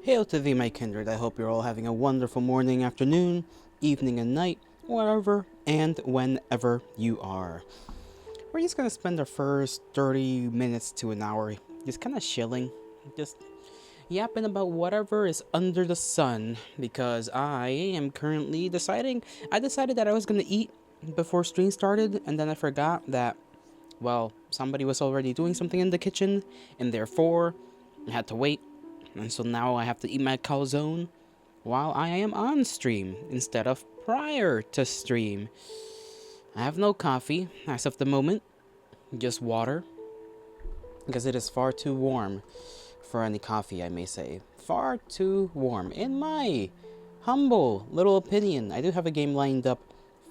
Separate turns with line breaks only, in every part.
Hail to thee, my kindred. I hope you're all having a wonderful morning, afternoon, evening, and night, wherever and whenever you are. We're just gonna spend the first 30 minutes to an hour just kind of chilling, just yapping about whatever is under the sun because I am currently deciding. I decided that I was gonna eat before stream started, and then I forgot that, well, somebody was already doing something in the kitchen, and therefore I had to wait. And so now I have to eat my calzone while I am on stream instead of prior to stream. I have no coffee as of the moment, just water, because it is far too warm for any coffee, I may say. Far too warm, in my humble little opinion. I do have a game lined up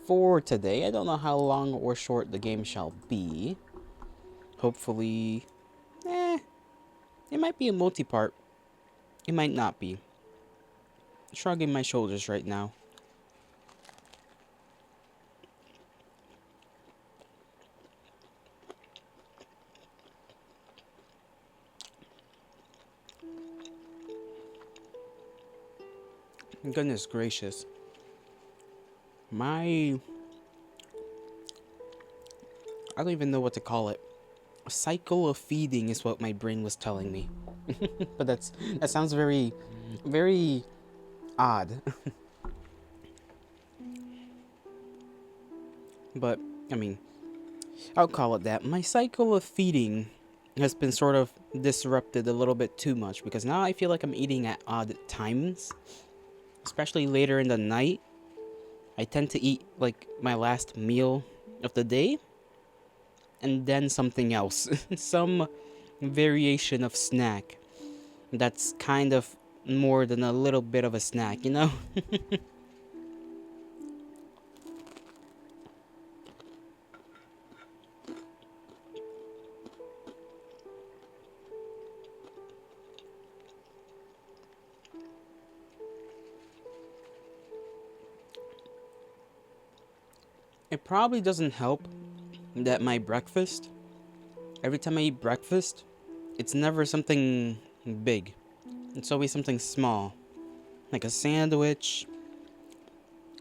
for today. I don't know how long or short the game shall be. Hopefully, it might be a multi-part. It might not be. Shrugging my shoulders right now. Goodness gracious. I don't even know what to call it. A cycle of feeding is what my brain was telling me. But that sounds very, very odd. But, I mean, I'll call it that. My cycle of feeding has been sort of disrupted a little bit too much because now I feel like I'm eating at odd times, especially later in the night. I tend to eat like my last meal of the day and then something else, some variation of snack that's kind of more than a little bit of a snack, you know? It probably doesn't help that my breakfast, every time I eat breakfast, it's never something big. It's always something small, like a sandwich.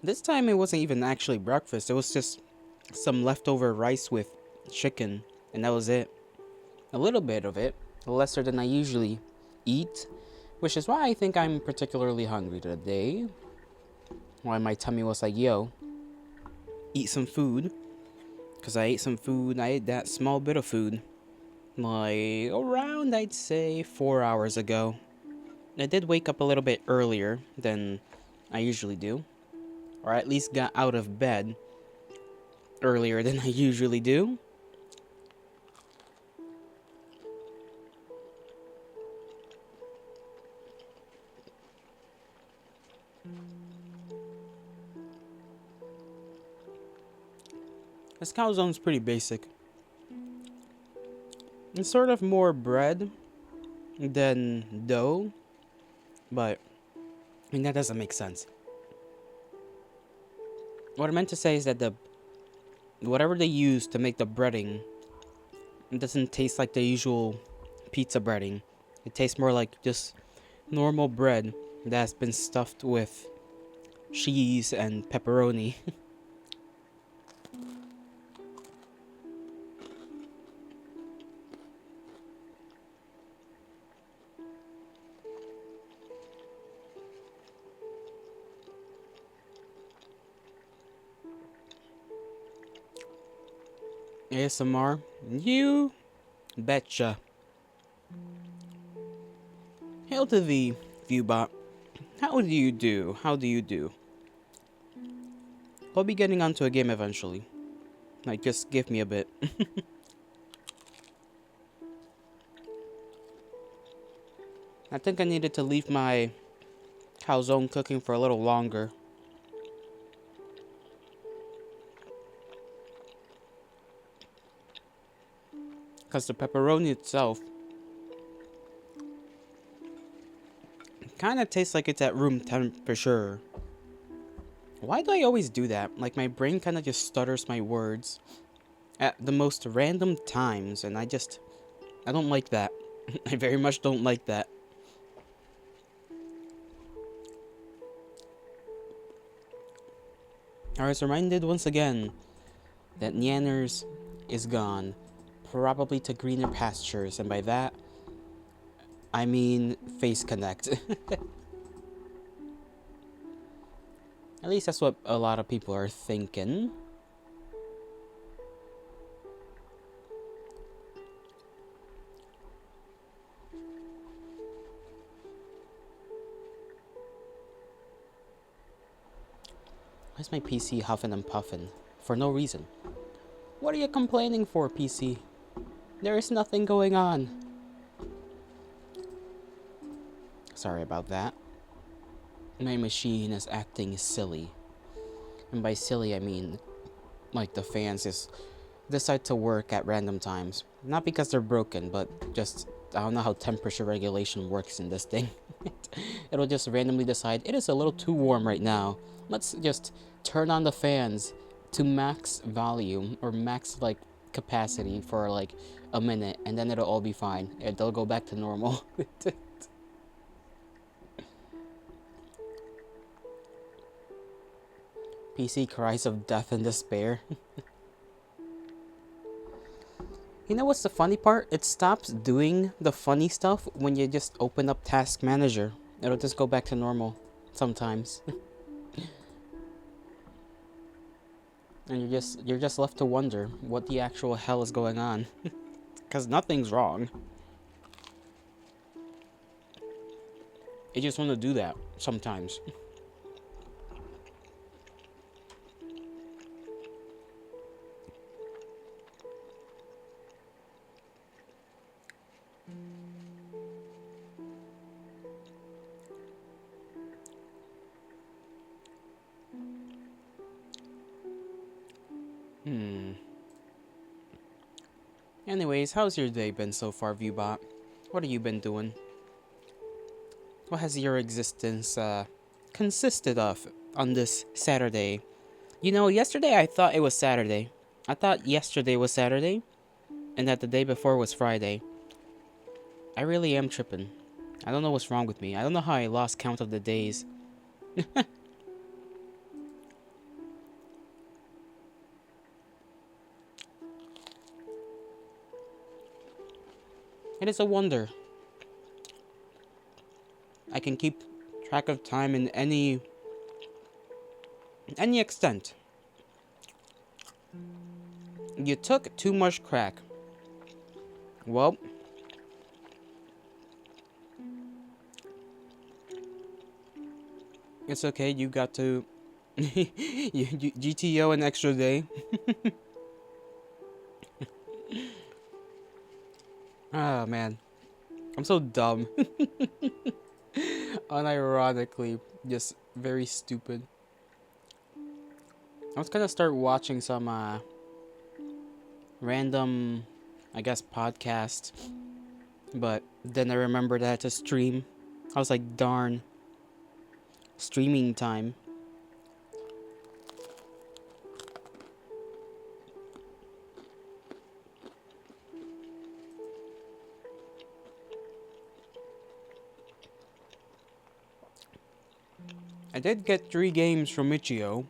This time it wasn't even actually breakfast, it was just some leftover rice with chicken, and that was it. A little bit of it, lesser than I usually eat, which is why I think I'm particularly hungry today. Why my tummy was like, yo, eat some food. Because I ate some food, I ate that small bit of food, like around, I'd say, 4 hours ago. I did wake up a little bit earlier than I usually do, or at least got out of bed earlier than I usually do. This calzone's pretty basic. It's sort of more bread than dough, but I mean that doesn't make sense. What I meant to say is that the whatever they use to make the breading, it doesn't taste like the usual pizza breading. It tastes more like just normal bread that's been stuffed with cheese and pepperoni. ASMR? You betcha. Hail to the Viewbot. How do you do? How do you do? We'll be getting onto a game eventually. Like, just give me a bit. I think I needed to leave my calzone cooking for a little longer. Because the pepperoni itself kind of tastes like it's at room temperature. Why do I always do that? Like, my brain kind of just stutters my words at the most random times, and I don't like that. I very much don't like that. I was reminded once again that Nyanners is gone, probably to greener pastures, and by that, I mean Face Connect. At least that's what a lot of people are thinking. Why is my PC huffing and puffing? For no reason. What are you complaining for, PC? There is nothing going on. Sorry about that. My machine is acting silly. And by silly, I mean, like, the fans just decide to work at random times. Not because they're broken, but just, I don't know how temperature regulation works in this thing. It'll just randomly decide, it is a little too warm right now. Let's just turn on the fans to max volume, or max, like, capacity for, like, a minute, and then it'll all be fine. They'll go back to normal. PC cries of death and despair. You know what's the funny part? It stops doing the funny stuff when you just open up Task Manager. It'll just go back to normal sometimes. And you're just left to wonder what the actual hell is going on. Cause nothing's wrong. It just want to do that sometimes. Anyways, how's your day been so far, Viewbot? What have you been doing? What has your existence consisted of on this Saturday? You know, yesterday I thought it was Saturday. I thought yesterday was Saturday, and that the day before was Friday. I really am tripping. I don't know what's wrong with me. I don't know how I lost count of the days. It is a wonder. I can keep track of time in any extent. You took too much crack. Well, it's okay. You got to GTO an extra day. Ah, man. I'm so dumb. Unironically, just very stupid. I was gonna start watching some random, I guess, podcast, but then I remembered I had to stream. I was like, darn. Streaming time. I did get 3 games from Michio,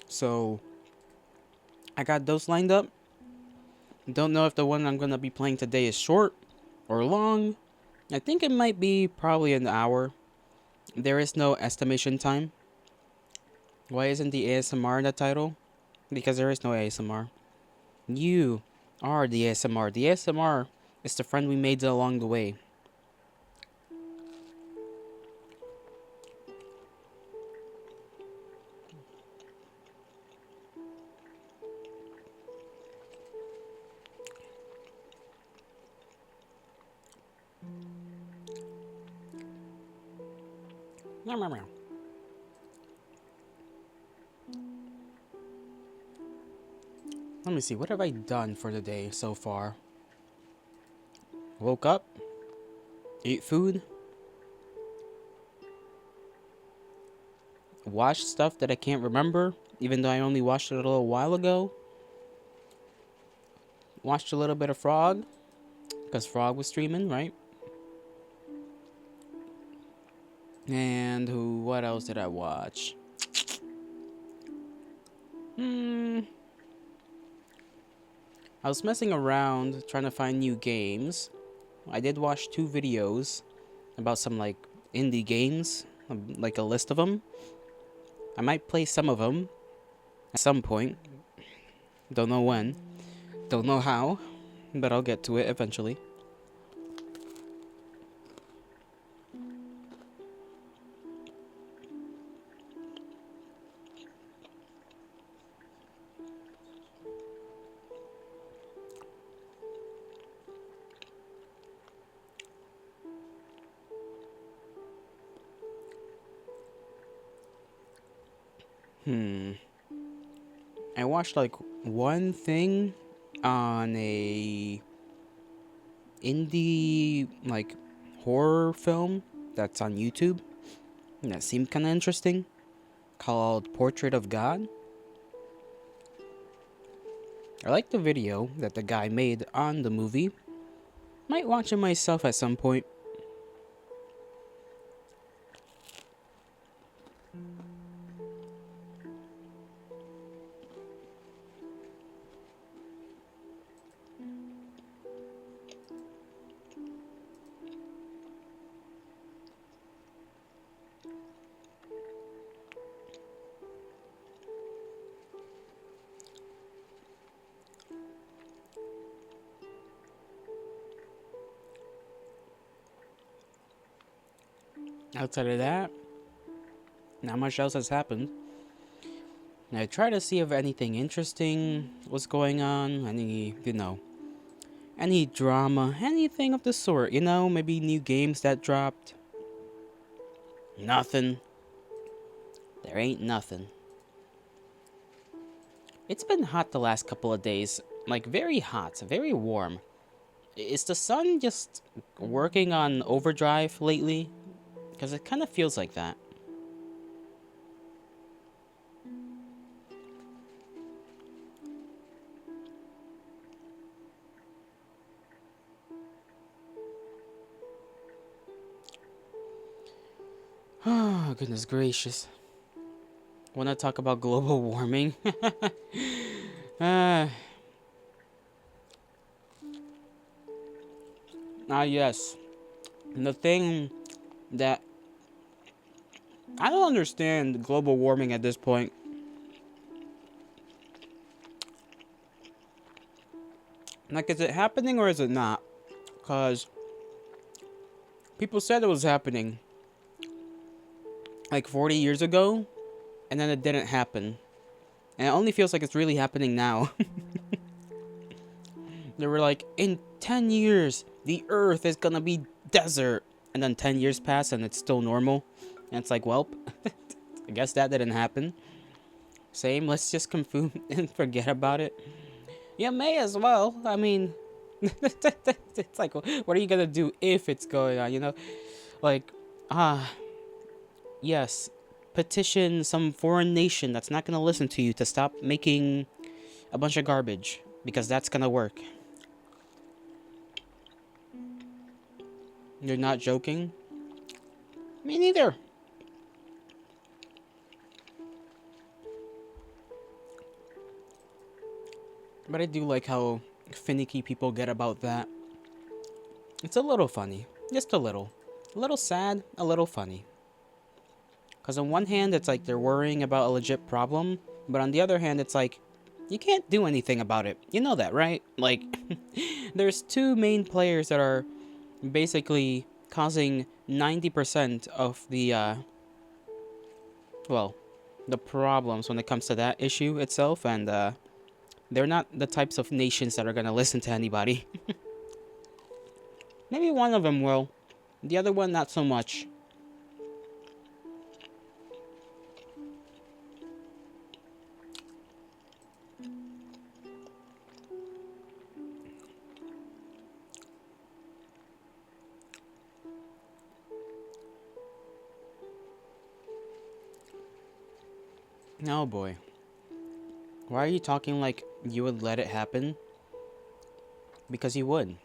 so I got those lined up. Don't know if the one I'm gonna be playing today is short or long. I think it might be probably an hour. There is no estimation time. Why isn't the ASMR in the title? Because there is no ASMR. You are the ASMR. The ASMR is the friend we made along the way. Meow, meow, meow. Let me see, what have I done for the day so far? Woke up, ate food, watched stuff that I can't remember, even though I only watched it a little while ago. Watched a little bit of Frog, because Frog was streaming, right? And what else did I watch? Hmm. I was messing around trying to find new games. I did watch 2 videos about some like indie games, like a list of them. I might play some of them at some point. Don't know when. Don't know how, but I'll get to it eventually. Hmm. I watched like one thing on a indie like horror film that's on YouTube that seemed kind of interesting, called Portrait of God. I liked the video that the guy made on the movie. Might watch it myself at some point. Outside of that, not much else has happened. I try to see if anything interesting was going on, any drama, anything of the sort, maybe new games that dropped. Nothing. There ain't nothing. It's been hot the last couple of days, like very hot, very warm. Is the sun just working on overdrive lately? Because it kind of feels like that. Oh, goodness gracious. Want to talk about global warming? uh, yes. The thing that I don't understand global warming at this point. Like, is it happening or is it not? Because people said it was happening like 40 years ago, and then it didn't happen. And it only feels like it's really happening now. They were like, in 10 years, the earth is gonna be desert. And then 10 years pass and it's still normal. And it's like, well, I guess that didn't happen. Same, let's just confirm and forget about it. You may as well. I mean, it's like, what are you gonna do if it's going on, Like, yes, petition some foreign nation that's not gonna listen to you to stop making a bunch of garbage. Because that's gonna work. You're not joking? Me neither. But I do like how finicky people get about that. It's a little funny. Just a little. A little sad, a little funny. Because on one hand, it's like they're worrying about a legit problem. But on the other hand, it's like, you can't do anything about it. You know that, right? Like, there's 2 main players that are basically causing 90% of the problems when it comes to that issue itself. And, they're not the types of nations that are gonna listen to anybody. Maybe one of them will. The other one, not so much. Oh boy. Why are you talking like you would let it happen? Because you would.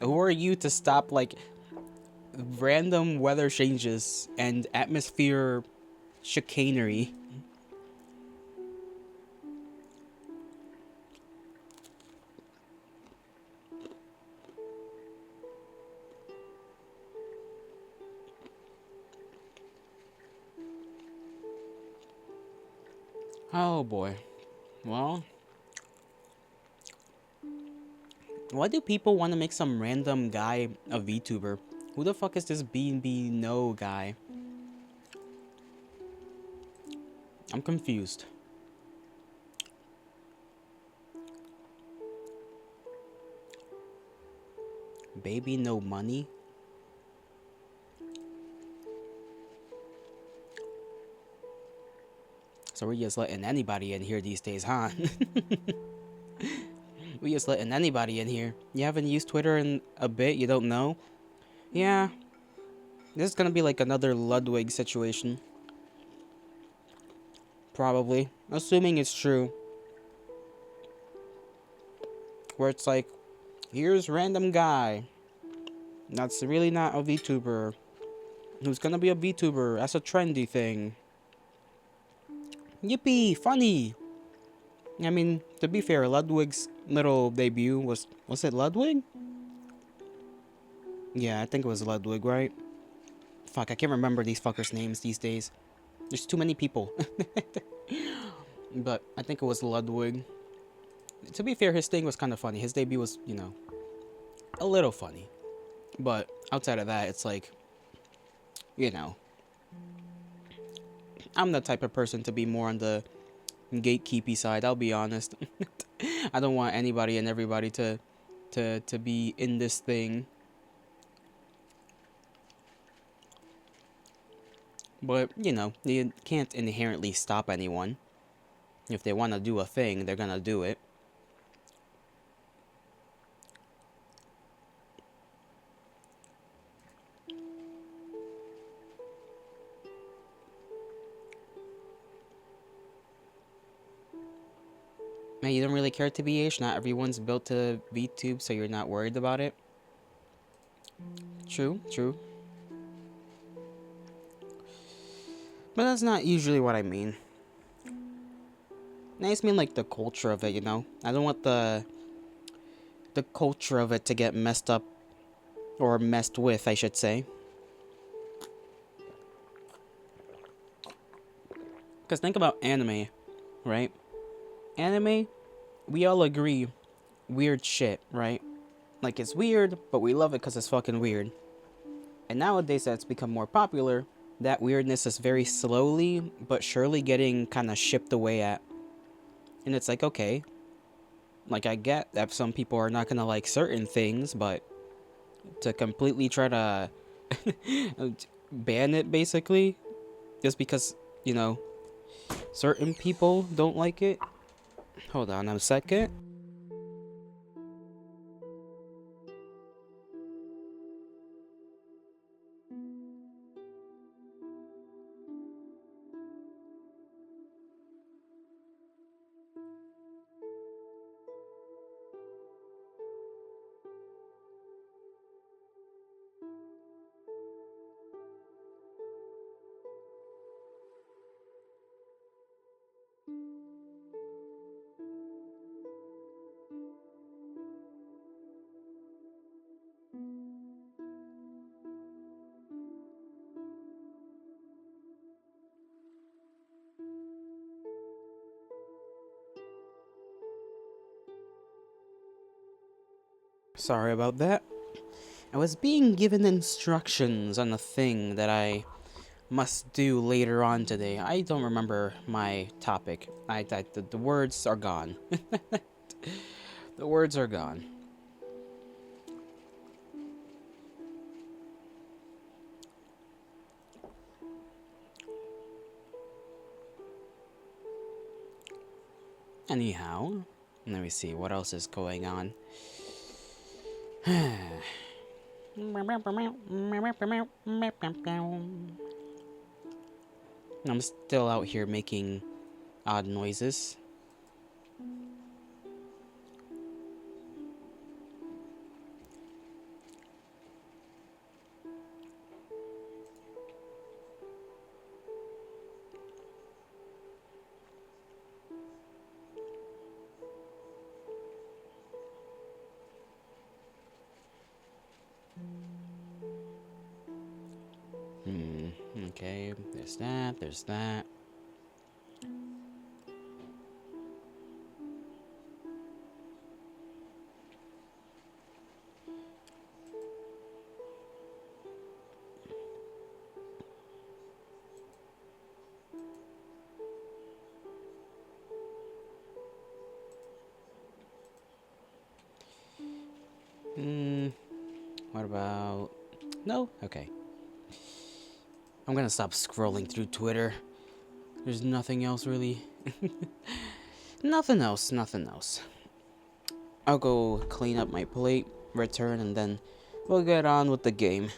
Who are you to stop, like, random weather changes and atmosphere chicanery? Oh boy. Well, why do people want to make some random guy a VTuber? Who the fuck is this B&B No guy? I'm confused. Baby no money? So we're just letting anybody in here these days, huh? We just letting anybody in here. You haven't used Twitter in a bit, you don't know? Yeah, this is gonna be like another Ludwig situation. Probably. Assuming it's true. Where it's like, here's random guy. That's really not a VTuber. Who's gonna be a VTuber? That's a trendy thing. Yippee! Funny! I mean, to be fair, Ludwig's little debut was it Ludwig? Yeah, I think it was Ludwig, right? Fuck, I can't remember these fuckers' names these days. There's too many people. But I think it was Ludwig. To be fair, his thing was kind of funny. His debut was, a little funny. But outside of that, it's like, you know, I'm the type of person to be more on the gatekeepy side, I'll be honest. I don't want anybody and everybody to be in this thing. But, you can't inherently stop anyone. If they want to do a thing, they're gonna do it. Man, you don't really care to BH? Not everyone's built to VTube, so you're not worried about it? True, true. But that's not usually what I mean. I just mean like the culture of it, I don't want the culture of it to get messed up, or messed with, I should say. Because think about anime, right? Anime, we all agree, weird shit, right? Like, it's weird, but we love it because it's fucking weird. And nowadays that it's become more popular, that weirdness is very slowly but surely getting kind of shipped away at. And it's like, okay, like, I get that some people are not gonna like certain things, but to completely try to ban it, basically, just because, certain people don't like it. Hold on a second. Sorry about that. I was being given instructions on a thing that I must do later on today. I don't remember my topic. The words are gone. The words are gone. Anyhow, let me see what else is going on. I'm still out here making odd noises. Okay, there's that, there's that. No? Okay. I'm gonna stop scrolling through Twitter. There's nothing else really. Nothing else, nothing else. I'll go clean up my plate, return, and then we'll get on with the game.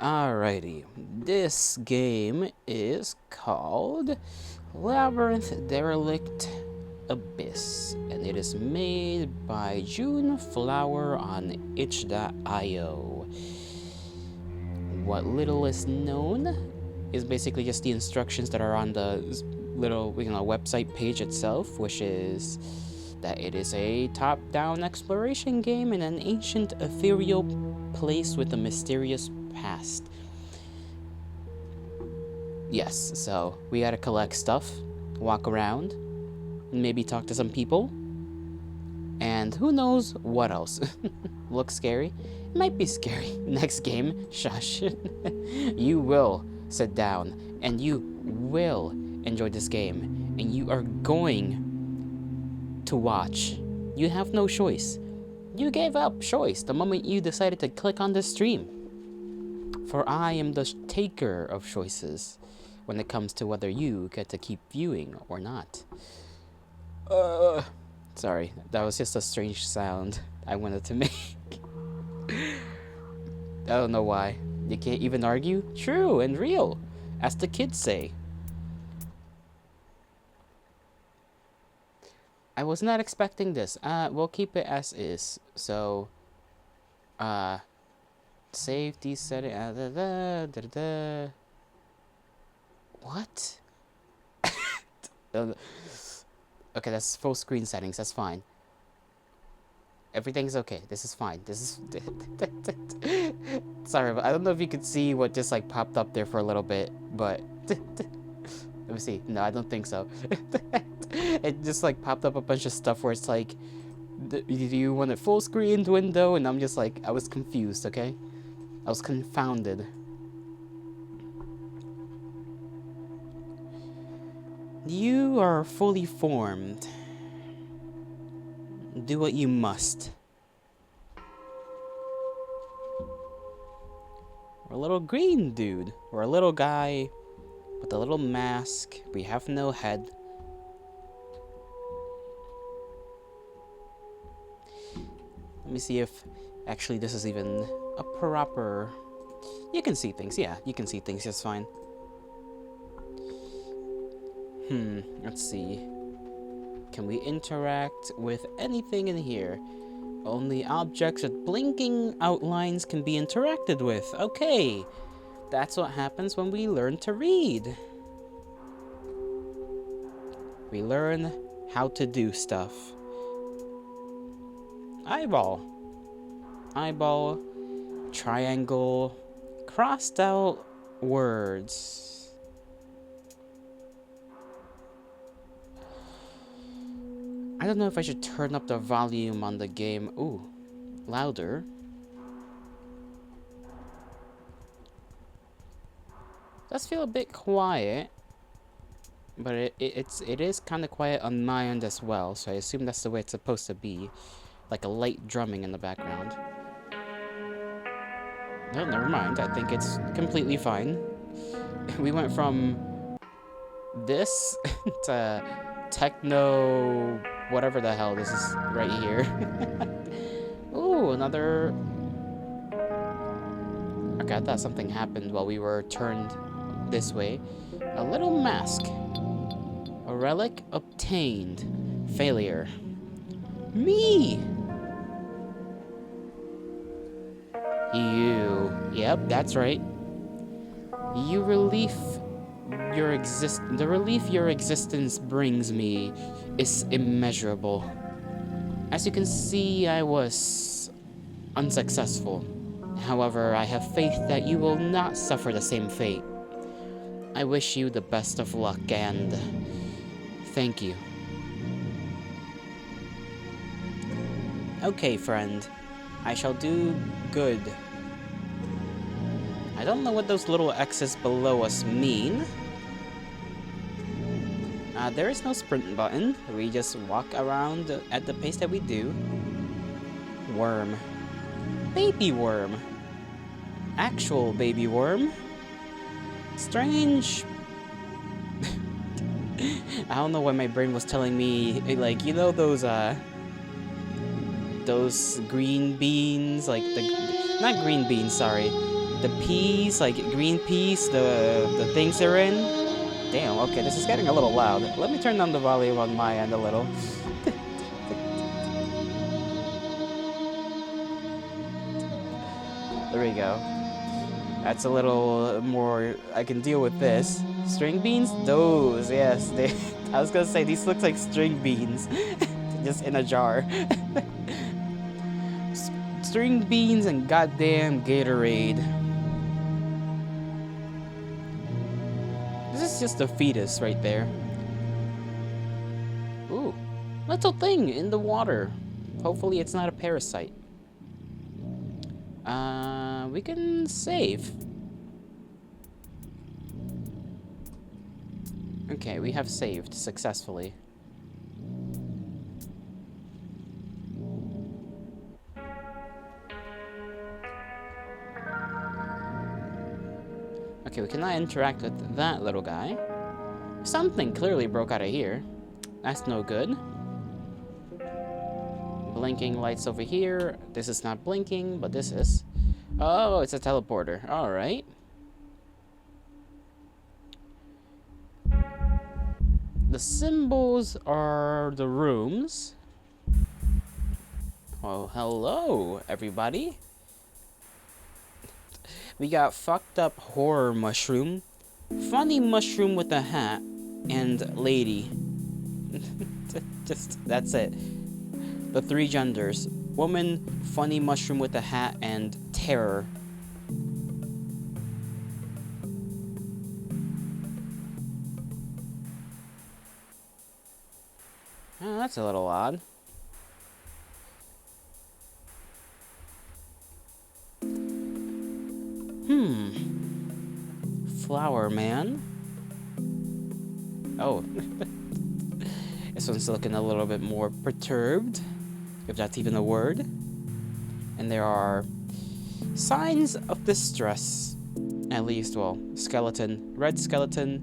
Alrighty, this game is called Labyrinth-Derelict Abyss, and it is made by June Flower on itch.io. What little is known is basically just the instructions that are on the little, website page itself, which is that it is a top-down exploration game in an ancient ethereal place with a mysterious past. Yes, so we gotta collect stuff, walk around, maybe talk to some people, and who knows what else. Looks scary? It might be scary. Next game, shush. You will sit down and you will enjoy this game, and you are going to watch. You have no choice. You gave up choice the moment you decided to click on this stream. For I am the taker of choices when it comes to whether you get to keep viewing or not. Sorry, that was just a strange sound I wanted to make. I don't know why. You can't even argue? True and real, as the kids say. I was not expecting this. We'll keep it as is. So, safety setting. What? Okay, that's full screen settings. That's fine. Everything's okay. This is fine. This is... Sorry, but I don't know if you could see what just, like, popped up there for a little bit, but... Let me see. No, I don't think so. It just, like, popped up a bunch of stuff where it's like, do you want a full screened window? And I'm just like, I was confused, okay? I was confounded. You are fully formed. Do what you must. We're a little green dude. We're a little guy with a little mask. We have no head. Let me see if actually this is even a proper... You can see things, yeah. You can see things just fine. Let's see. Can we interact with anything in here? Only objects with blinking outlines can be interacted with. Okay. That's what happens when we learn to read. We learn how to do stuff. Eyeball. Eyeball. Triangle. Crossed out words. I don't know if I should turn up the volume on the game. Ooh, louder. Does feel a bit quiet, but it is kind of quiet on my end as well. So I assume that's the way it's supposed to be, like a light drumming in the background. No, never mind. I think it's completely fine. We went from this to techno. Whatever the hell this is right here. Ooh, another... Okay, I thought something happened while we were turned this way. A little mask. A relic obtained. Failure. Me! You. Yep, that's right. You relief... The relief your existence brings me is immeasurable. As you can see, I was unsuccessful. However, I have faith that you will not suffer the same fate. I wish you the best of luck and thank you. Okay, friend. I shall do good. I don't know what those little X's below us mean. There is no sprint button. We just walk around at the pace that we do. Worm. Baby worm. Actual baby worm. Strange. I don't know why my brain was telling me, like, you know those green beans, like not green beans, sorry. The peas, like green peas, the things they're in. Damn, okay, this is getting a little loud. Let me turn down the volume on my end a little. There we go. That's a little more... I can deal with this. String beans? Those, yes. I was gonna say, these look like string beans. Just in a jar. String beans and goddamn Gatorade. This is just a fetus right there. Ooh, little thing in the water. Hopefully it's not a parasite. We can save. Okay, we have saved successfully. Okay, we cannot interact with that little guy. Something clearly broke out of here. That's no good. Blinking lights over here. This is not blinking, but this is. Oh, it's a teleporter. Alright. The symbols are the rooms. Oh, hello, everybody. We got fucked up horror mushroom, funny mushroom with a hat, and lady. Just, that's it. The three genders. Woman, funny mushroom with a hat, and terror. Oh, that's a little odd. Flower man. Oh. This one's looking a little bit more perturbed, if that's even a word. And there are signs of distress. At least, well, skeleton. Red skeleton.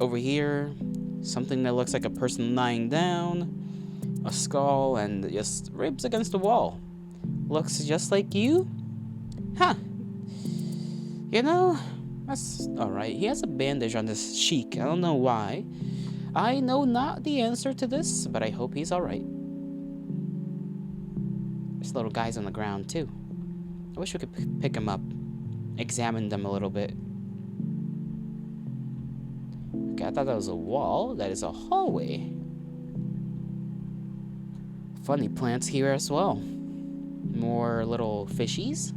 Over here, something that looks like a person lying down. A skull and just ribs against the wall. Looks just like you? Huh. You know, that's alright. He has a bandage on his cheek. I don't know why. I know not the answer to this, but I hope he's alright. There's little guys on the ground, too. I wish we could pick them up. Examine them a little bit. Okay, I thought that was a wall. That is a hallway. Funny plants here as well. More little fishies.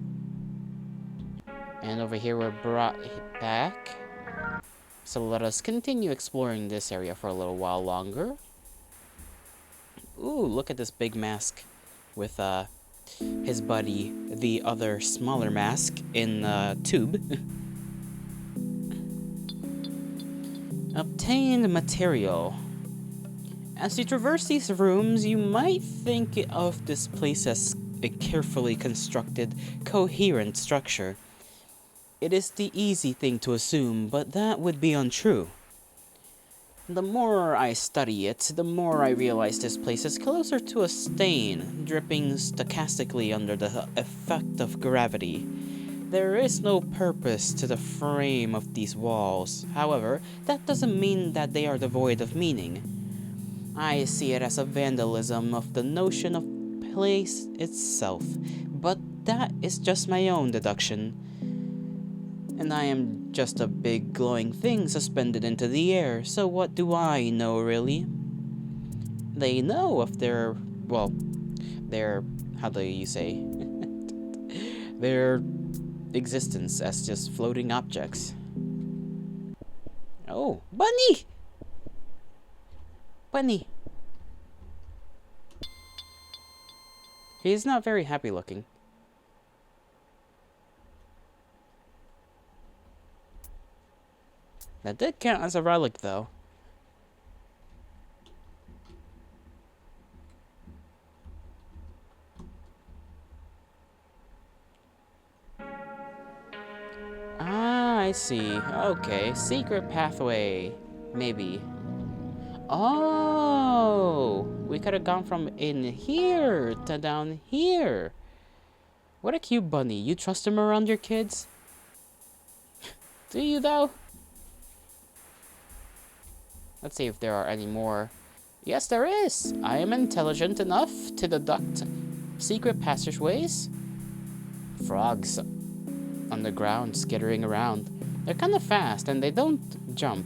And over here we're brought back. So let us continue exploring this area for a little while longer. Ooh, look at this big mask with his buddy, the other smaller mask in a tube. Obtained material. As you traverse these rooms, you might think of this place as a carefully constructed, coherent structure. It is the easy thing to assume, but that would be untrue. The more I study it, the more I realize this place is closer to a stain, dripping stochastically under the effect of gravity. There is no purpose to the frame of these walls. However, that doesn't mean that they are devoid of meaning. I see it as a vandalism of the notion of place itself, but that is just my own deduction. And I am just a big glowing thing suspended into the air, so what do I know, really? They know of their, well, their, how do you say, their existence as just floating objects. Oh, bunny! Bunny! He's not very happy looking. That did count as a relic, though. Ah, I see. Okay, secret pathway. Maybe. Oh! We could have gone from in here to down here. What a cute bunny. You trust him around your kids? Do you, though? Let's see if there are any more. Yes, there is. I am intelligent enough to deduct secret passageways. Frogs on the ground, skittering around. They're kind of fast, and they don't jump.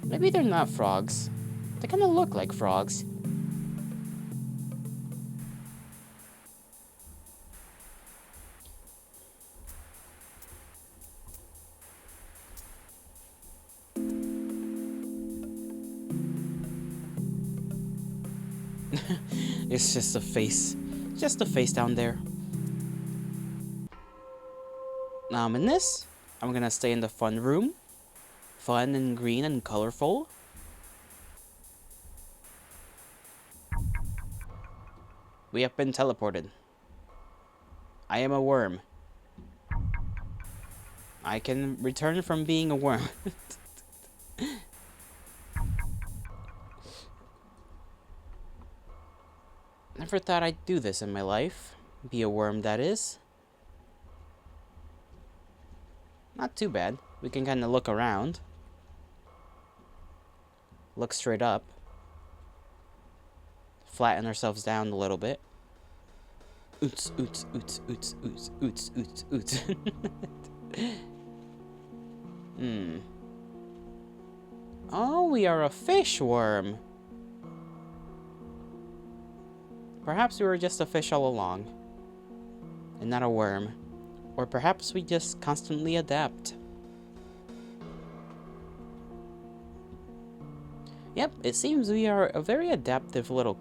Maybe they're not frogs. They kind of look like frogs. It's just a face. Just a face down there. In this, I'm gonna stay in the fun room. Fun and green and colorful. We have been teleported. I am a worm. I can return from being a worm. Never thought I'd do this in my life. Be a worm, that is. Not too bad. We can kind of look around. Look straight up. Flatten ourselves down a little bit. Oots, oots, oots, oots, oots, oots, oots, oots. Oh, we are a fish worm. Perhaps we were just a fish all along, and not a worm. Or perhaps we just constantly adapt. Yep, it seems we are a very adaptive little,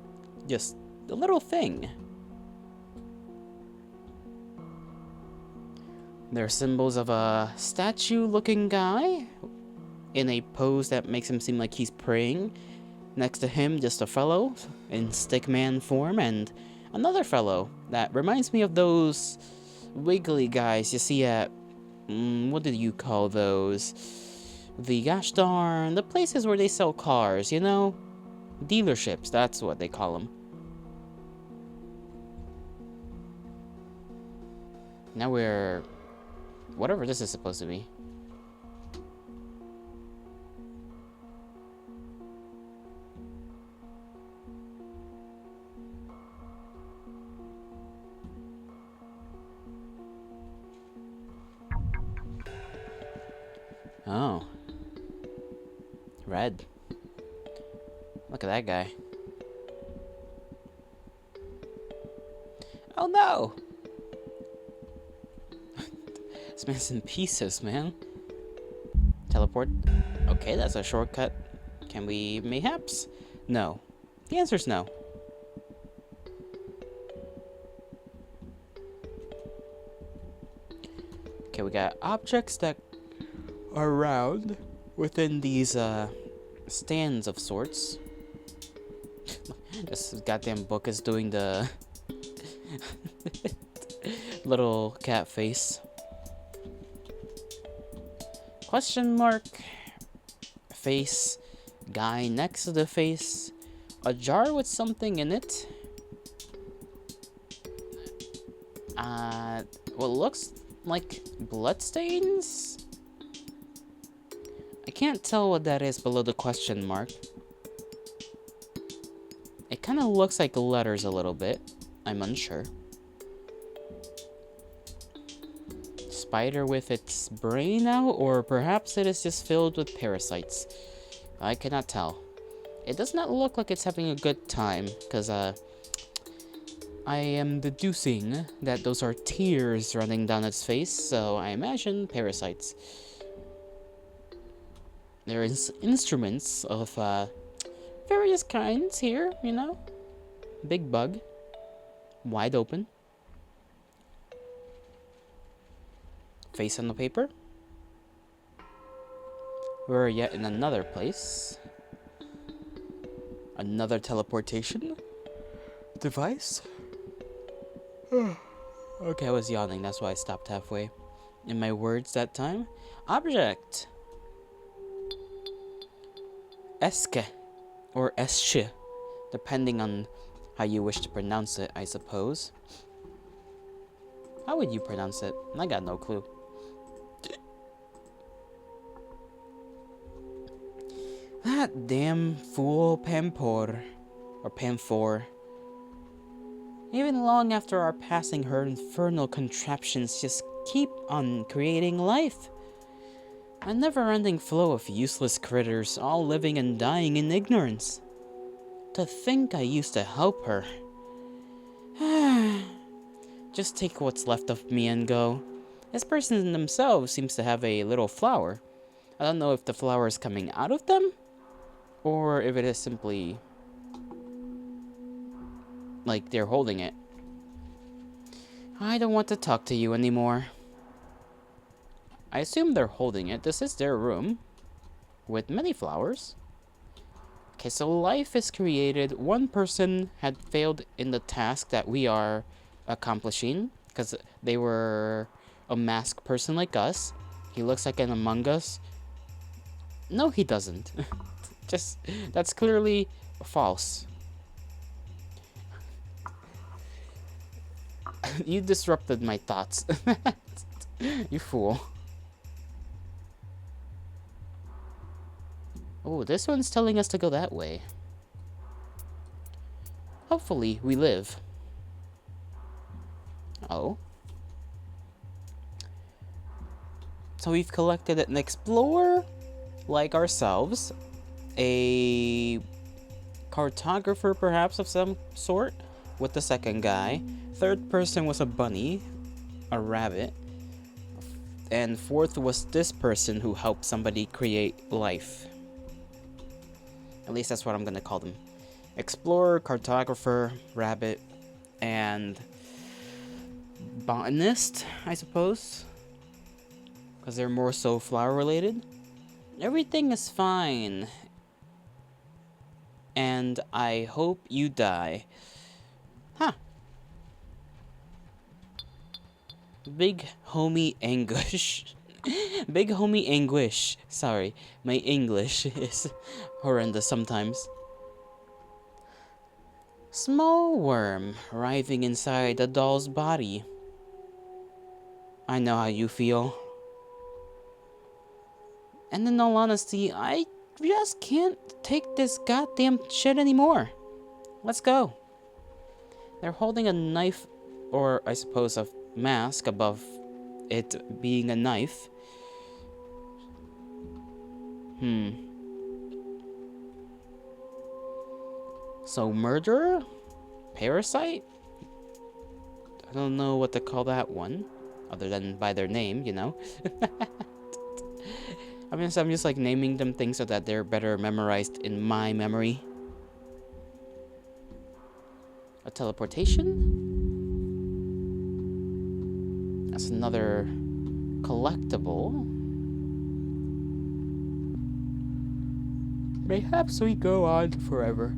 just a little thing. There are symbols of a statue-looking guy in a pose that makes him seem like he's praying. Next to him, just a fellow in stickman form, and another fellow that reminds me of those wiggly guys you see at, what did you call those? The gosh darn, the places where they sell cars, you know? Dealerships, that's what they call them. Now we're... whatever this is supposed to be. Oh. Red. Look at that guy. Oh no! This man's in pieces, man. Teleport. Okay, that's a shortcut. Can we mayhaps? No. The answer's no. Okay, we got objects that are round within these stands of sorts. This goddamn book is doing the little cat face. Question mark, face, guy next to the face, a jar with something in it. What looks like bloodstains? I can't tell what that is below the question mark. It kind of looks like letters a little bit. I'm unsure. Spider with its brain out, or perhaps it is just filled with parasites. I cannot tell. It does not look like it's having a good time, because I am deducing that those are tears running down its face, so I imagine parasites. There is instruments of various kinds here, you know. Big bug. Wide open. Face on the paper. We're yet in another place. Another teleportation device. Okay, I was yawning, that's why I stopped halfway in my words that time. Object. Eske. Or esche. Depending on how you wish to pronounce it, I suppose. How would you pronounce it? I got no clue. That damn fool Pampor. Or Pamfor. Even long after our passing, her infernal contraptions just keep on creating life. A never-ending flow of useless critters, all living and dying in ignorance. To think I used to help her. Just take what's left of me and go. This person themselves seems to have a little flower. I don't know if the flower is coming out of them, or if it is simply like they're holding it. I don't want to talk to you anymore. I assume they're holding it. This is their room with many flowers. Okay, so life is created. One person had failed in the task that we are accomplishing because they were a masked person like us. He looks like an Among Us. No, he doesn't. Just, that's clearly false. You disrupted my thoughts. You fool. Oh, this one's telling us to go that way. Hopefully, we live. Oh. So we've collected an explorer, like ourselves, a cartographer, perhaps, of some sort, with the second guy. Third person was a bunny, a rabbit. And fourth was this person who helped somebody create life. At least that's what I'm gonna call them. Explorer, cartographer, rabbit, and botanist, I suppose. Because they're more so flower related. Everything is fine. And I hope you die. Huh. Big homie anguish. Big homie anguish. Sorry, my English is horrendous sometimes. Small worm writhing inside a doll's body. I know how you feel. And in all honesty, I just can't take this goddamn shit anymore. Let's go. They're holding a knife, or I suppose a mask above it being a knife. So murderer? Parasite? I don't know what to call that one, other than by their name, you know? I'm just like naming them things so that they're better memorized in my memory. A teleportation? That's another collectible. Perhaps we go on forever.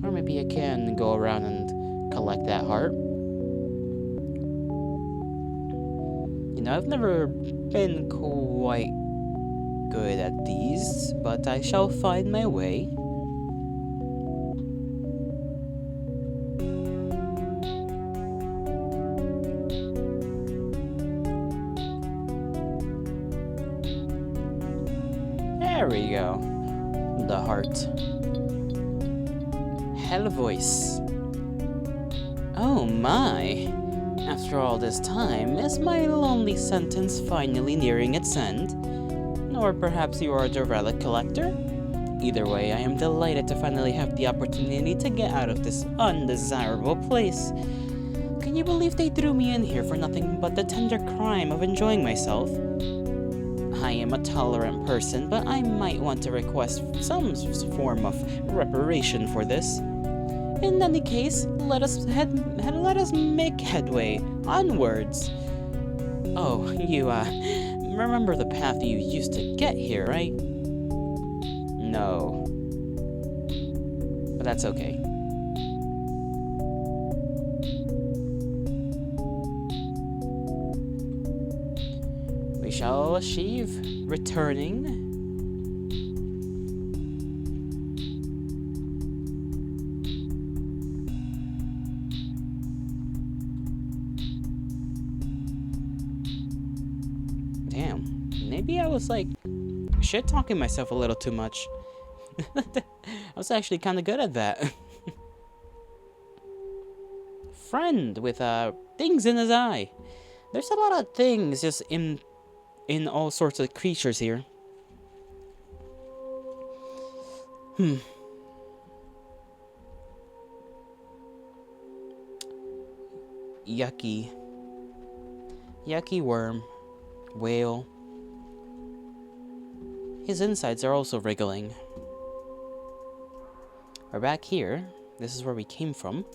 Or maybe I can go around and collect that heart. You know, I've never been quite good at these, but I shall find my way. There we go. The heart. Hell voice. Oh my. After all this time, is my lonely sentence finally nearing its end? Or perhaps you are the relic collector? Either way, I am delighted to finally have the opportunity to get out of this undesirable place. Can you believe they threw me in here for nothing but the tender crime of enjoying myself? I am a tolerant person, but I might want to request some form of reparation for this. In any case, let us make headway onwards. Oh, you remember the path you used to get here, right? No. But that's okay. We shall achieve returning. Damn, maybe I was like shit-talking myself a little too much. I was actually kind of good at that. Friend with things in his eye. There's a lot of things just in all sorts of creatures here. Yucky. Yucky worm. Whale. His insides are also wriggling. We're back here. This is where we came from.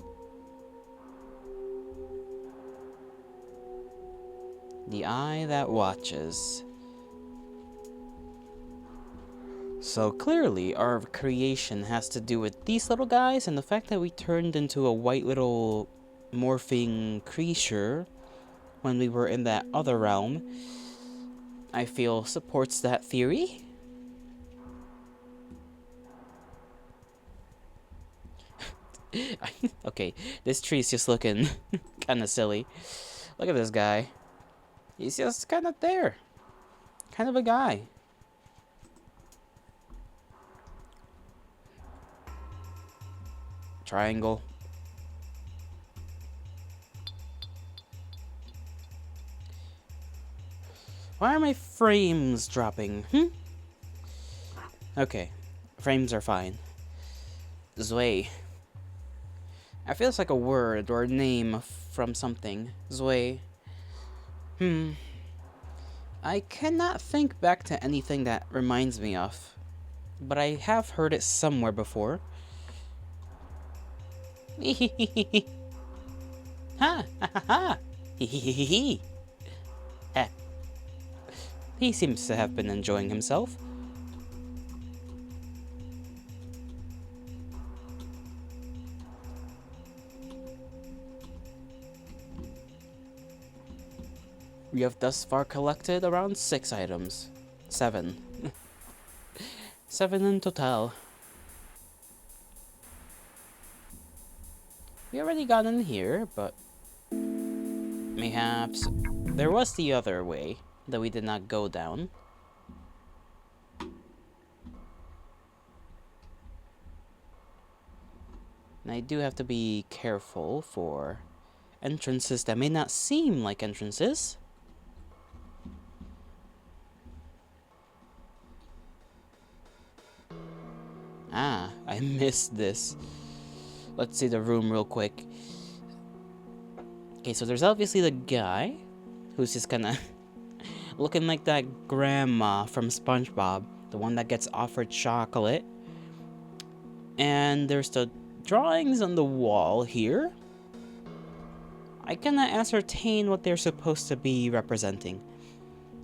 The eye that watches. So clearly our creation has to do with these little guys and the fact that we turned into a white little morphing creature when we were in that other realm, I feel supports that theory. Okay, this tree's just looking kind of silly. Look at this guy. He's just kind of there. Kind of a guy. Triangle. Why are my frames dropping? Okay, frames are fine. Zway. It feels like a word or a name from something. Zway. I cannot think back to anything that reminds me of, but I have heard it somewhere before. Ha ha ha ha! He seems to have been enjoying himself. We have thus far collected around 6 items. 7. 7 in total. We already got in here, but mayhaps there was the other way that we did not go down. And I do have to be careful for entrances that may not seem like entrances. Ah, I missed this. Let's see the room real quick. Okay, so there's obviously the guy who's just kinda looking like that grandma from SpongeBob, the one that gets offered chocolate. And there's the drawings on the wall here. I cannot ascertain what they're supposed to be representing.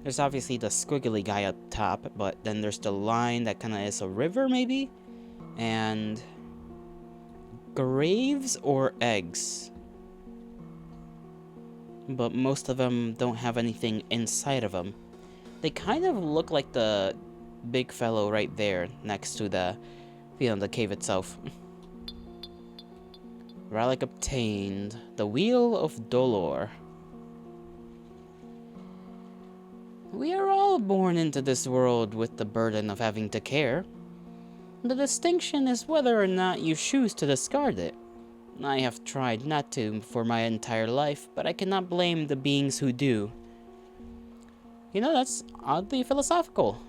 There's obviously the squiggly guy up top, but then there's the line that kinda is a river, maybe? And graves or eggs. But most of them don't have anything inside of them. They kind of look like the big fellow right there next to the, the cave itself. Relic obtained. The Wheel of Dolor. We are all born into this world with the burden of having to care. The distinction is whether or not you choose to discard it. I have tried not to for my entire life, but I cannot blame the beings who do. You know, that's oddly philosophical.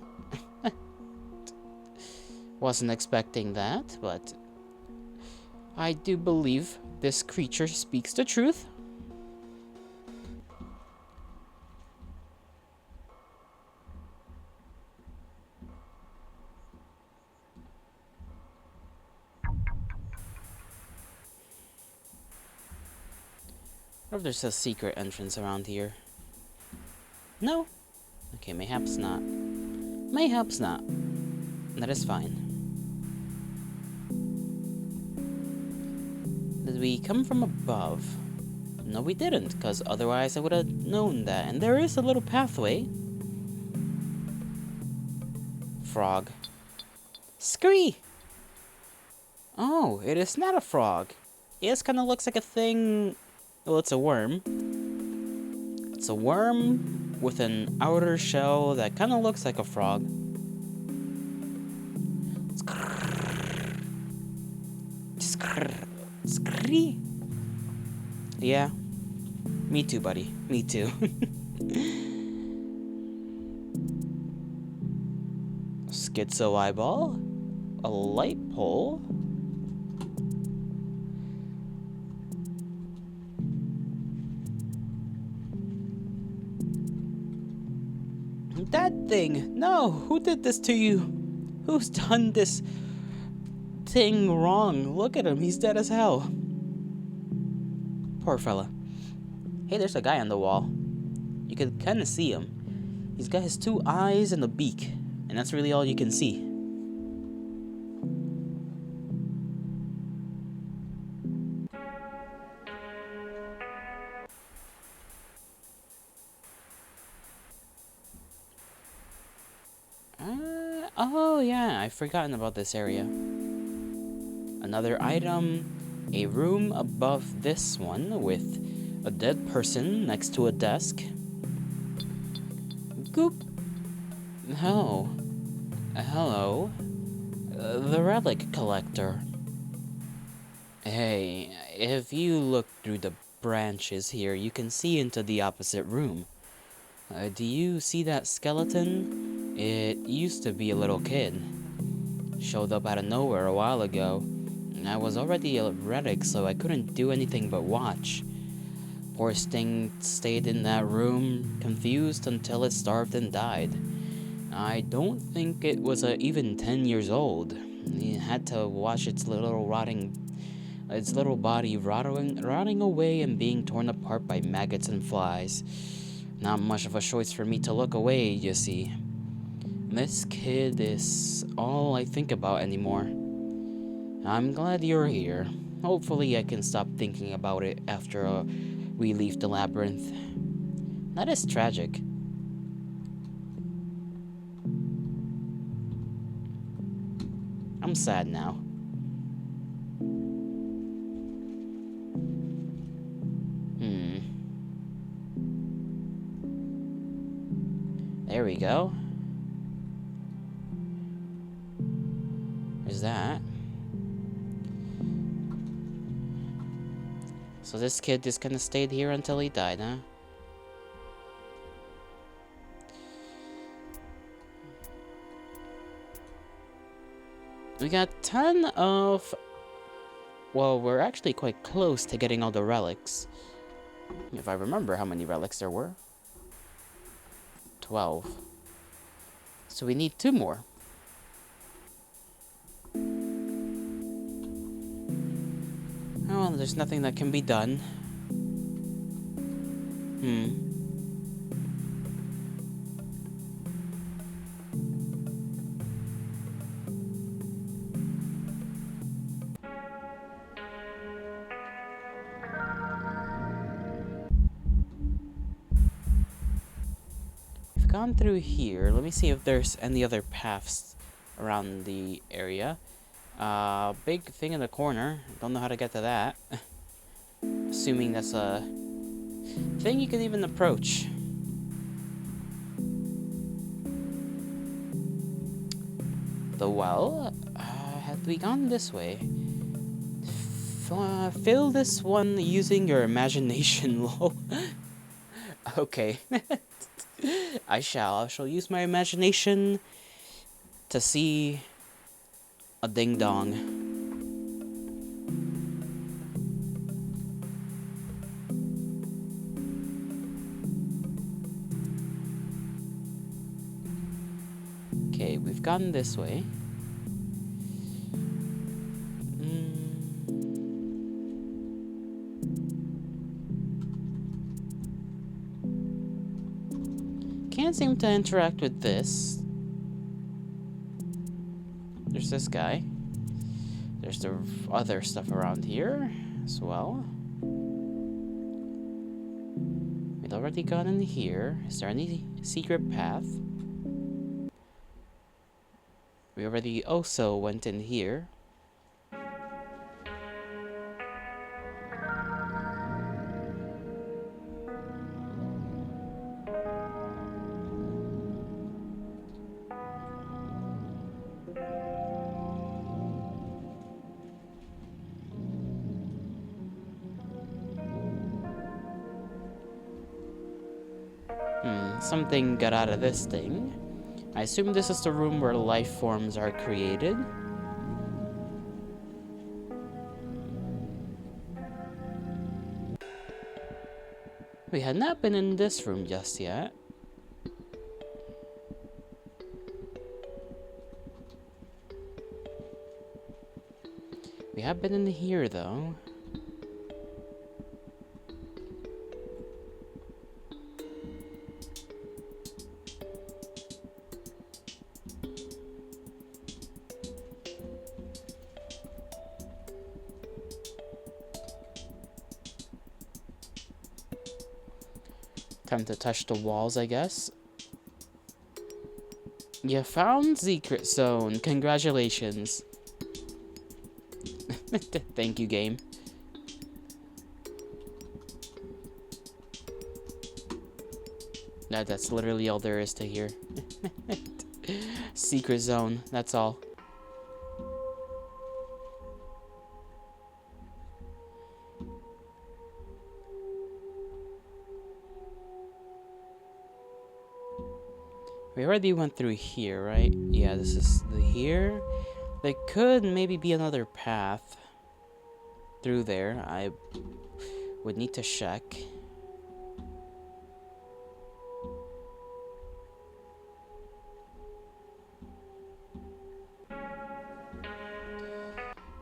Wasn't expecting that, but I do believe this creature speaks the truth. Or if there's a secret entrance around here. No? Okay, mayhaps not. Mayhaps not. That is fine. Did we come from above? No, we didn't, because otherwise I would have known that. And there is a little pathway. Frog. Scree! Oh, it is not a frog. It just kind of looks like a thing. Well, it's a worm. It's a worm with an outer shell that kind of looks like a frog. Scree. Yeah. Me too, buddy. Me too. Schizo eyeball. A light pole. That thing! No! Who did this to you? Who's done this thing wrong? Look at him, he's dead as hell. Poor fella. Hey, there's a guy on the wall. You can kind of see him. He's got his 2 eyes and a beak, and that's really all you can see. Oh yeah, I've forgotten about this area. Another item, a room above this one with a dead person next to a desk. Goop. Oh. Hello. The relic collector. Hey, if you look through the branches here, you can see into the opposite room. Do you see that skeleton? It used to be a little kid. Showed up out of nowhere a while ago. I was already a relic, so I couldn't do anything but watch. Poor Sting stayed in that room, confused until it starved and died. I don't think it was even 10 years old. He had to watch its little body rotting away and being torn apart by maggots and flies. Not much of a choice for me to look away, you see. This kid is all I think about anymore. I'm glad you're here. Hopefully I can stop thinking about it after we leave the labyrinth. That is tragic. I'm sad now. There we go. There's that. So this kid just kinda stayed here until he died, huh? We got 10 of... Well, we're actually quite close to getting all the relics. If I remember how many relics there were. 12. So we need 2 more. Oh, there's nothing that can be done. We've gone through here. Let me see if there's any other paths around the area. Big thing in the corner. Don't know how to get to that. Assuming that's a thing you can even approach. The well? Had we gone this way? Fill this one using your imagination, lol. Okay. I shall use my imagination to see a ding-dong. Okay, we've gone this way. Can't seem to interact with this. There's this guy. There's the other stuff around here as well. We'd already gone in here. Is there any secret path? We already also went in here. Something got out of this thing. I assume this is the room where life forms are created. We had not been in this room just yet. We have been in here though. Time to touch the walls, I guess. You found secret zone. Congratulations. Thank you, game. That's literally all there is to hear. Secret zone, that's all. We already went through here, right? Yeah, this is the here. There could maybe be another path through there. I would need to check.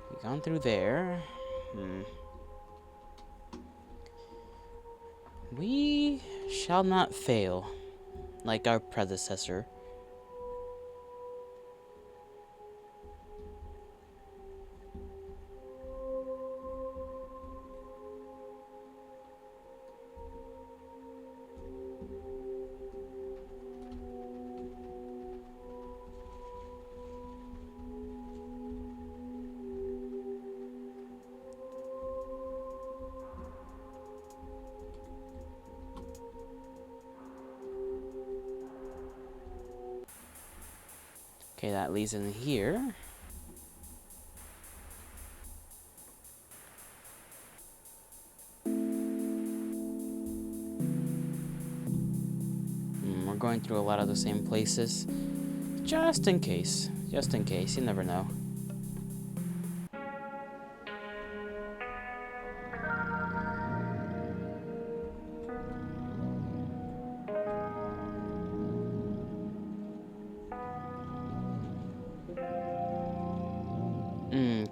We've gone through there. We shall not fail, like our predecessor. Okay, that leads in here. We're going through a lot of the same places. Just in case. Just in case. You never know.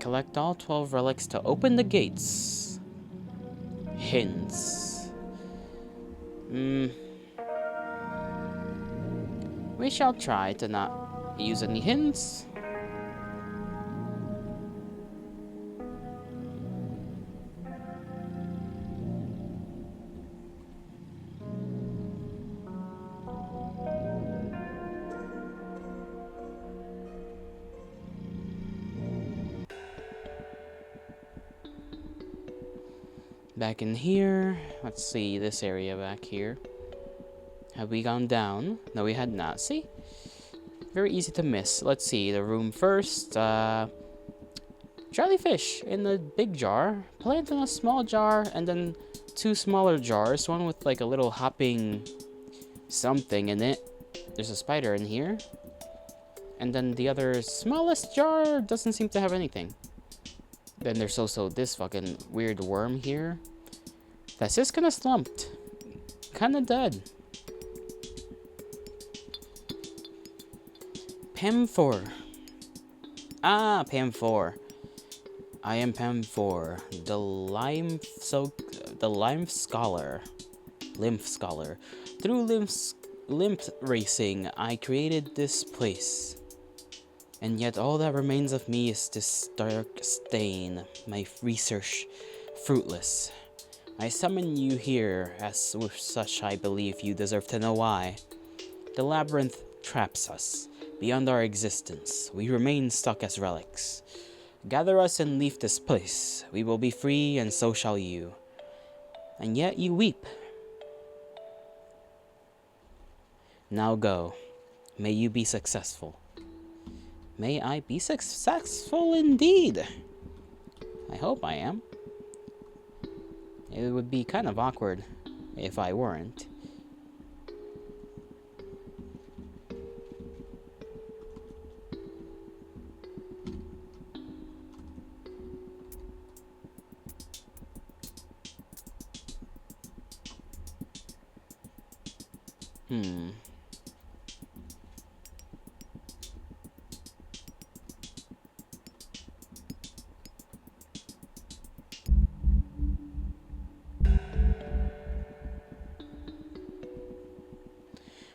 Collect all 12 relics to open the gates. Hints. We shall try to not use any hints. Back in here. Let's see this area back here. Have we gone down? No, we had not. See? Very easy to miss. Let's see the room first. Jellyfish in the big jar. Plant in a small jar, and then 2 smaller jars. One with like a little hopping something in it. There's a spider in here. And then the other smallest jar doesn't seem to have anything. Then there's also this fucking weird worm here. That's just kinda slumped. Kinda dead. Pam4. Ah, Pam4. I am Pam4, the lymph scholar. Through lymph racing, I created this place. And yet all that remains of me is this dark stain, my research fruitless. I summon you here, as with such I believe you deserve to know why. The labyrinth traps us. Beyond our existence, we remain stuck as relics. Gather us and leave this place. We will be free, and so shall you. And yet you weep. Now go. May you be successful. May I be successful indeed. I hope I am. It would be kind of awkward if I weren't.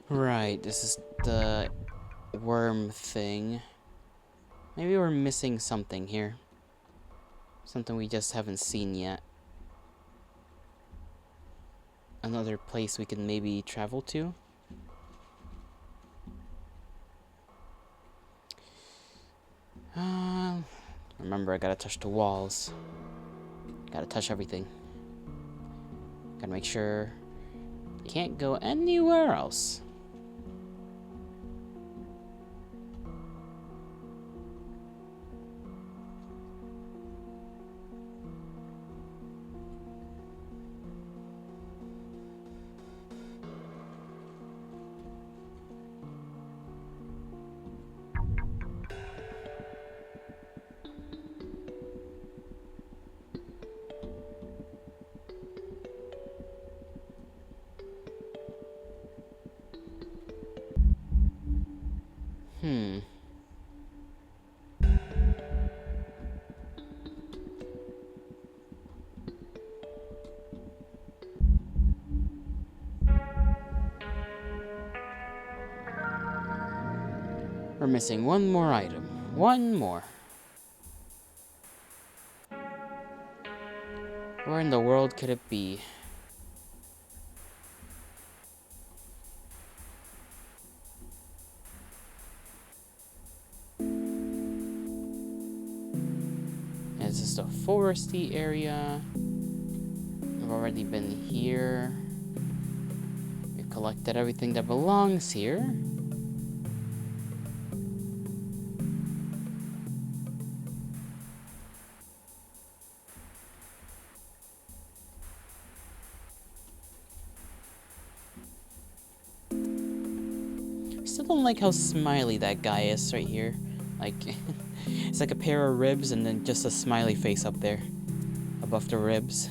Right, this is the worm thing. Maybe we're missing something here. Something we just haven't seen yet. Another place we can maybe travel to. Remember, I gotta touch the walls. Gotta touch everything. Gotta make sure you can't go anywhere else. We're missing one more item. One more. Where in the world could it be? Is this a foresty area? I've already been here. We've collected everything that belongs here. Still don't like how smiley that guy is right here. Like, it's like a pair of ribs and then just a smiley face up there above the ribs.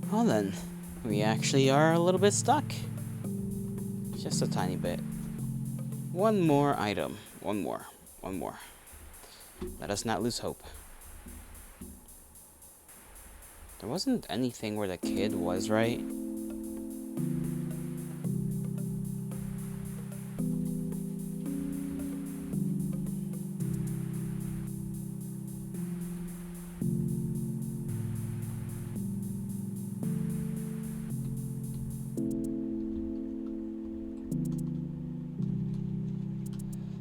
Well then, we actually are a little bit stuck. Just a tiny bit. One more item. One more. Let us not lose hope. There wasn't anything where the kid was, right?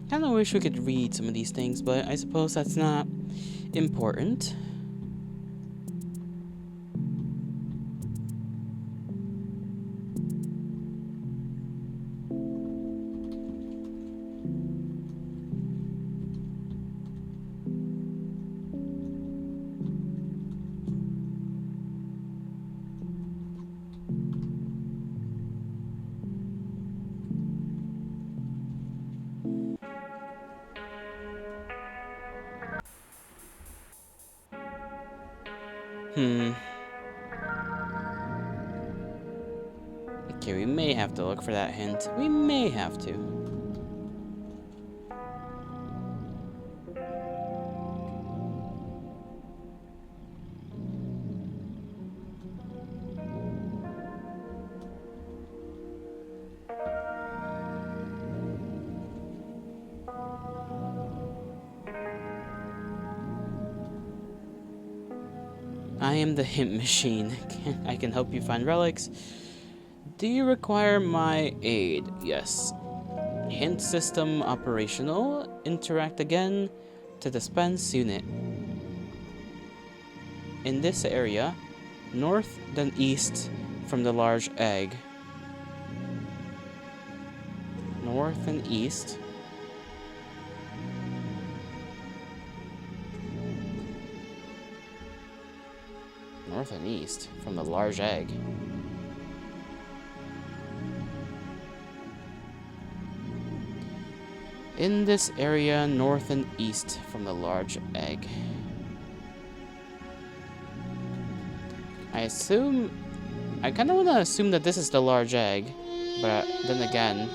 Kinda wish we could read some of these things, but I suppose that's not important. Okay, we may have to look for that hint. We may have to. I am the hint machine. I can help you find relics. Do you require my aid? Yes. Hint system operational. Interact again to dispense unit. In this area, north then east from the large egg. North and east. North and east from the large egg. In this area, north and east from the large egg. I kind of want to assume that this is the large egg, but then again,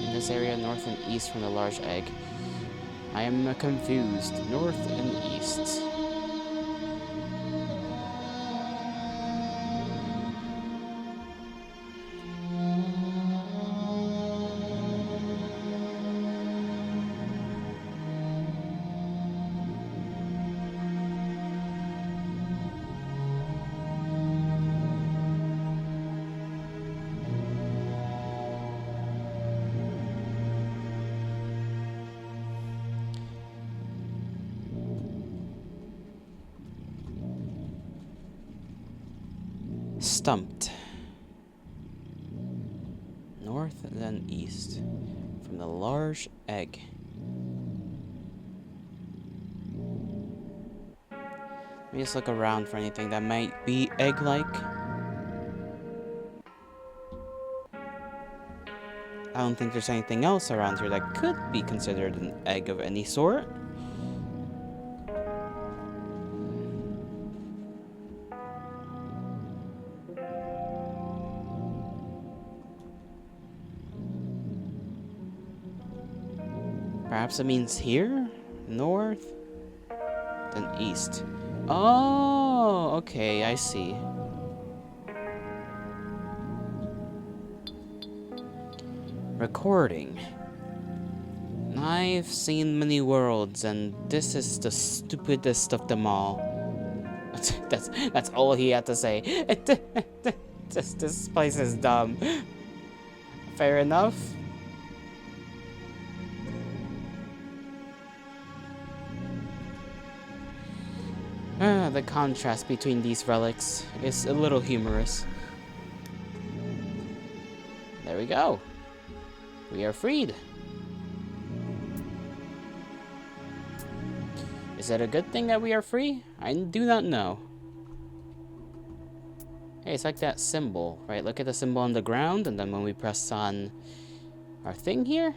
in this area, north and east from the large egg. I am confused. North and east. stumped. North and then east. From the large egg. Let me just look around for anything that might be egg-like. I don't think there's anything else around here that could be considered an egg of any sort. Perhaps it means here? North? Then east. Oh, okay, I see. Recording. I've seen many worlds, and this is the stupidest of them all. That's all he had to say. This place is dumb. Fair enough. The contrast between these relics is a little humorous. There we go. We are freed. Is it a good thing that we are free? I do not know. Hey, it's like that symbol, right? Look at the symbol on the ground, and then when we press on our thing here.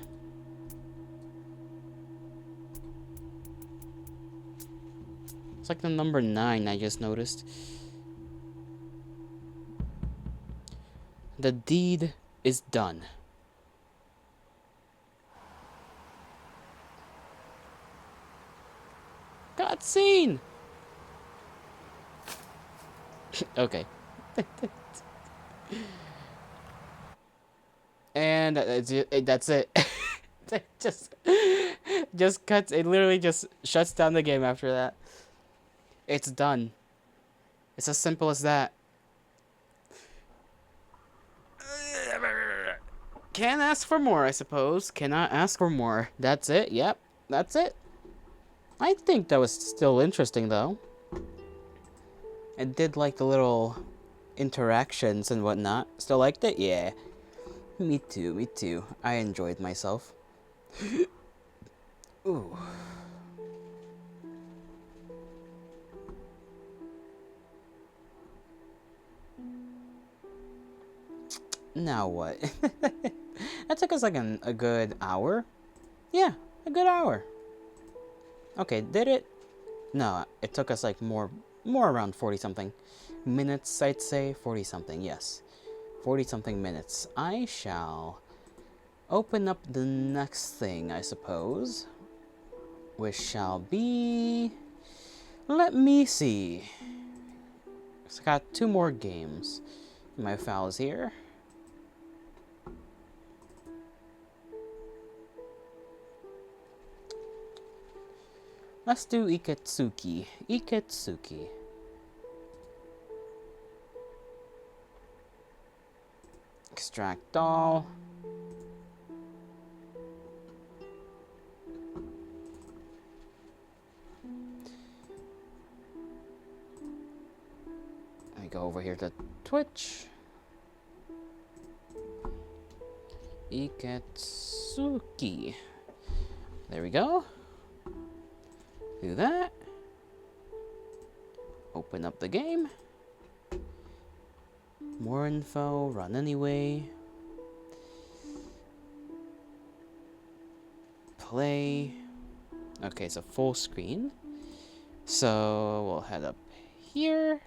It's like the number 9 I just noticed. The deed is done. Cutscene! Okay. And that's it. It just cuts. It literally just shuts down the game after that. It's done. It's as simple as that. Can't ask for more, I suppose. Cannot ask for more. That's it. Yep, that's it. I think that was still interesting, though. I did like the little interactions and whatnot. Still liked it? Yeah. Me too, me too. I enjoyed myself. Ooh. Now what? That took us like a good hour. Yeah, a good hour. Okay, did it? No, it took us like more around 40 something minutes, I'd say. 40 something, yes. 40 something minutes. I shall open up the next thing, I suppose. Which shall be... Let me see. So I got 2 more games. My files here. Let's do Iketsuki. Iketsuki. Extract all. I go over here to Twitch. Iketsuki. There we go. Do that. Open up the game. More info, run anyway. Play. Okay, so full screen. So we'll head up here.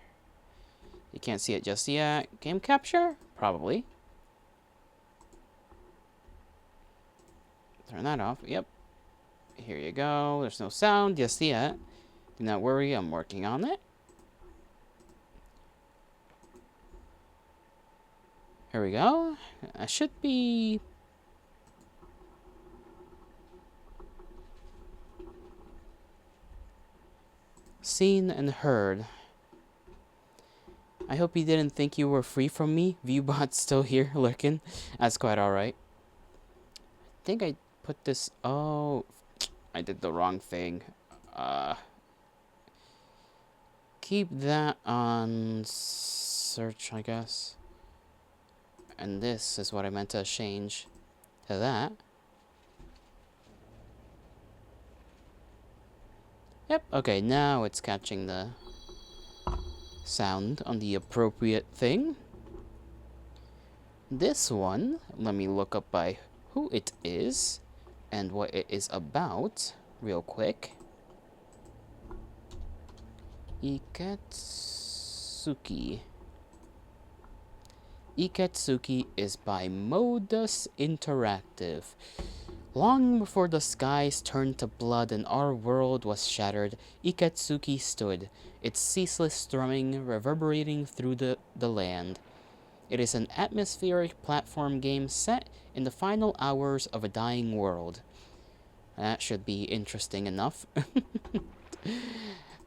You can't see it just yet. Game capture? Probably. Turn that off. Yep. Here you go. There's no sound just yet. Do not worry, I'm working on it. Here we go. I should be... seen and heard. I hope you didn't think you were free from me. Viewbot's still here lurking. That's quite alright. I think I put this... Oh, I did the wrong thing. keep that on search, I guess. And this is what I meant to change to that. Yep, okay, now it's catching the sound on the appropriate thing. This one, let me look up by who it is and what it is about real quick. Iketsuki. Iketsuki is by Modus Interactive. Long before the skies turned to blood and our world was shattered, Iketsuki stood, its ceaseless strumming reverberating through the land. It is an atmospheric platform game set in the final hours of a dying world. That should be interesting enough.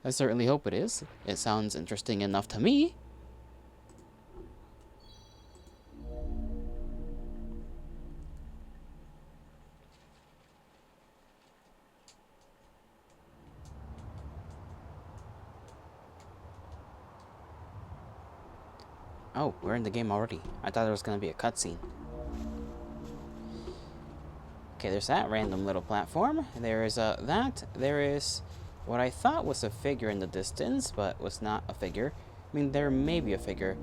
I certainly hope it is. It sounds interesting enough to me. Oh, we're in the game already. I thought there was gonna be a cutscene. Okay, there's that random little platform. There is that. There is what I thought was a figure in the distance, but was not a figure. I mean, there may be a figure.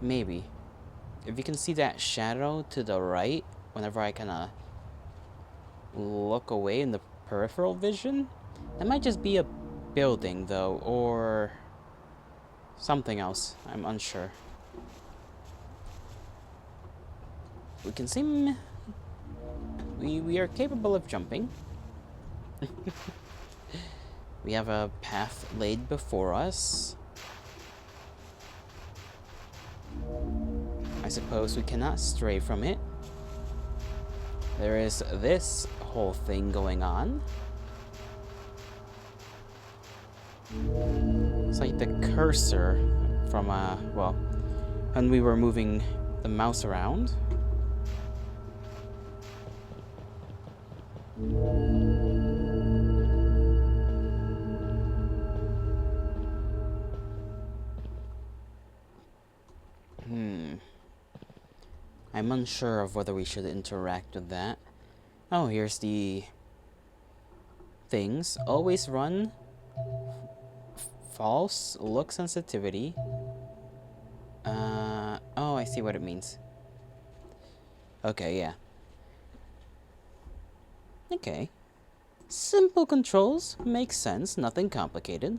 Maybe. If you can see that shadow to the right, whenever I kind of look away in the peripheral vision, that might just be a building, though, or something else. I'm unsure. We can seem... We are capable of jumping. We have a path laid before us. I suppose we cannot stray from it. There is this whole thing going on. It's like the cursor from, well, when we were moving the mouse around. I'm unsure of whether we should interact with that. Oh, here's the things. Always run. False look sensitivity. Oh, I see what it means. Okay, yeah. Okay. Simple controls. Makes sense. Nothing complicated.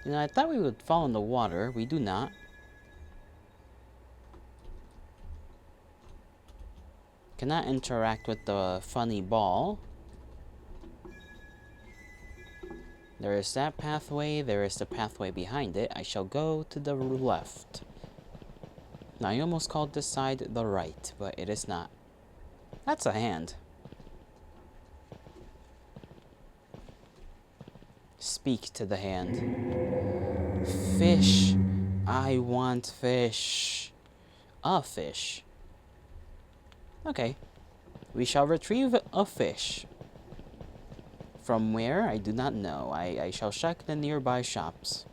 You know, I thought we would fall in the water. We do not. Cannot interact with the funny ball. There is that pathway. There is the pathway behind it. I shall go to the left. Now, I almost called this side the right, but it is not. That's a hand. Speak to the hand. Fish. I want fish. A fish. Okay. We shall retrieve a fish. From where? I do not know. I shall check the nearby shops.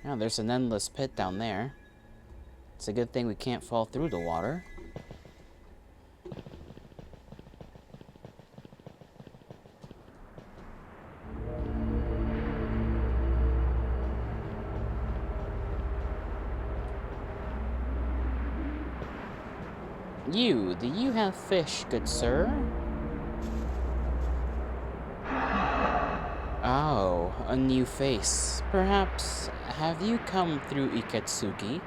Now, there's an endless pit down there. It's a good thing we can't fall through the water. Do you have fish, good sir? Oh, a new face. Perhaps, have you come through Iketsuki?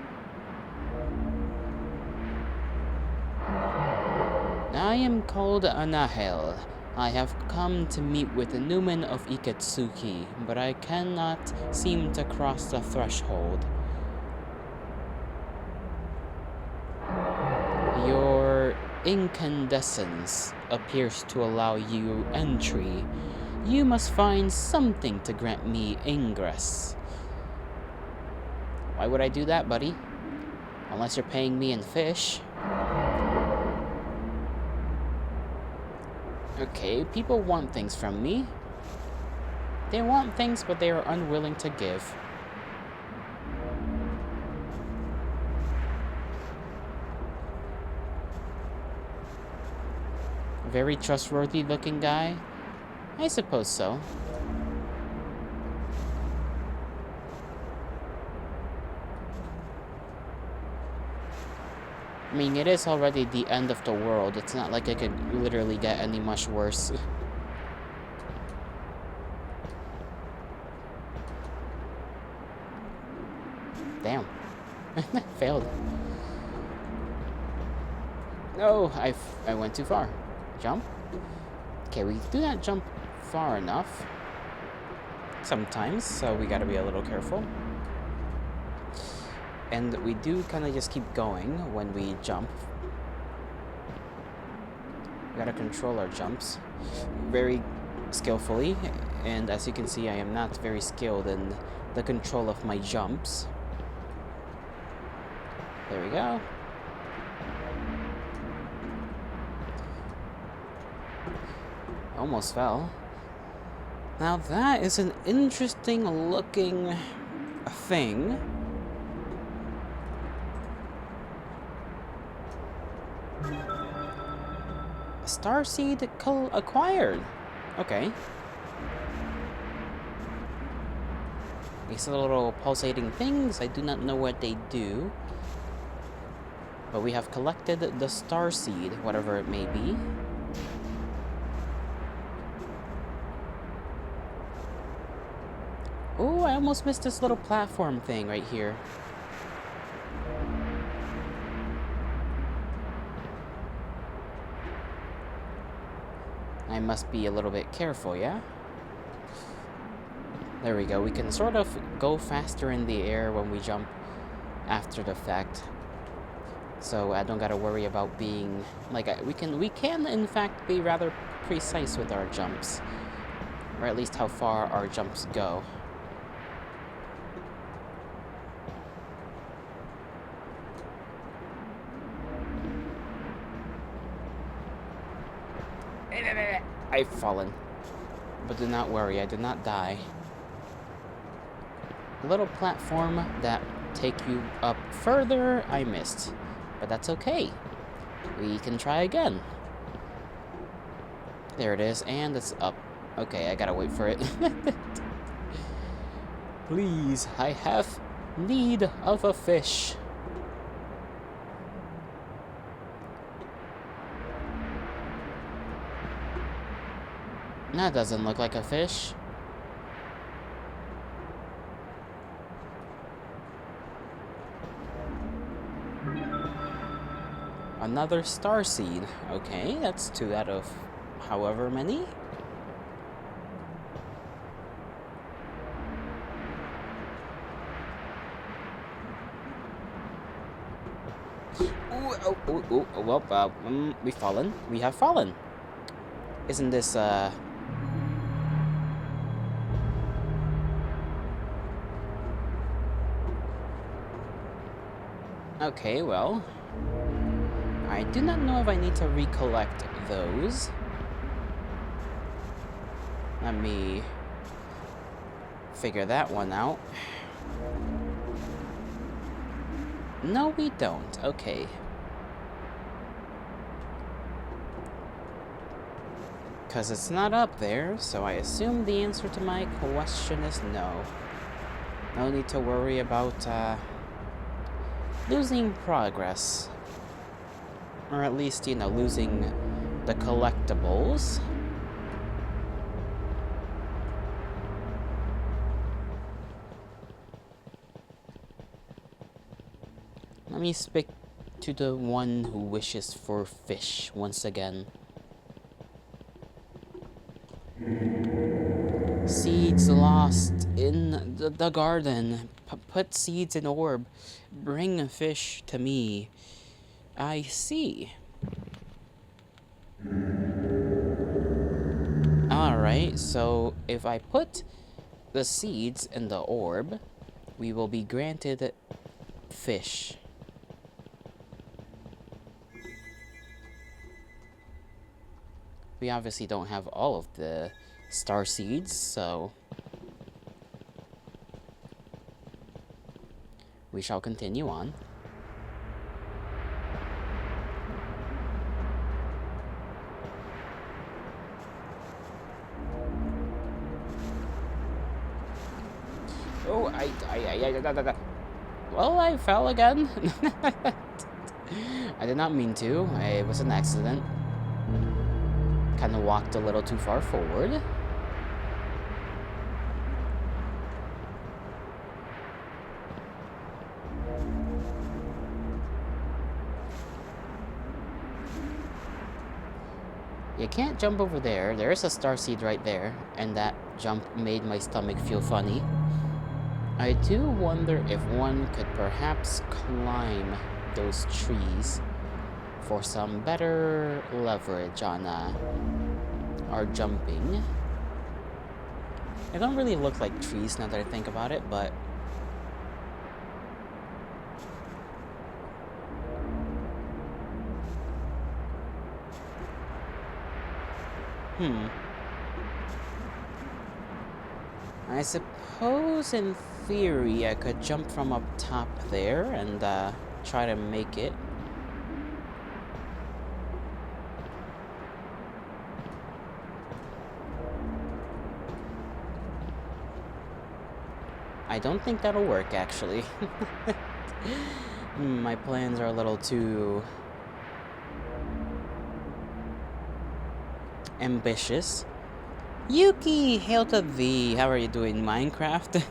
I am called Anahel. I have come to meet with the Newman of Iketsuki, but I cannot seem to cross the threshold. Your incandescence appears to allow you entry. You must find something to grant me ingress. Why would I do that, buddy? Unless you're paying me in fish. Okay, people want things from me. They want things, but they are unwilling to give. Very trustworthy looking guy? I suppose so. I mean, it is already the end of the world. It's not like it could literally get any much worse. Damn. Failed. No, I went too far. Jump? Okay, we do not jump far enough. Sometimes, so we gotta be a little careful. And we do kind of just keep going when we jump. We gotta control our jumps very skillfully. And as you can see, I am not very skilled in the control of my jumps. There we go. Almost fell. Now that is an interesting looking thing. Starseed acquired. Okay. These little pulsating things, I do not know what they do. But we have collected the starseed, whatever it may be. Oh, I almost missed this little platform thing right here. I must be a little bit careful, yeah? There we go. We can sort of go faster in the air when we jump after the fact. So I don't gotta worry about being like we can in fact be rather precise with our jumps, or at least how far our jumps go. I've fallen, but do not worry, I did not die. A little platform that take you up further, I missed. But that's okay. We can try again. There it is, and it's up. Okay, I gotta wait for it. Please, I have need of a fish. That doesn't look like a fish. Another starseed. Okay, that's 2 out of however many. Well, we've fallen. We have fallen. Isn't this, Okay, well... I do not know if I need to recollect those. Let me figure that one out. No, we don't. Okay. Because it's not up there, so I assume the answer to my question is no. No need to worry about, losing progress. Or at least, you know, losing the collectibles. Let me speak to the one who wishes for fish once again. Seeds lost in the garden. Put seeds in orb. Bring a fish to me. I see. Alright, so if I put the seeds in the orb, we will be granted fish. We obviously don't have all of the star seeds, so we shall continue on. Oh, well, I fell again. I did not mean to. It was an accident. Kind of walked a little too far forward. You can't jump over there. There's a starseed right there, and that jump made my stomach feel funny. I do wonder if one could perhaps climb those trees for some better leverage on our jumping. They don't really look like trees now that I think about it, but I suppose in theory I could jump from up top there and try to make it. I don't think that'll work, actually. My plans are a little too ambitious. Yuki, hail to thee. How are you doing, Minecraft?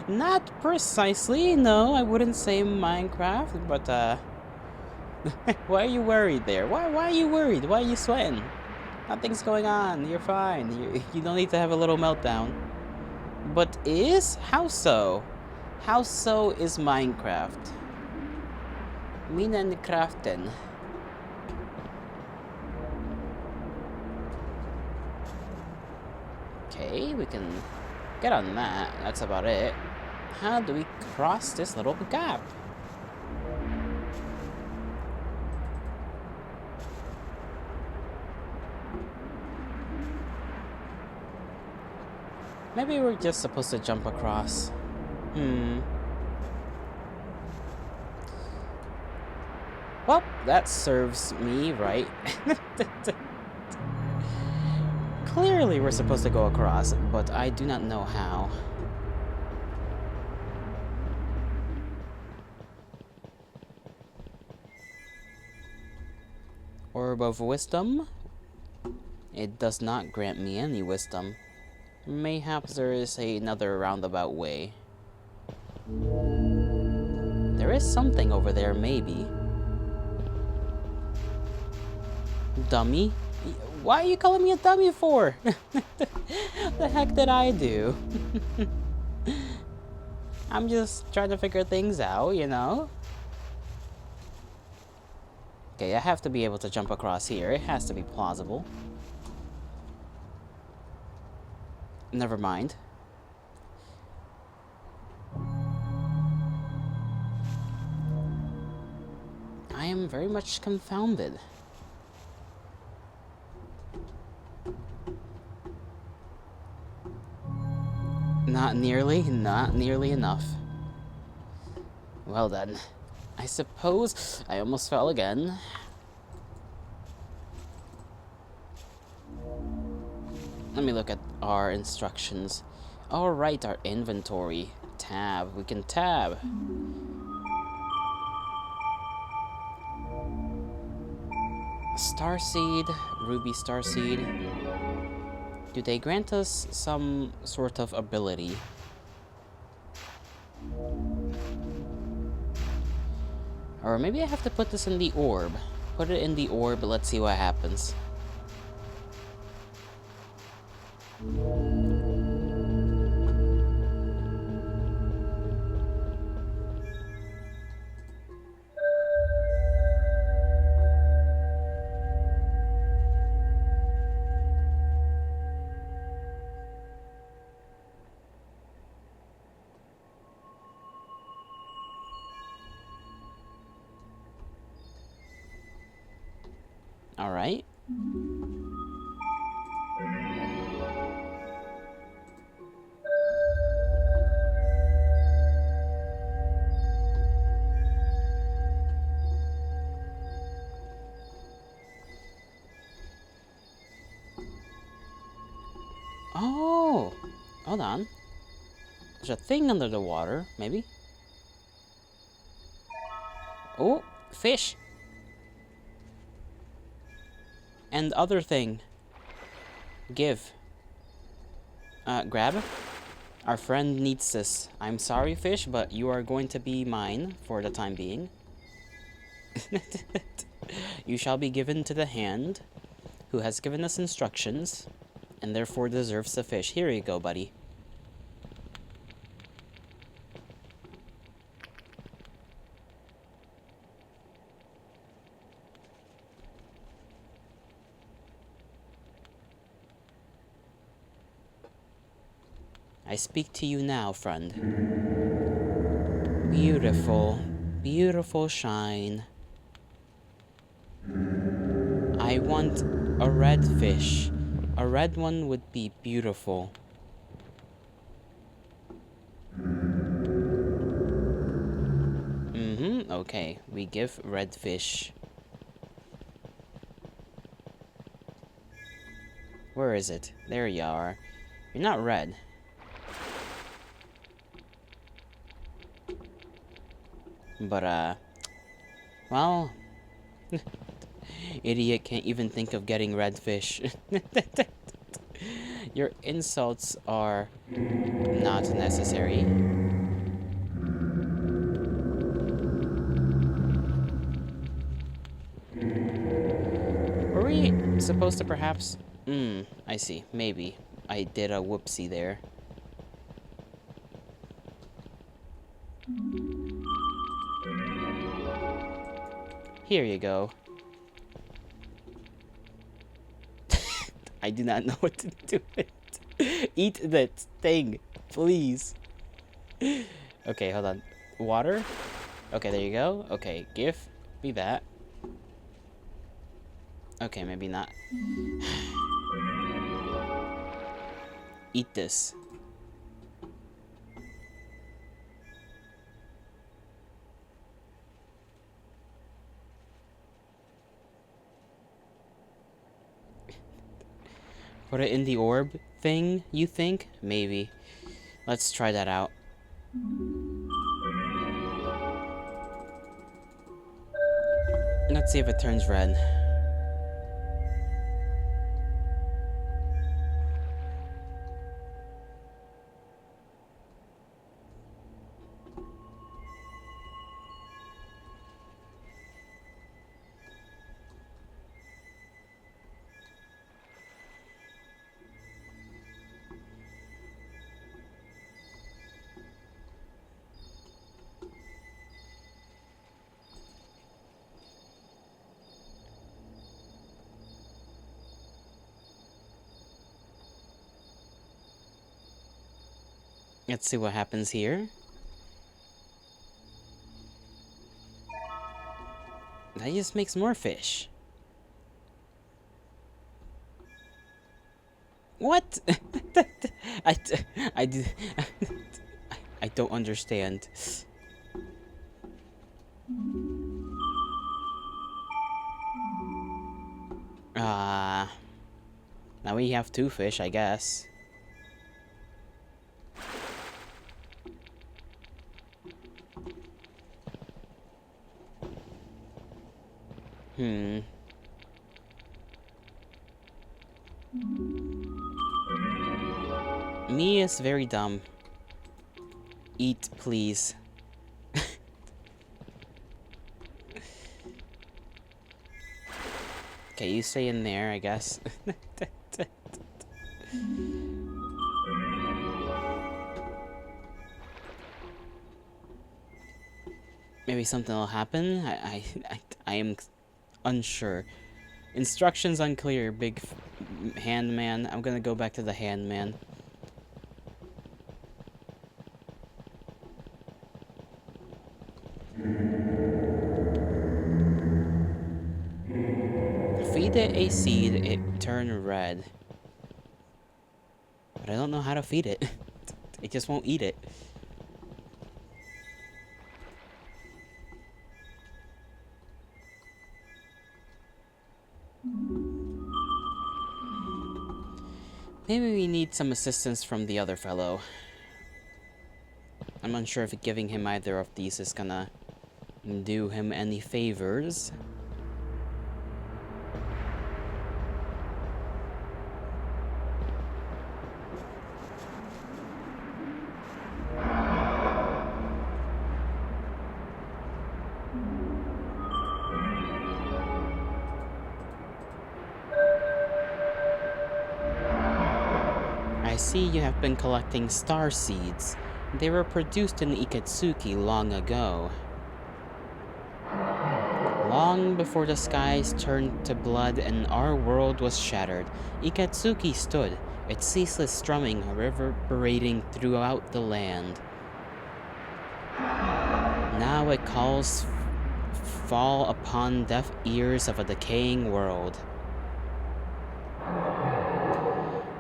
Not precisely, no, I wouldn't say Minecraft, but why are you worried there? Why are you worried? Why are you sweating? Nothing's going on. You're fine. You don't need to have a little meltdown. But how so? How so is Minecraft? Minecraften. Okay, we can get on that. That's about it. How do we cross this little gap? Maybe we're just supposed to jump across. Well, that serves me right. Clearly we're supposed to go across, but I do not know how. Orb of Wisdom. It does not grant me any wisdom. Mayhaps there is another roundabout way. There is something over there, maybe. Dummy? Why are you calling me a dummy for? The heck did I do? I'm just trying to figure things out, you know? Okay, I have to be able to jump across here. It has to be plausible. Never mind. I am very much confounded. Not nearly enough. Well then, I suppose I almost fell again. Let me look at our instructions. Alright, our inventory. Tab. We can tab. Starseed. Ruby Starseed. Do they grant us some sort of ability? Or maybe I have to put this in the orb. Put it in the orb, let's see what happens. Alright. Oh! Hold on. There's a thing under the water, maybe? Oh! Fish! And other thing. Give. Grab. Our friend needs this. I'm sorry, fish, but you are going to be mine for the time being. You shall be given to the hand who has given us instructions and therefore deserves the fish. Here you go, buddy. I speak to you now, friend. Beautiful, beautiful shine. I want a red fish. A red one would be beautiful. Okay. We give red fish. Where is it? There you are. You're not red. But, well... Idiot can't even think of getting red fish. Your insults are not necessary. Were we supposed to perhaps... I see. Maybe. I did a whoopsie there. Here you go. I do not know what to do with it. Eat that thing, please. Okay, hold on. Water? Okay, there you go. Okay, give me that. Okay, maybe not. Eat this. Put it in the orb thing, you think? Maybe. Let's try that out. Let's see if it turns red. Let's see what happens here. That just makes more fish. What? I don't understand. Now we have two fish, I guess. Me is very dumb. Eat, please. Okay, you stay in there, I guess. Maybe something will happen. I am unsure. Instructions unclear. Big hand man. I'm gonna go back to the hand man. Feed feed it a seed, it turned red. But I don't know how to feed it. It just won't eat it. Maybe we need some assistance from the other fellow. I'm unsure if giving him either of these is gonna do him any favors. I see you have been collecting star seeds. They were produced in Iketsuki long ago. Long before the skies turned to blood and our world was shattered, Iketsuki stood, its ceaseless strumming reverberating throughout the land. Now it calls fall upon deaf ears of a decaying world.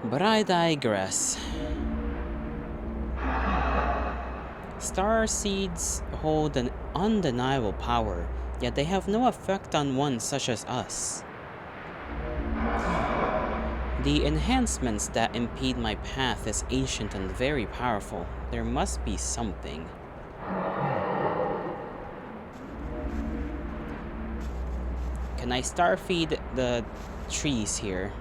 But I digress. Star seeds hold an undeniable power, yet they have no effect on one such as us. The enhancements that impede my path is ancient and very powerful. There must be something. Can I star feed the trees here?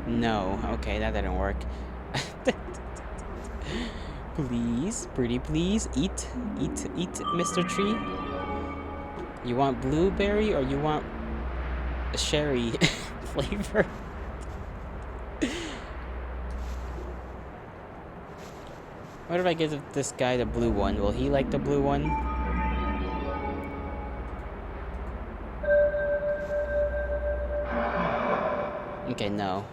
No, okay, that didn't work. Please, pretty please, eat, Mr. Tree. You want blueberry or you want a sherry flavor? What if I give this guy the blue one? Will he like the blue one? Okay, no.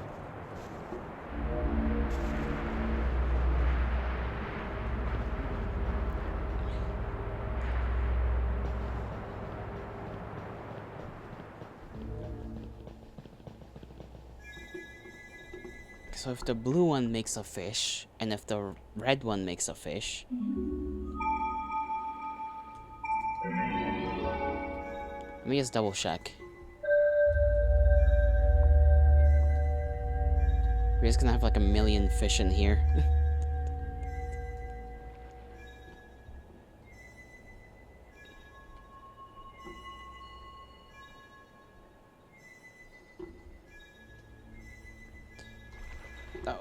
So if the blue one makes a fish, and if the red one makes a fish... Let me just double check. We're just gonna have like a million fish in here.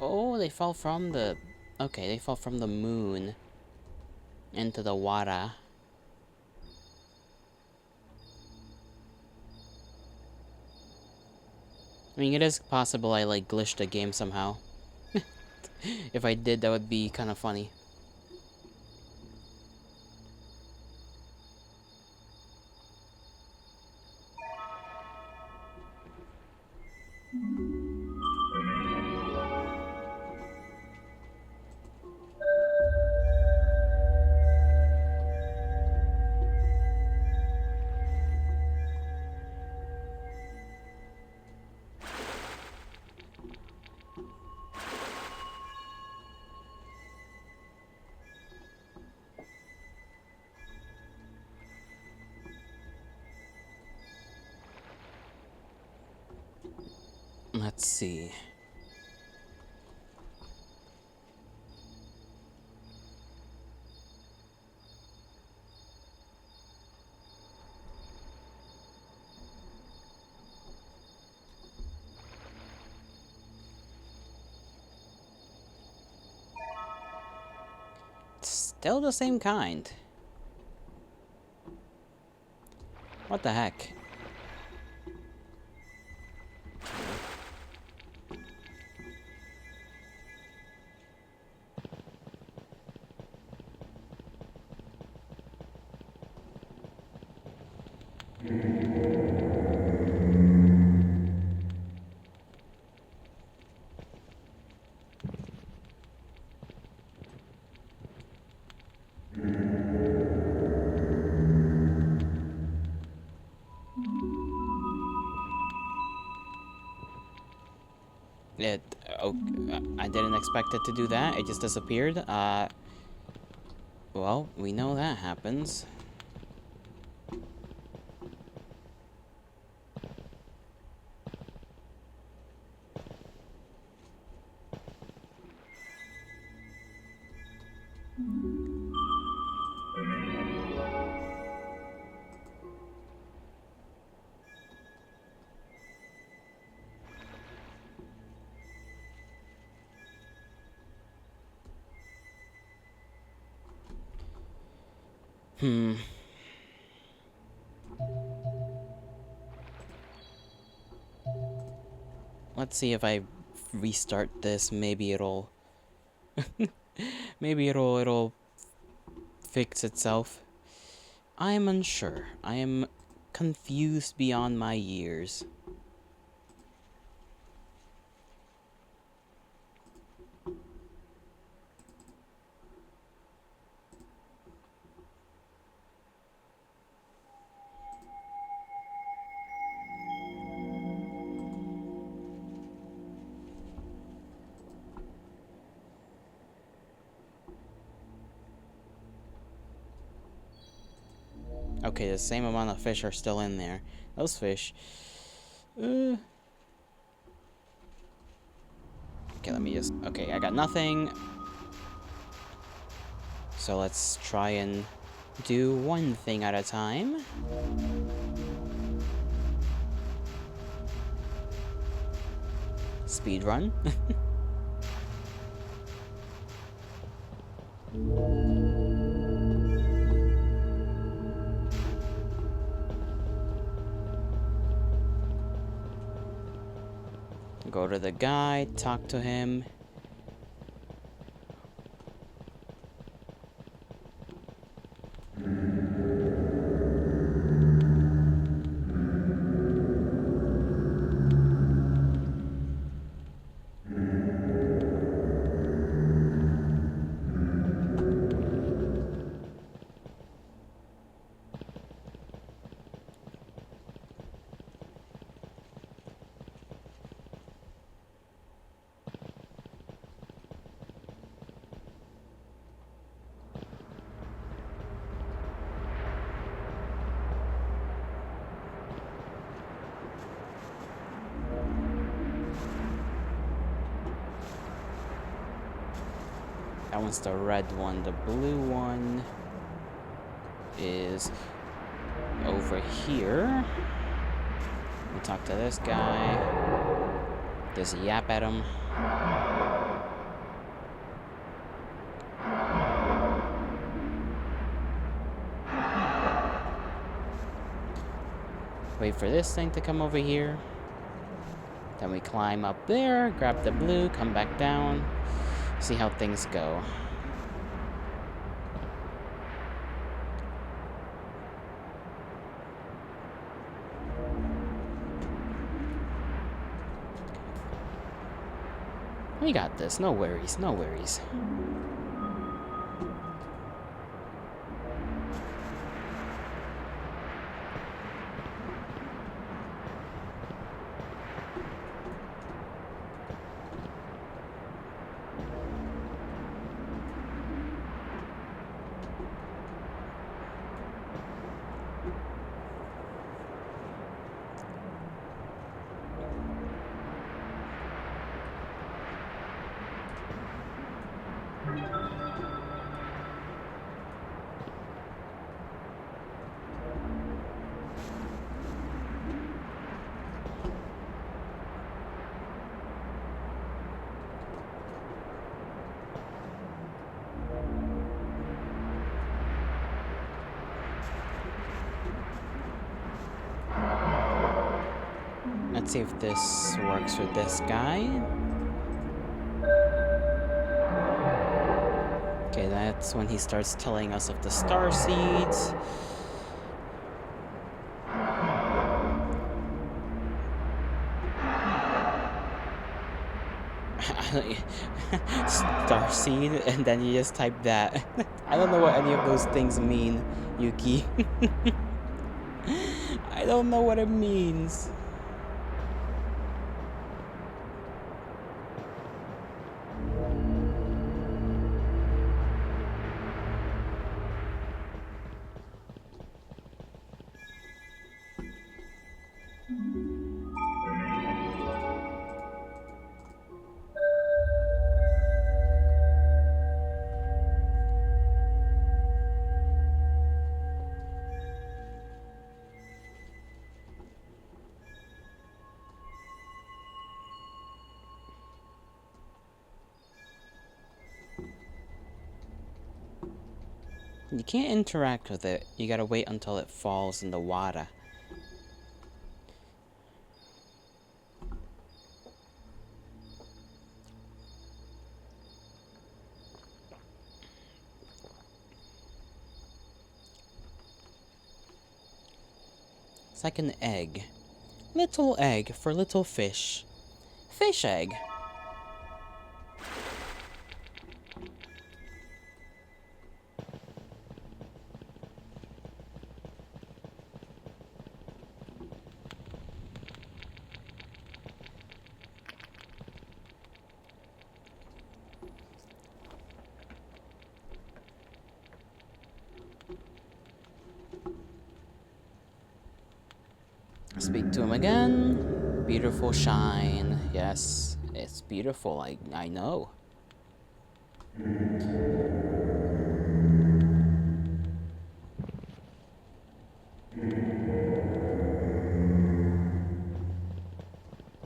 Oh, they fall from the... Okay, they fall from the moon into the water. I mean, it is possible I, like, glitched the game somehow. If I did, that would be kind of funny. Let's see. Still the same kind. What the heck? It... Oh, I didn't expect it to do that. It just disappeared. Well, we know that happens. Hmm. Let's see if I restart this. Maybe it'll... Maybe it'll fix itself. I am unsure. I am confused beyond my years. Okay, the same amount of fish are still in there. Those fish. Okay, let me just... Okay, I got nothing. So let's try and do one thing at a time. Speed run. Go to the guy, talk to him. That one's the red one. The blue one is over here. We talk to this guy. There's a yap at him. Wait for this thing to come over here. Then we climb up there, grab the blue, come back down. See how things go. We got this. No worries, no worries. Let's see if this works with this guy. Okay, that's when he starts telling us of the star seeds. Star seed, and then you just type that. I don't know what any of those things mean, Yuki. I don't know what it means. You can't interact with it. You gotta wait until it falls in the water. It's like an egg. Little egg for little fish. Fish egg. Speak to him again. Beautiful shine. Yes, it's beautiful. I know.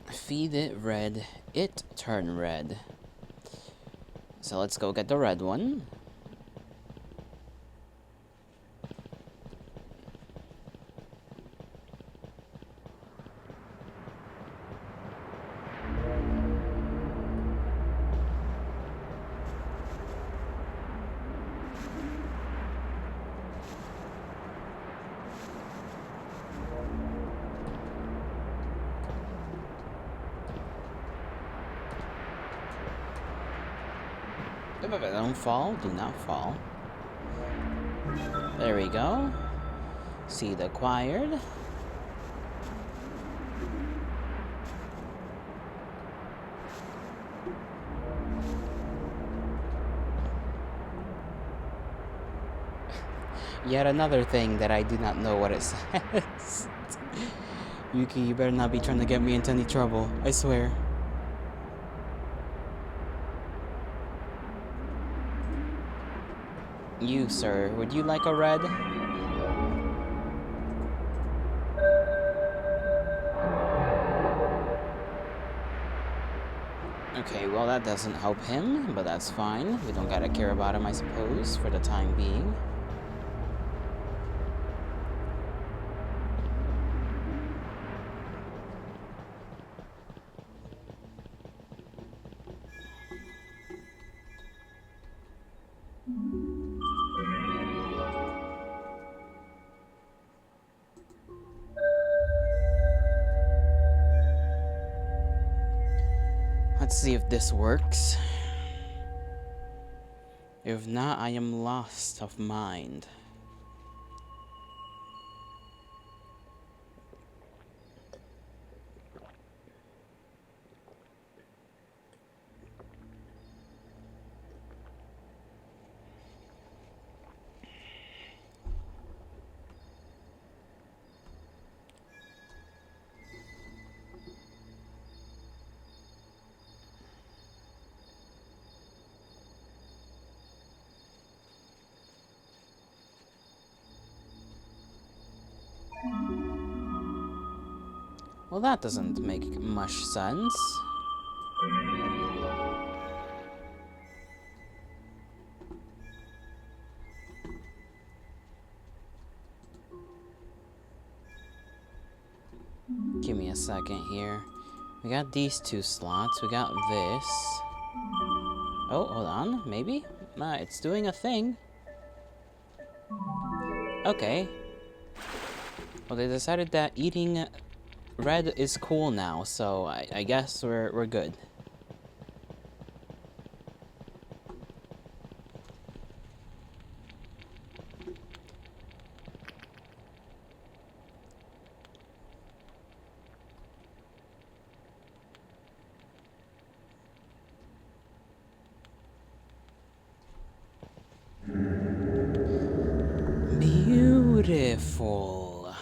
Feed it red, it turn red. So let's go get the red one. Don't fall, do not fall. There we go. Seed acquired. Yet another thing that I do not know what it says. Yuki, you better not be trying to get me into any trouble, I swear. You, sir, would you like a red? Okay, well that doesn't help him, but that's fine. We don't gotta care about him, I suppose, for the time being. Let's see if this works. If not, I am lost of mind. Well, that doesn't make much sense. Give me a second here. We got these two slots. We got this. Oh, hold on. Maybe? It's doing a thing. Okay. Well, they decided that eating red is cool now, so I guess we're good. Beautiful.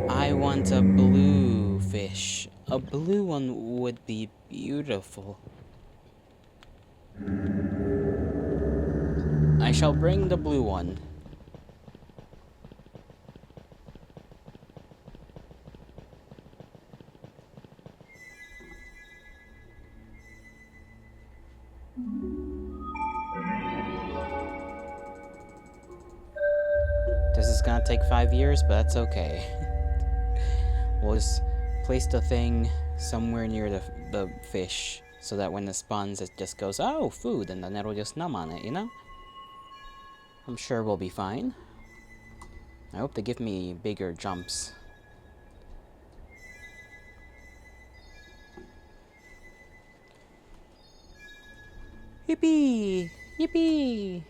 I want a blue fish. A blue one would be beautiful. I shall bring the blue one. this is gonna take 5 years, but that's okay. We'll just place the thing somewhere near the fish, so that when it spawns, it just goes, oh, food, and then it'll just numb on it, you know? I'm sure we'll be fine. I hope they give me bigger jumps. Yippee! Yippee!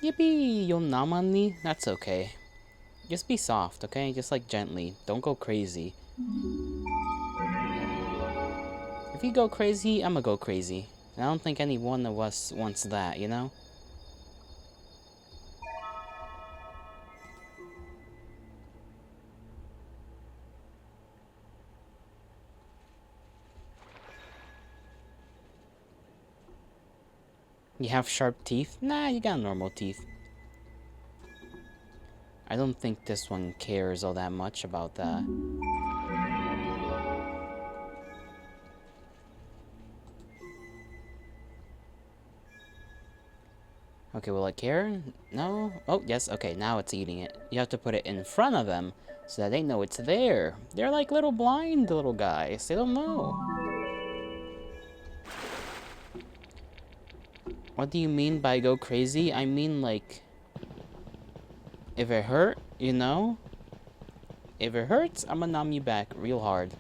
Yippee! You'll numb on me? That's okay. Just be soft, okay? Just like gently. Don't go crazy. If you go crazy, I'ma go crazy. And I don't think any one of us wants that, you know? You have sharp teeth? Nah, you got normal teeth. I don't think this one cares all that much about that. Okay, will it care? No? Oh, yes, okay, now it's eating it. You have to put it in front of them, so that they know it's there. They're like little blind little guys. They don't know. What do you mean by go crazy? I mean, like, if it hurt, you know? If it hurts, I'm gonna numb you back real hard.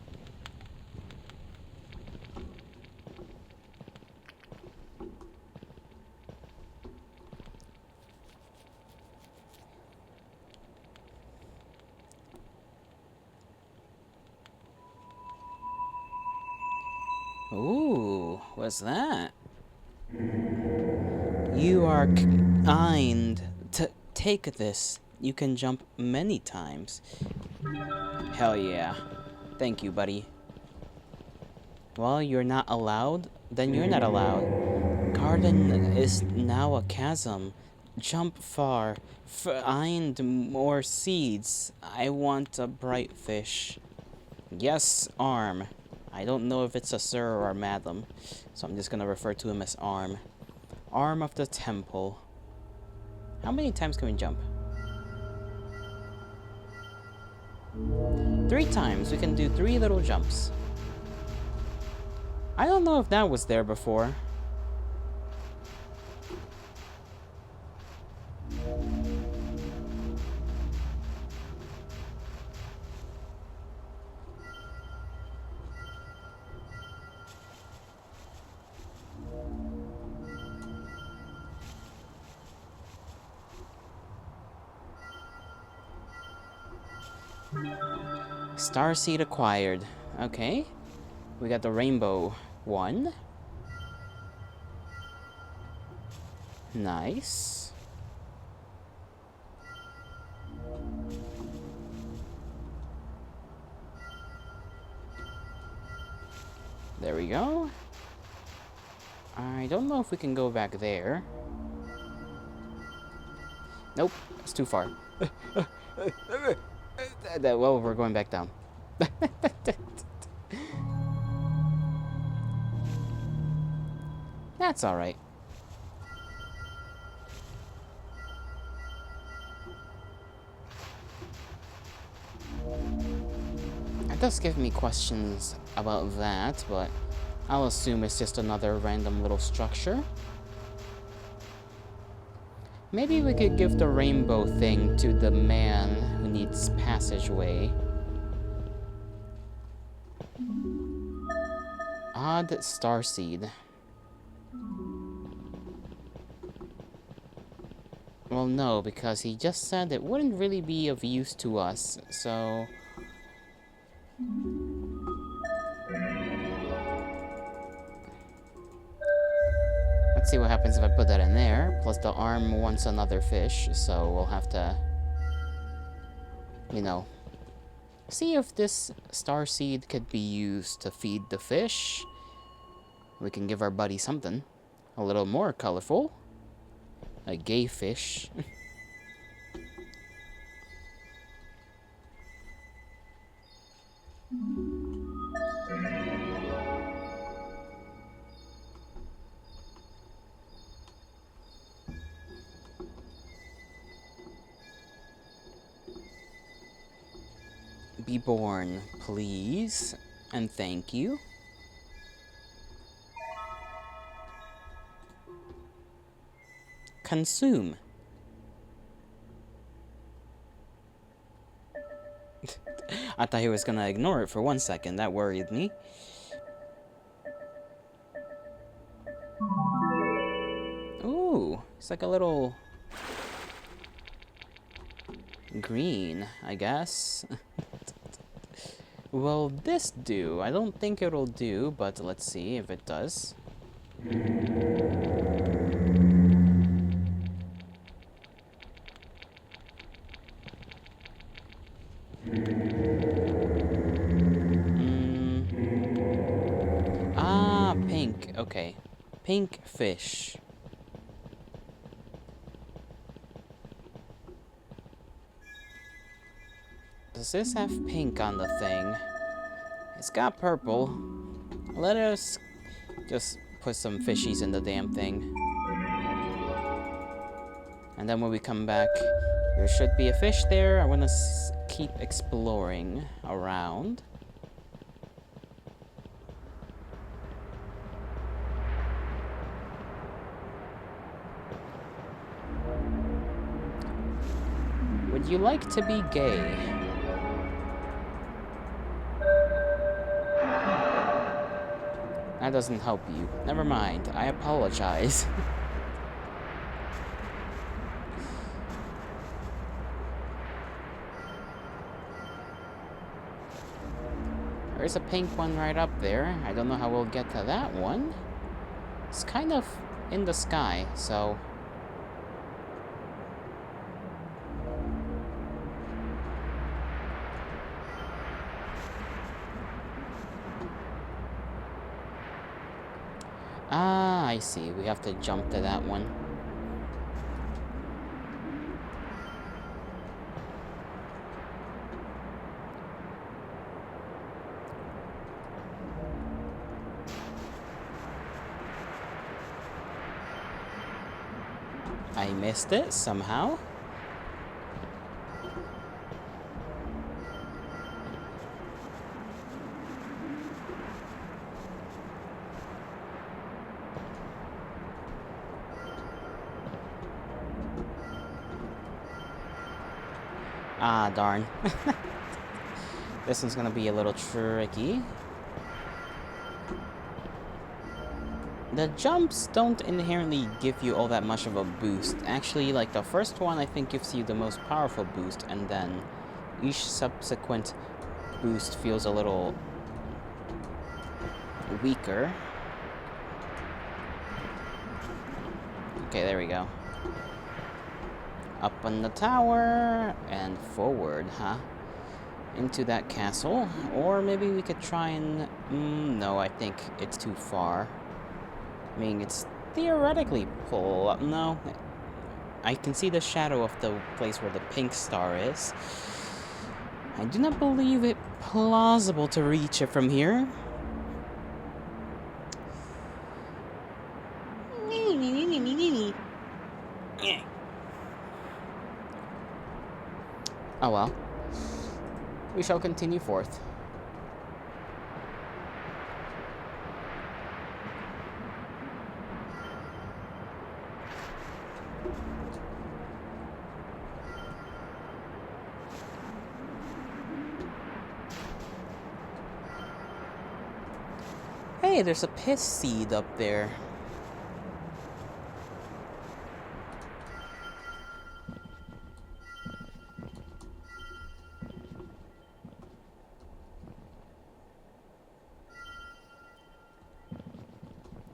Ooh, what's that? You are kind to take this. You can jump many times. Hell yeah. Thank you, buddy. Well, you're not allowed? Then you're not allowed. Garden is now a chasm. Jump far. Find more seeds. I want a bright fish. Yes, Arm. I don't know if it's a sir or a madam, so I'm just gonna refer to him as Arm. Arm of the temple. How many times can we jump? 3 times. We can do 3 little jumps. I don't know if that was there before. Starseed acquired. Okay. We got the rainbow one. Nice. There we go. I don't know if we can go back there. Nope, it's too far. Well, we're going back down. That's alright. It does give me questions about that, but I'll assume it's just another random little structure. Maybe we could give the rainbow thing to the man who needs passageway. Odd starseed. Well, no, because he just said it wouldn't really be of use to us, so... Let's see what happens if I put that in there. Plus the arm wants another fish, so we'll have to... You know... See if this starseed could be used to feed the fish. We can give our buddy something. A little more colorful. A gay fish. Be born, please. And thank you. Consume. I thought he was gonna ignore it for 1 second. That worried me. Ooh, it's like a little green, I guess. Will this do? I don't think it'll do, but let's see if it does. Ah, pink. Okay. Pink fish. Does this have pink on the thing? It's got purple. Let us just put some fishies in the damn thing. And then when we come back, there should be a fish there. I want to keep exploring around. Would you like to be gay? That doesn't help you. Never mind. I apologize. There's a pink one right up there. I don't know how we'll get to that one. It's kind of in the sky, so... Ah, I see. We have to jump to that one. I missed it somehow. Ah, darn. This one's gonna be a little tricky. The jumps don't inherently give you all that much of a boost. Actually, like the first one I think gives you the most powerful boost, and then each subsequent boost feels a little weaker. Okay, there we go. Up on the tower, and forward, huh? Into that castle. Or maybe we could try and... no, I think it's too far. I mean, it's theoretically pull up. No, I can see the shadow of the place where the pink star is. I do not believe it plausible to reach it from here. Oh well. We shall continue forth. Hey, there's a piss seed up there.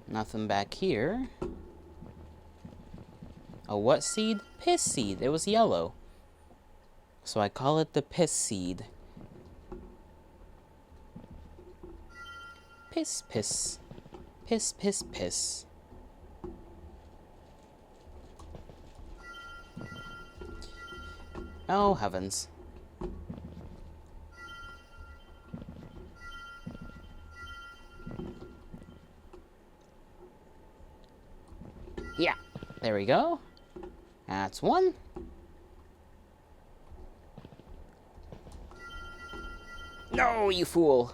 Nothing back here. A what seed? Piss seed. It was yellow. So I call it the piss seed. Piss, piss. Piss, piss, piss. Oh, heavens. Yeah, there we go. That's one. No, you fool!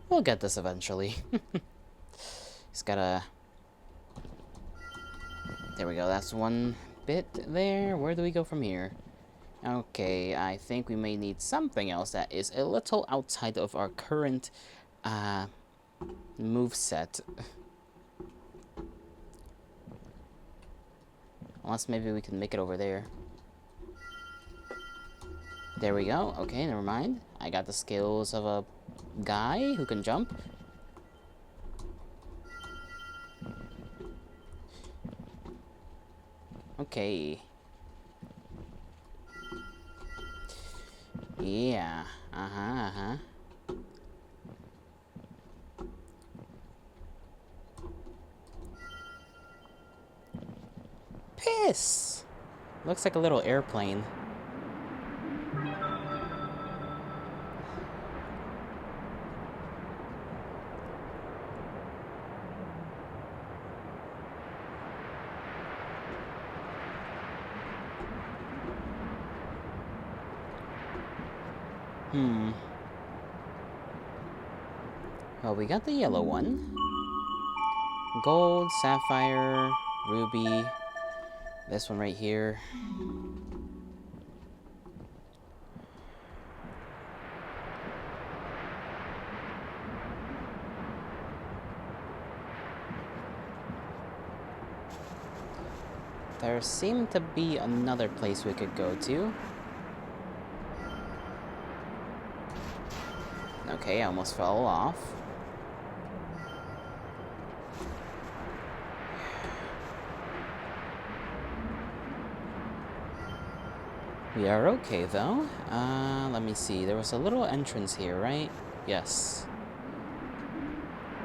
We'll get this eventually. Just gotta... There we go, that's one bit there. Where do we go from here? Okay, I think we may need something else that is a little outside of our current moveset. Unless maybe we can make it over there. There we go. Okay, never mind. I got the skills of a guy who can jump. Okay. Yeah. Piss! Looks like a little airplane. Well, we got the yellow one. Gold, sapphire, ruby. This one right here. There seemed to be another place we could go to. Okay, I almost fell off. We are okay, though. Let me see. There was a little entrance here, right? Yes.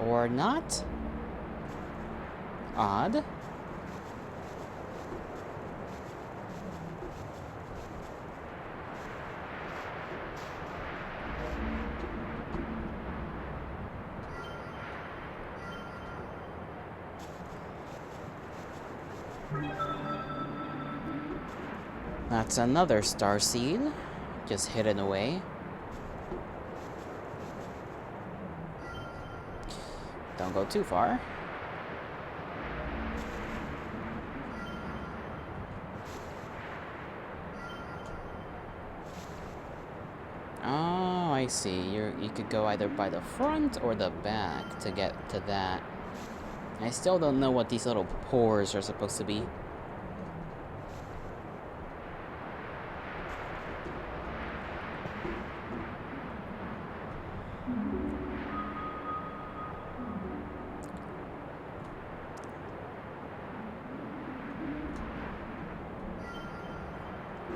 Or not? Odd. That's another star seed, just hidden away. Don't go too far. Oh, I see. You could go either by the front or the back to get to that. I still don't know what these little pores are supposed to be.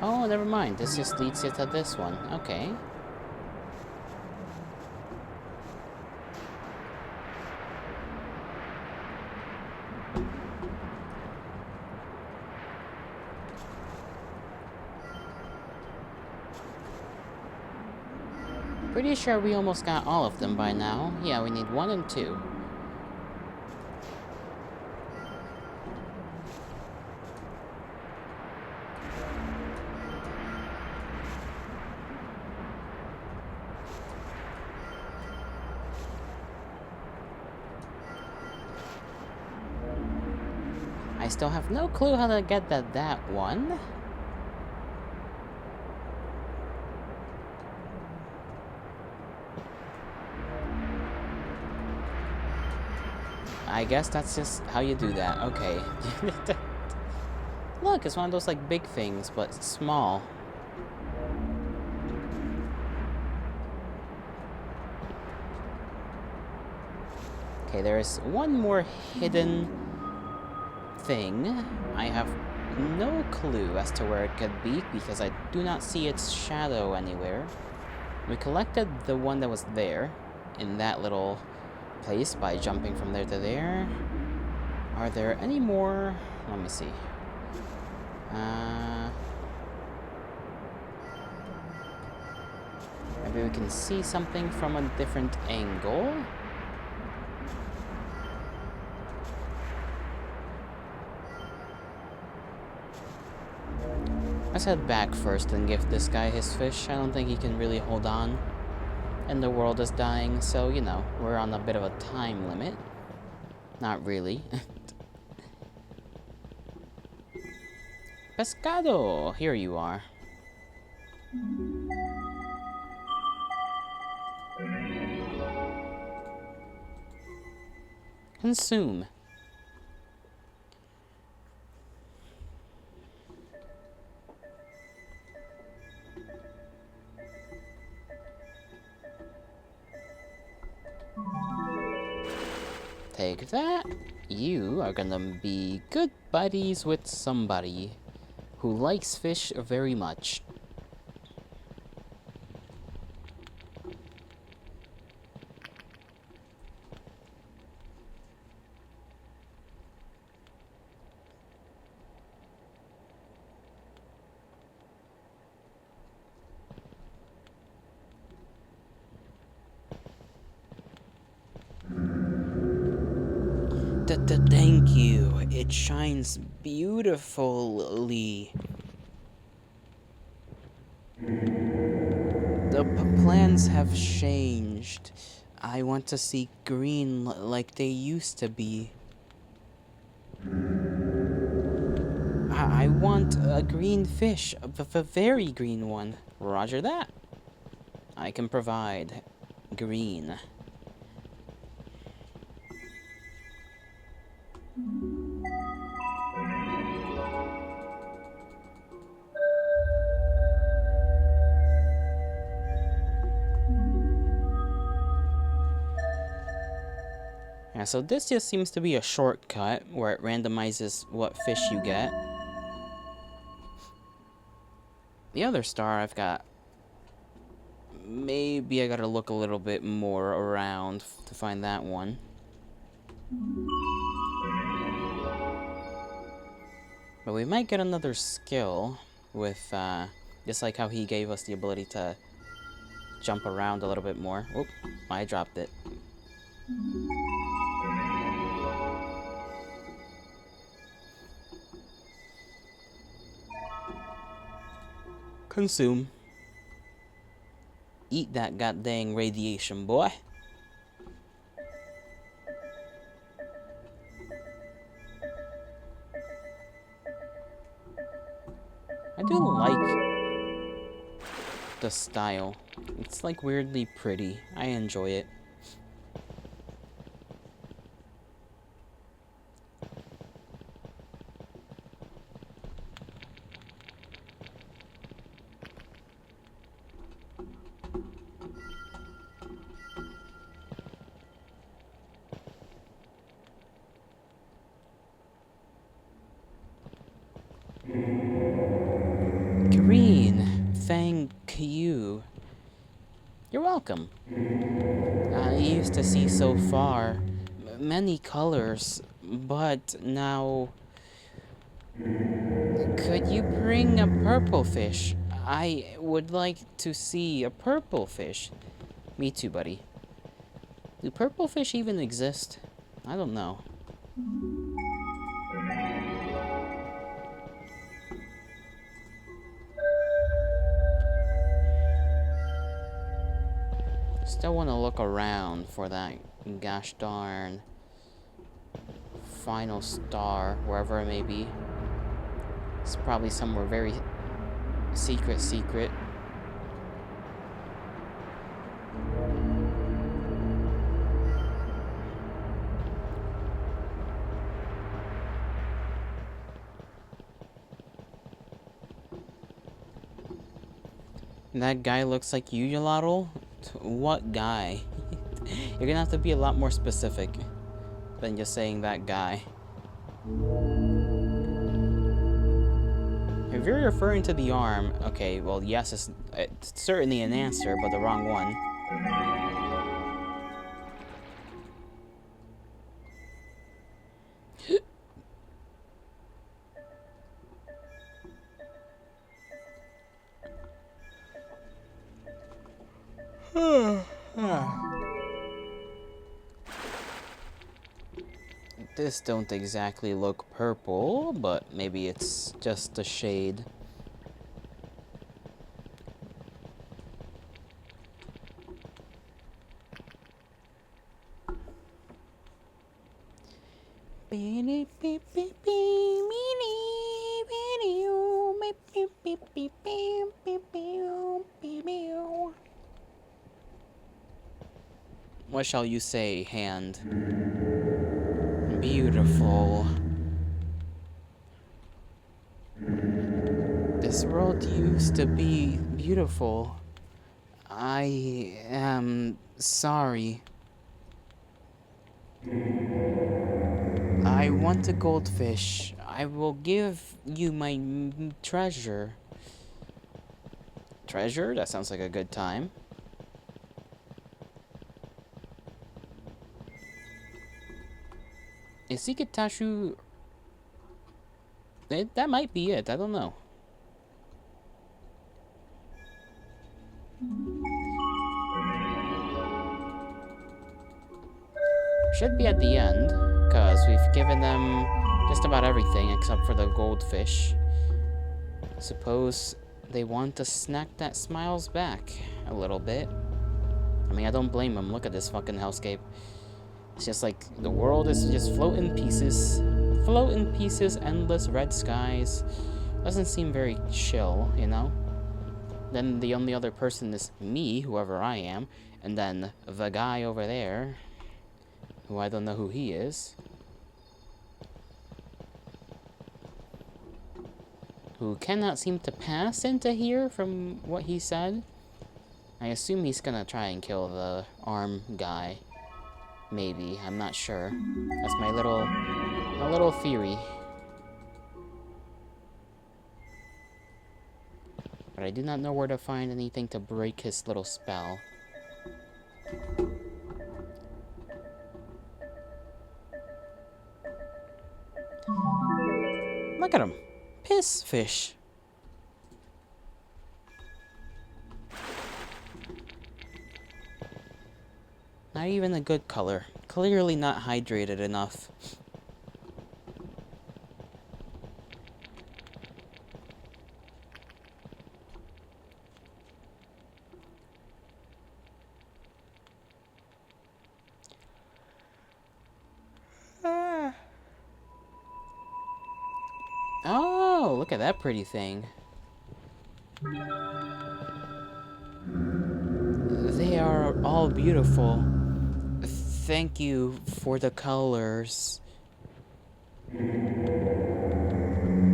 Oh, never mind. This just leads you to this one. Okay. Pretty sure we almost got all of them by now. Yeah, we need 1 and 2. I still have no clue how to get that one. I guess that's just how you do that. Okay. Look, it's one of those like big things, but small. Okay, there is one more hidden thing. I have no clue as to where it could be because I do not see its shadow anywhere. We collected the one that was there in that little place by jumping from there to there. Are there any more? Let me see. Maybe we can see something from a different angle. Let's head back first and give this guy his fish. I don't think he can really hold on. And the world is dying, so, you know, we're on a bit of a time limit. Not really. Pescado! Here you are. Consume. Take that. You are gonna be good buddies with somebody who likes fish very much. Thank you. It shines beautifully. The plans have changed. I want to see green like they used to be. I want a green fish, a very green one. Roger that. I can provide green. Yeah, so this just seems to be a shortcut where it randomizes what fish you get. The other star I've got... Maybe I gotta look a little bit more around to find that one. But we might get another skill with, just like how he gave us the ability to jump around a little bit more. Oop, I dropped it. Consume. Eat that goddamn radiation, boy. I do like the style. It's like weirdly pretty. I enjoy it. Green. Thank you. You're welcome. I used to see so far many colors, but now... Could you bring a purple fish? I would like to see a purple fish. Me too, buddy. Do purple fish even exist? I don't know. Still want to look around for that gosh darn final star, wherever it may be. It's probably somewhere very secret. That guy looks like you, Yalato? What guy? You're gonna have to be a lot more specific than just saying that guy. If you're referring to the arm, okay, well, yes, it's certainly an answer, but the wrong one. This don't exactly look purple, but maybe it's just a shade. What shall you say, hand? Beautiful. This world used to be beautiful. I am sorry. I want a goldfish. I will give you my treasure. Treasure? That sounds like a good time. Is Iketashu... That might be it. I don't know. Should be at the end, because we've given them just about everything except for the goldfish. Suppose they want to snack that smiles back a little bit. I mean, I don't blame them. Look at this fucking hellscape. It's just like the world is just floating pieces. Floating pieces, endless red skies. Doesn't seem very chill, you know? Then the only other person is me, whoever I am, and then the guy over there, who I don't know who he is, who cannot seem to pass into here from what he said. I assume he's gonna try and kill the arm guy. Maybe, I'm not sure. That's my little theory. But I do not know where to find anything to break his little spell. Look at him. Piss fish. Not even a good color. Clearly not hydrated enough. Oh, look at that pretty thing. They are all beautiful. Thank you for the colors.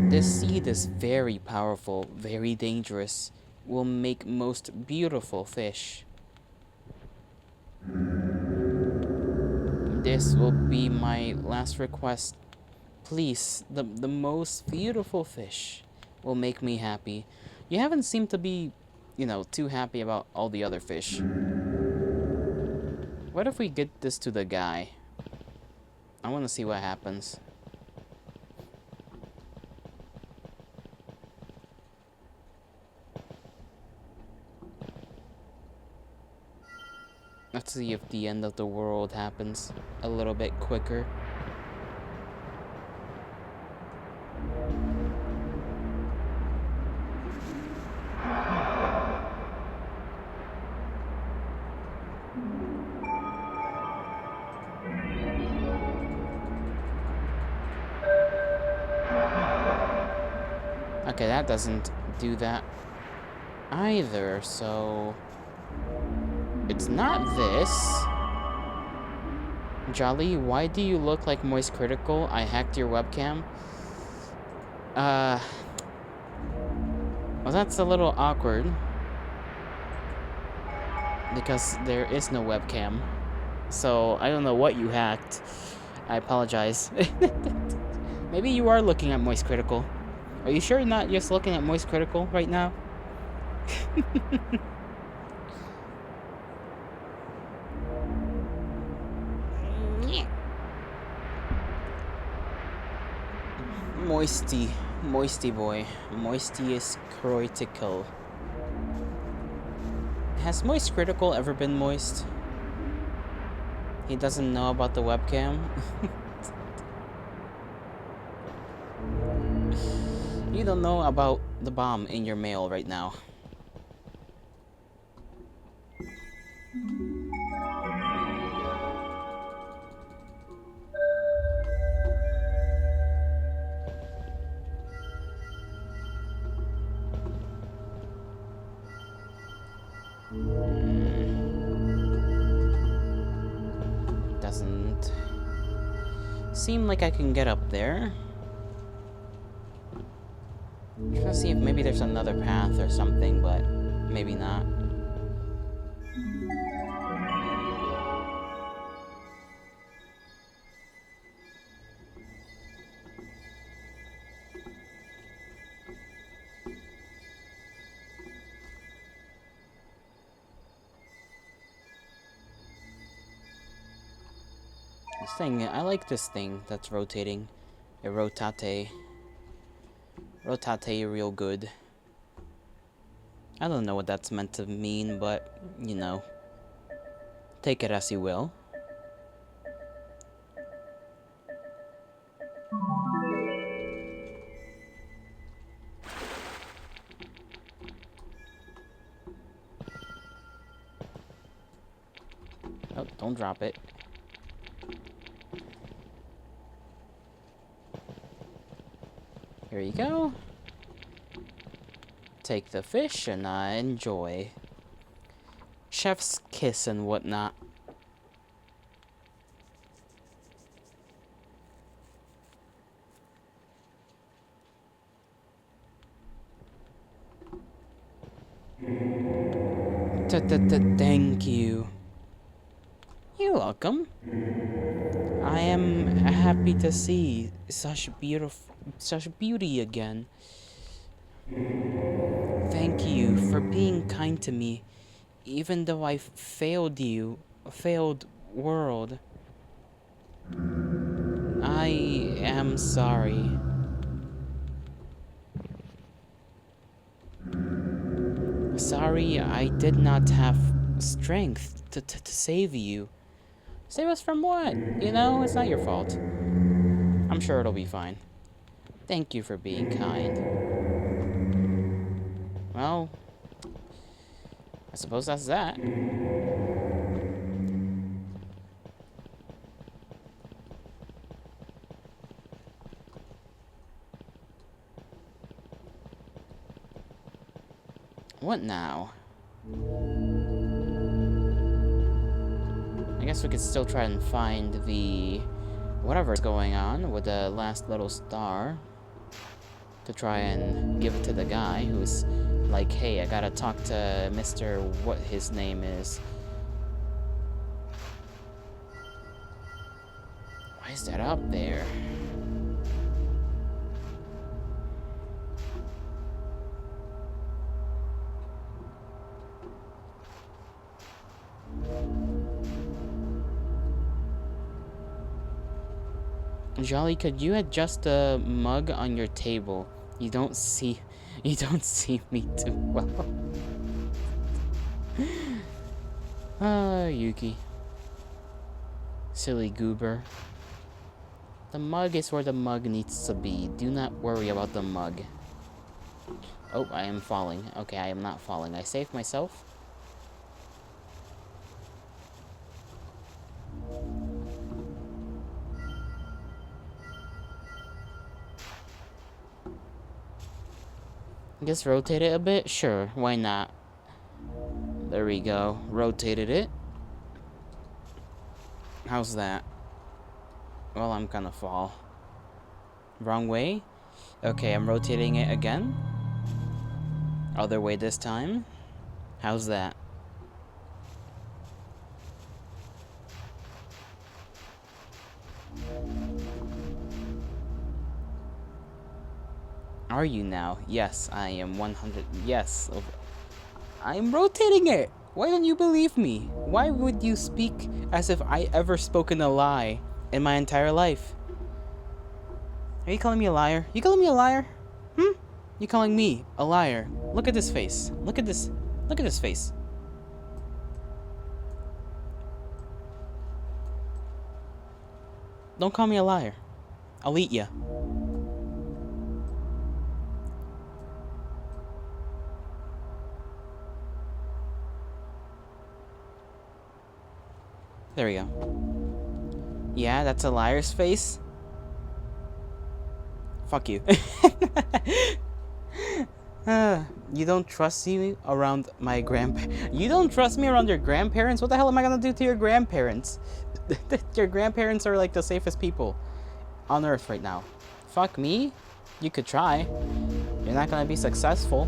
This seed is very powerful, very dangerous. Will make most beautiful fish. This will be my last request. Please, the most beautiful fish will make me happy. You haven't seemed to be, you know, too happy about all the other fish. What if we get this to the guy? I want to see what happens. Let's see if the end of the world happens a little bit quicker. Okay, that doesn't do that either, so... It's not this. Jolly, why do you look like Moist Critical? I hacked your webcam. Well, that's a little awkward. Because there is no webcam. So, I don't know what you hacked. I apologize. Maybe you are looking at Moist Critical. Are you sure you're not just looking at Moist Critical right now? Moisty boy. Moisty is critical. Has Moist Critical ever been moist? He doesn't know about the webcam? You don't know about the bomb in your mail right now. doesn't seem like I can get up there. I'm trying to see if maybe there's another path or something, but maybe not. This thing, I like this thing that's rotating. It rotate real good. I don't know what that's meant to mean, but, you know, take it as you will. Oh, don't drop it. Here you go. Take the fish and enjoy. Chef's kiss and whatnot. Thank you. You're welcome. I am happy to see such beauty again. Thank you for being kind to me, even though I failed you, failed world. I am sorry. Sorry I did not have strength to save you. Save us from what? You know, it's not your fault. I'm sure it'll be fine. Thank you for being kind. Well, I suppose that's that. What now? I guess we could still try and find the whatever's going on with the last little star to try and give it to the guy who's like, hey, I gotta talk to Mr. what his name is. Why is that up there? Jolly, could you adjust the mug on your table? You don't see me too well. Yuki. Silly goober. The mug is where the mug needs to be. Do not worry about the mug. Oh, I am falling. Okay, I am not falling. I saved myself. Just rotate it a bit? Sure, why not? There we go. Rotated it. How's that? Well, I'm gonna fall. Wrong way? Okay, I'm rotating it again. Other way this time. How's that? Are you now? Yes, I am 100. Yes. I'm rotating it. Why don't you believe me? Why would you speak as if I ever spoken a lie in my entire life? Are you calling me a liar? You calling me a liar? You calling me a liar? Look at this face. Look at this. Look at this face. Don't call me a liar. I'll eat ya. There we go. Yeah, that's a liar's face. Fuck you. You don't trust me around my You don't trust me around your grandparents? What the hell am I gonna do to your grandparents? Your grandparents are like the safest people on earth right now. Fuck me? You could try. You're not gonna be successful.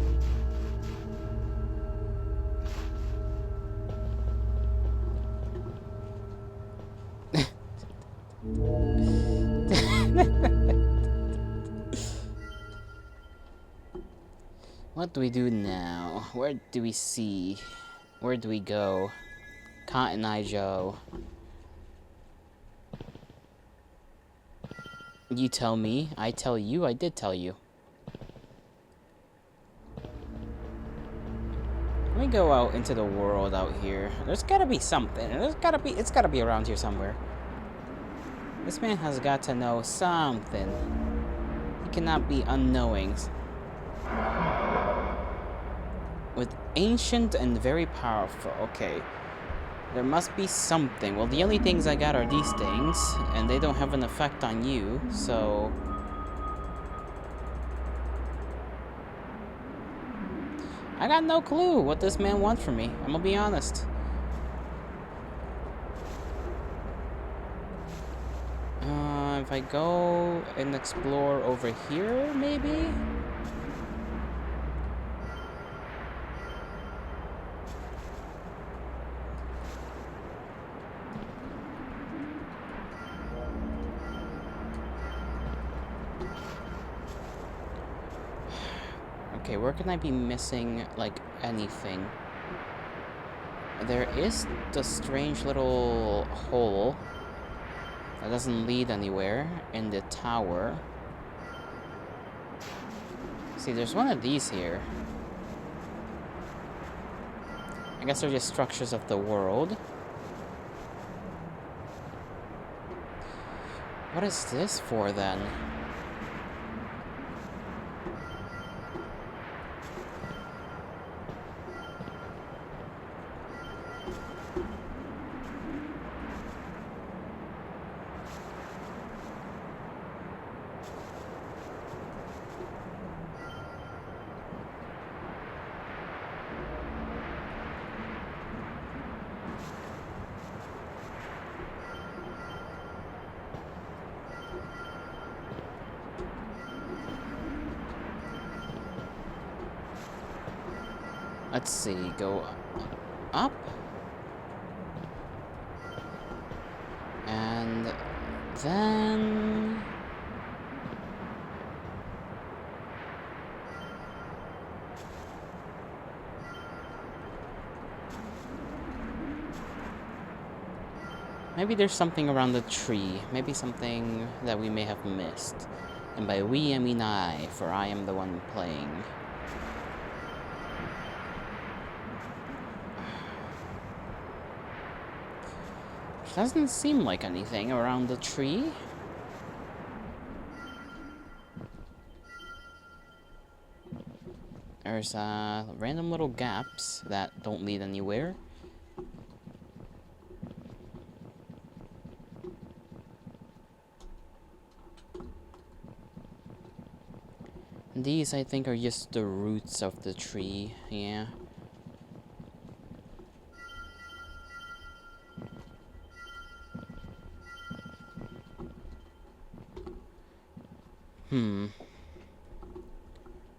What do we do now? Where do we see? Where do we go? Cotton Eye Joe. You tell me, I tell you, I did tell you. Let me go out into the world out here. There's gotta be something. It's gotta be around here somewhere. This man has got to know something. He cannot be unknowing. With ancient and very powerful. Okay. There must be something. Well, the only things I got are these things, and they don't have an effect on you, so... I got no clue what this man wants from me. I'm gonna be honest. If I go and explore over here, maybe? Okay, where can I be missing, like, anything? There is the strange little hole that doesn't lead anywhere in the tower. See, there's one of these here. I guess they're just structures of the world. What is this for, then? Let's see, go up. And then... maybe there's something around the tree. Maybe something that we may have missed. And by we, I mean I, for I am the one playing. Doesn't seem like anything around the tree. There's random little gaps that don't lead anywhere. These, I think, are just the roots of the tree, yeah.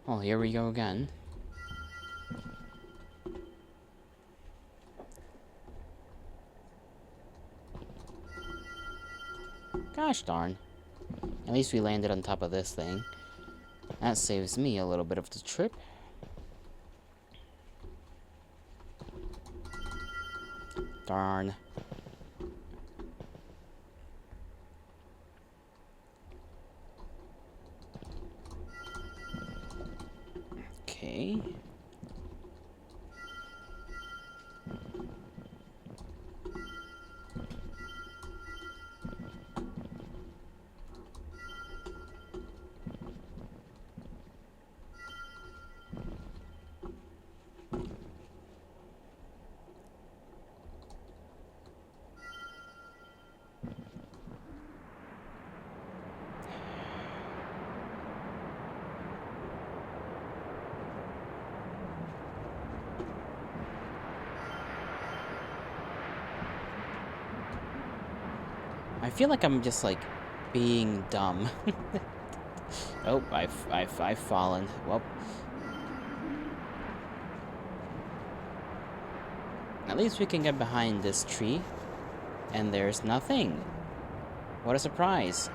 Well, here we go again. Gosh darn. At least we landed on top of this thing. That saves me a little bit of the trip. Darn. Okay. I feel like I'm just, like, being dumb. Oh, I've fallen. Well, at least we can get behind this tree. And there's nothing. What a surprise.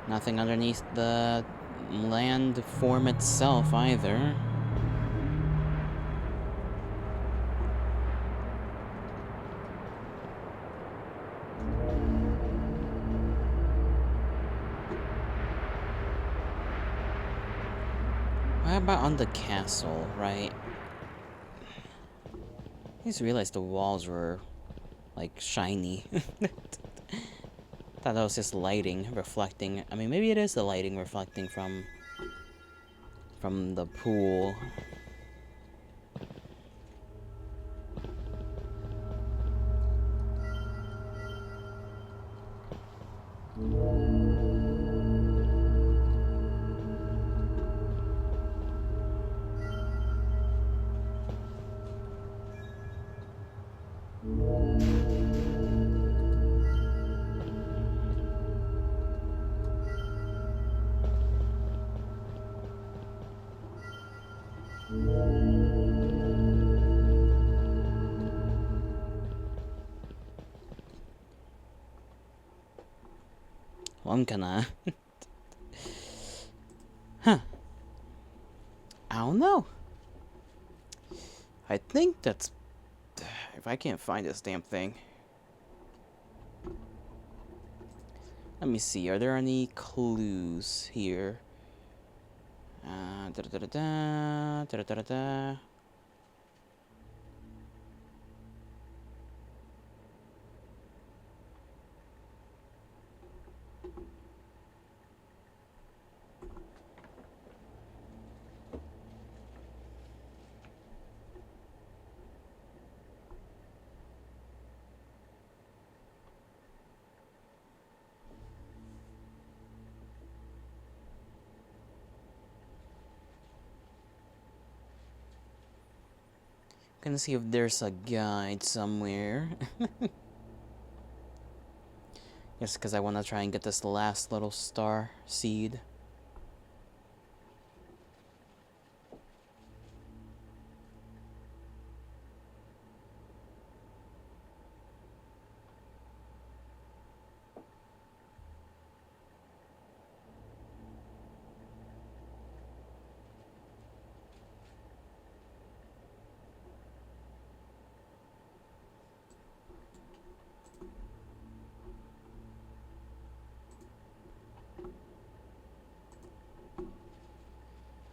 Nothing underneath the landform itself either. How about on the castle, right? I just realized the walls were, like, shiny. Thought that was just lighting reflecting. I mean, maybe it is the lighting reflecting from the pool. Well, I'm gonna... Huh. I don't know. I think that's... If I can't find this damn thing... Let me see, are there any clues here? Da-da-da-da-da, da-da-da-da-da. Gonna see if there's a guide somewhere. Just because I want to try and get this last little star seed.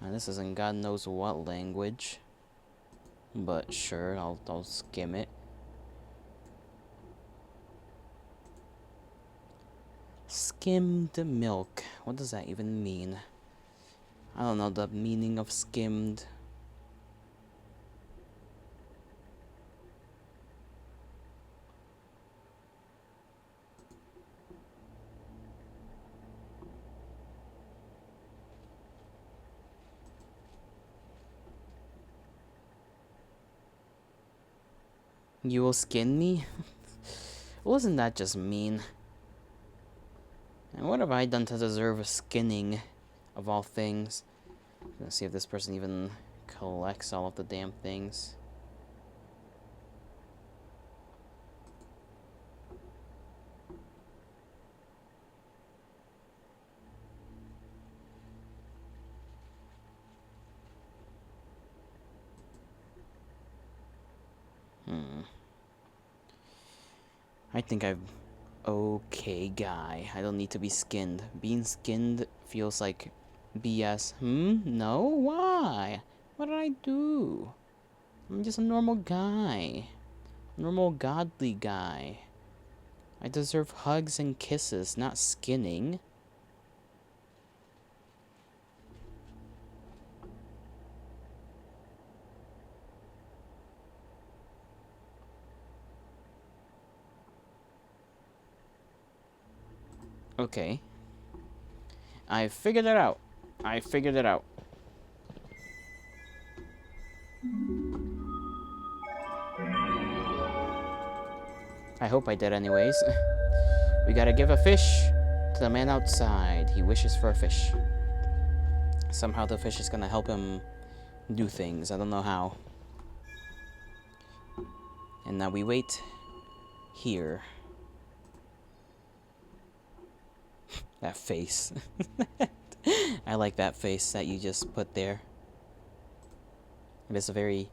This isn't God knows what language. But sure, I'll skim it. Skimmed milk. What does that even mean? I don't know the meaning of skimmed. You will skin me? Wasn't that just mean? And what have I done to deserve a skinning, of all things? Let's see if this person even collects all of the damn things. I think I'm okay guy. I don't need to be skinned. Being skinned feels like BS. No? Why? What did I do? I'm just a normal guy. Normal godly guy. I deserve hugs and kisses, not skinning. Okay. I figured it out. I figured it out. I hope I did anyways. We gotta give a fish to the man outside. He wishes for a fish. Somehow the fish is gonna help him do things. I don't know how. And now we wait here. That face. I like that face that you just put there. It is a very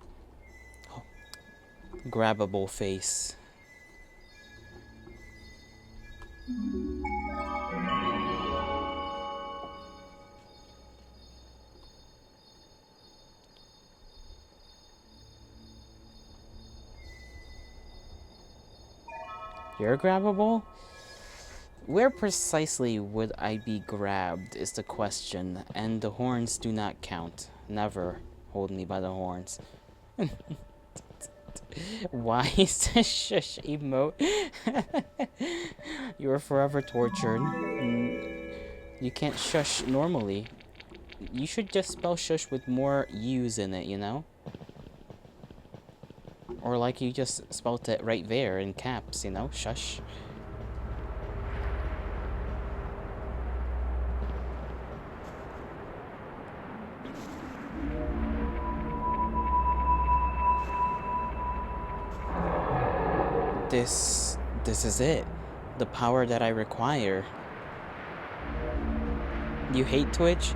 grabbable face. You're grabbable? Where precisely would I be grabbed is the question, and the horns do not count. Never hold me by the horns. Why is the shush emote? You are forever tortured. You can't shush normally. You should just spell shush with more U's in it, you know? Or like you just spelled it right there in caps, you know? Shush. This is it. The power that I require. You hate Twitch?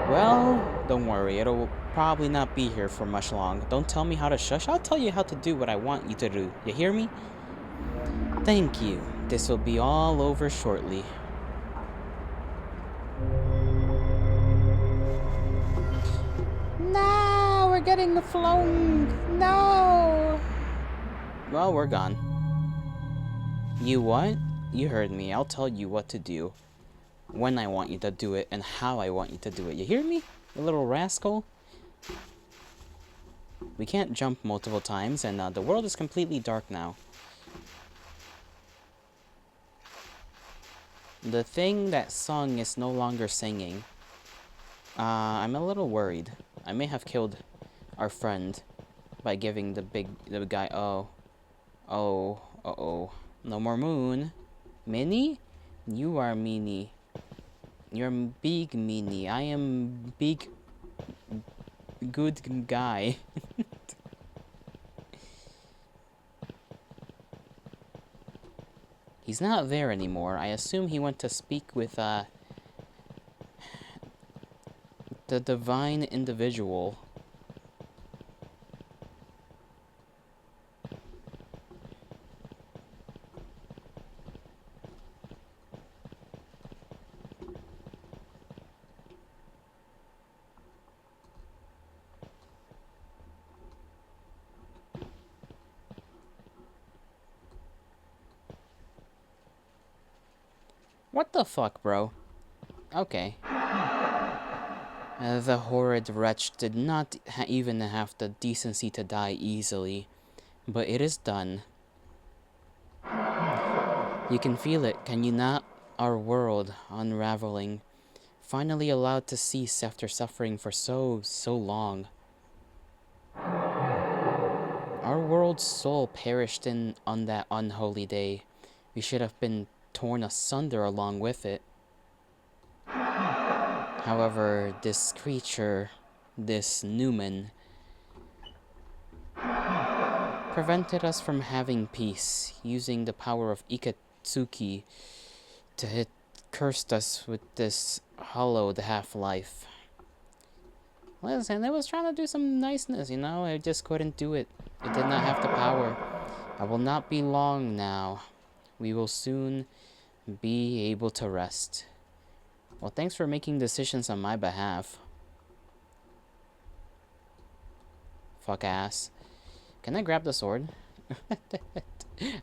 Well, don't worry. It'll probably not be here for much long. Don't tell me how to shush. I'll tell you how to do what I want you to do. You hear me? Thank you. This will be all over shortly. No, we're getting flown. No. Well, we're gone. You what? You heard me. I'll tell you what to do. When I want you to do it and how I want you to do it. You hear me? You little rascal? We can't jump multiple times, and the world is completely dark now. The thing that sung is no longer singing. I'm a little worried. I may have killed our friend by giving the guy. Uh-oh. No more moon. Minnie? You are Minnie. You're big Minnie. I am big good guy. He's not there anymore. I assume he went to speak with the divine individual. What the fuck, bro? Okay. The horrid wretch did not even have the decency to die easily. But it is done. You can feel it, can you not? Our world unraveling. Finally allowed to cease after suffering for so long. Our world's soul perished on that unholy day. We should have been torn asunder along with it. However, this creature, this Newman, prevented us from having peace, using the power of Iketsuki to cursed us with this hollowed half-life. Listen, it was trying to do some niceness, you know? I just couldn't do it. It did not have the power. I will not be long now. We will soon be able to rest. Well, thanks for making decisions on my behalf. Fuck ass. Can I grab the sword?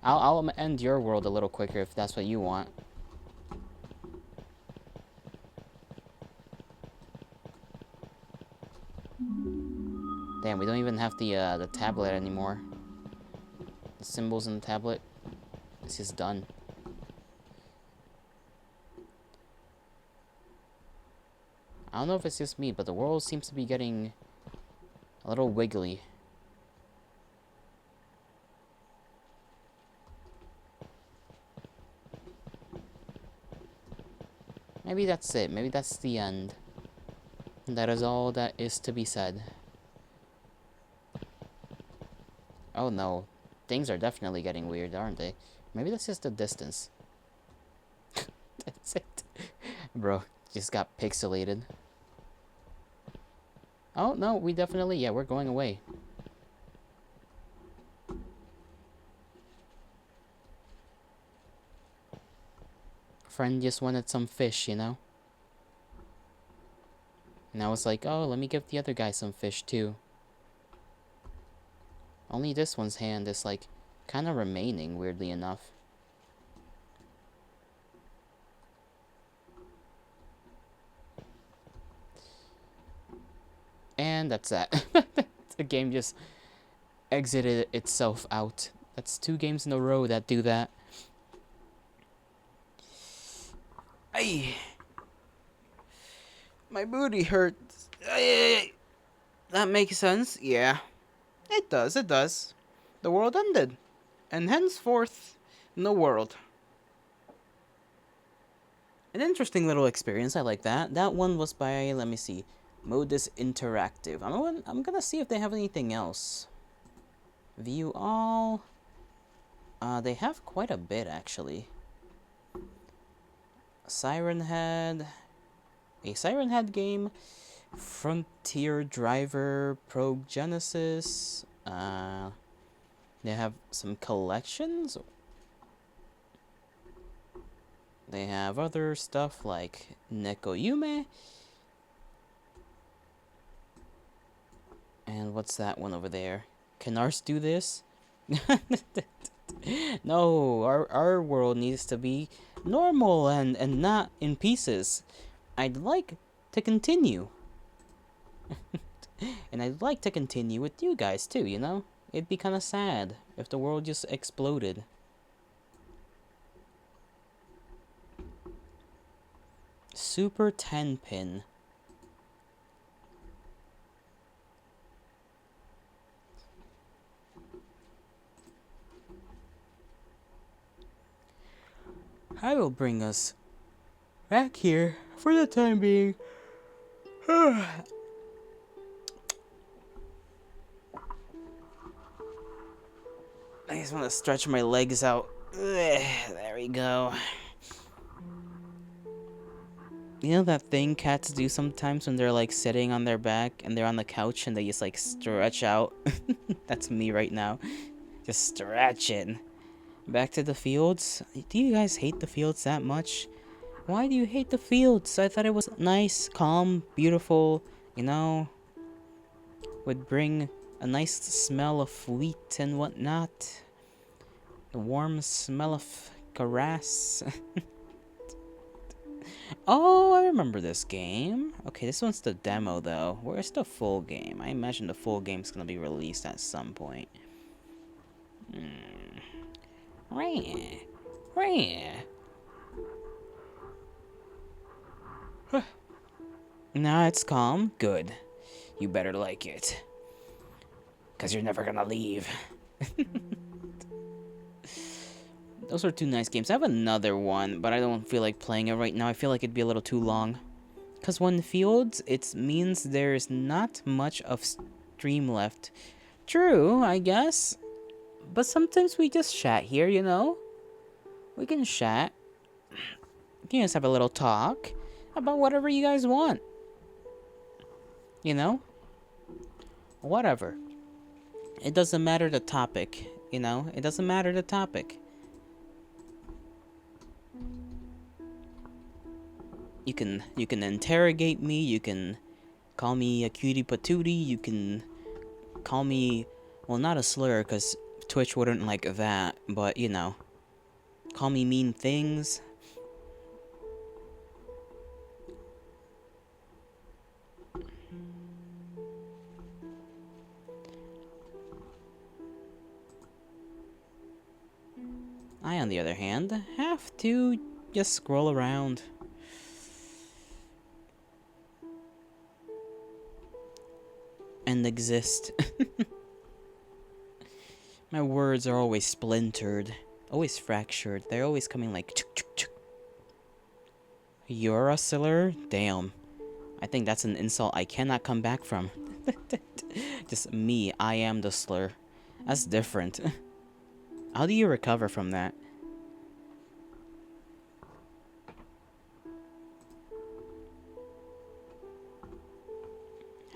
I'll end your world a little quicker if that's what you want. Damn, we don't even have the tablet anymore. The symbols in the tablet. This is done. I don't know if it's just me, but the world seems to be getting a little wiggly. Maybe that's it. Maybe that's the end. That is all that is to be said. Oh no. Things are definitely getting weird, aren't they? Maybe that's just the distance. That's it. Bro, just got pixelated. Oh, no, we definitely... Yeah, we're going away. Friend just wanted some fish, you know? And I was like, oh, let me give the other guy some fish, too. Only this one's hand is, like, kind of remaining, weirdly enough. And that's that. The game just exited itself out. That's 2 games in a row that do that. Ay. My booty hurts. Ay. That makes sense. Yeah. It does, it does. The world ended. And henceforth, no world. An interesting little experience, I like that. That one was by, let me see, Modus Interactive. I'm gonna see if they have anything else. View all. They have quite a bit, actually. Siren Head. A Siren Head game. Frontier Driver Progenesis. They have some collections. They have other stuff like Nekoyume. And what's that one over there? Can ours do this? No, our world needs to be normal and not in pieces. I'd like to continue. And I'd like to continue with you guys too, you know? It'd be kind of sad if the world just exploded. Super 10-pin. I will bring us back here for the time being. I just want to stretch my legs out. There we go. You know that thing cats do sometimes when they're like sitting on their back and they're on the couch and they just like stretch out? That's me right now. Just stretching. Back to the fields. Do you guys hate the fields that much? Why do you hate the fields? I thought it was nice, calm, beautiful, you know? Would bring a nice smell of wheat and whatnot. The warm smell of grass. Oh, I remember this game. Okay, this one's the demo, though. Where's the full game? I imagine the full game's gonna be released at some point. Nah, it's calm. Good. You better like it. 'Cause you're never gonna leave. Those are 2 nice games. I have another one, but I don't feel like playing it right now. I feel like it'd be a little too long. Because when fields, it means there's not much of stream left. True, I guess. But sometimes we just chat here, you know? We can chat. You can just have a little talk about whatever you guys want. You know? Whatever. It doesn't matter the topic, you know? It doesn't matter the topic. You can interrogate me, you can call me a cutie patootie, you can call me, well, not a slur, because Twitch wouldn't like that, but, you know, call me mean things. I, on the other hand, have to just scroll around. and exist. My words are always splintered, always fractured. They're always coming like chuk chuk chuk. You're a slur? Damn. I think that's an insult I cannot come back from. Just me, I am the slur. That's different. How do you recover from that?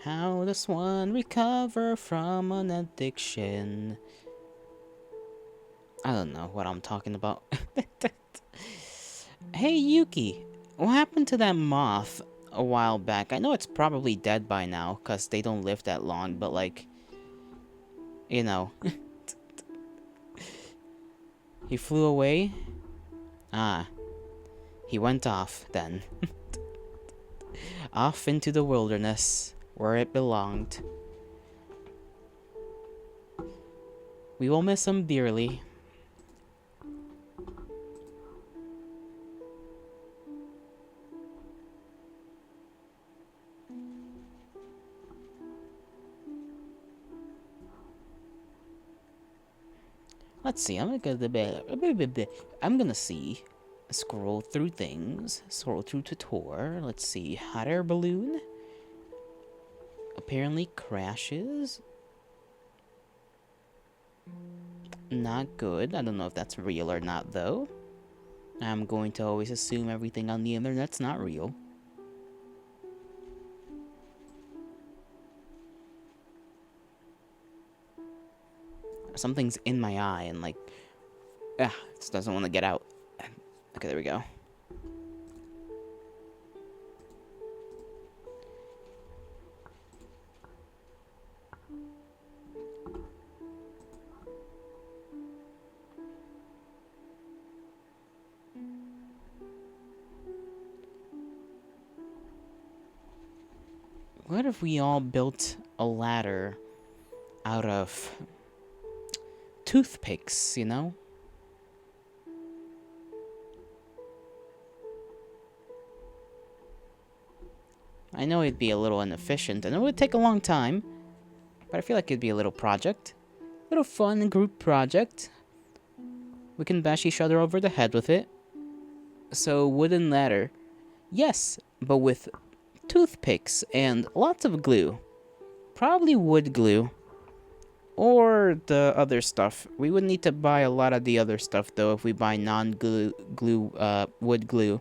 How does one recover from an addiction? I don't know what I'm talking about. Hey Yuki, what happened to that moth a while back? I know it's probably dead by now, because they don't live that long, but like, you know. He flew away? Ah, he went off then. Off into the wilderness, where it belonged. We will miss him dearly. Let's see, I'm gonna see. Scroll through things. Scroll through tutor. Let's see. Hot air balloon. Apparently crashes. Not good. I don't know if that's real or not, though. I'm going to always assume everything on the internet's not real. Something's in my eye and like, it just doesn't want to get out. Okay, there we go. What if we all built a ladder out of toothpicks, you know? I know it'd be a little inefficient and it would take a long time, but I feel like it'd be a little project. A little fun group project. We can bash each other over the head with it. So, wooden ladder. Yes, but with toothpicks and lots of glue. Probably wood glue. Or the other stuff. We would need to buy a lot of the other stuff though if we buy wood glue.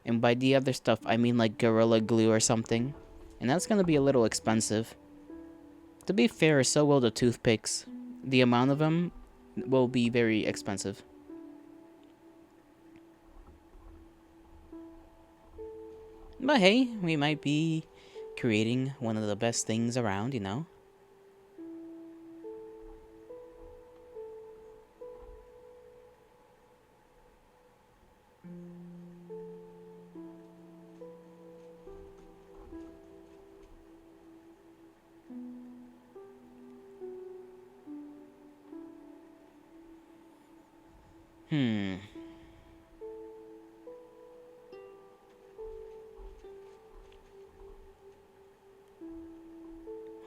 And by the other stuff, I mean like Gorilla Glue or something. And that's gonna be a little expensive. To be fair, so will the toothpicks. The amount of them will be very expensive. But hey, we might be creating one of the best things around, you know?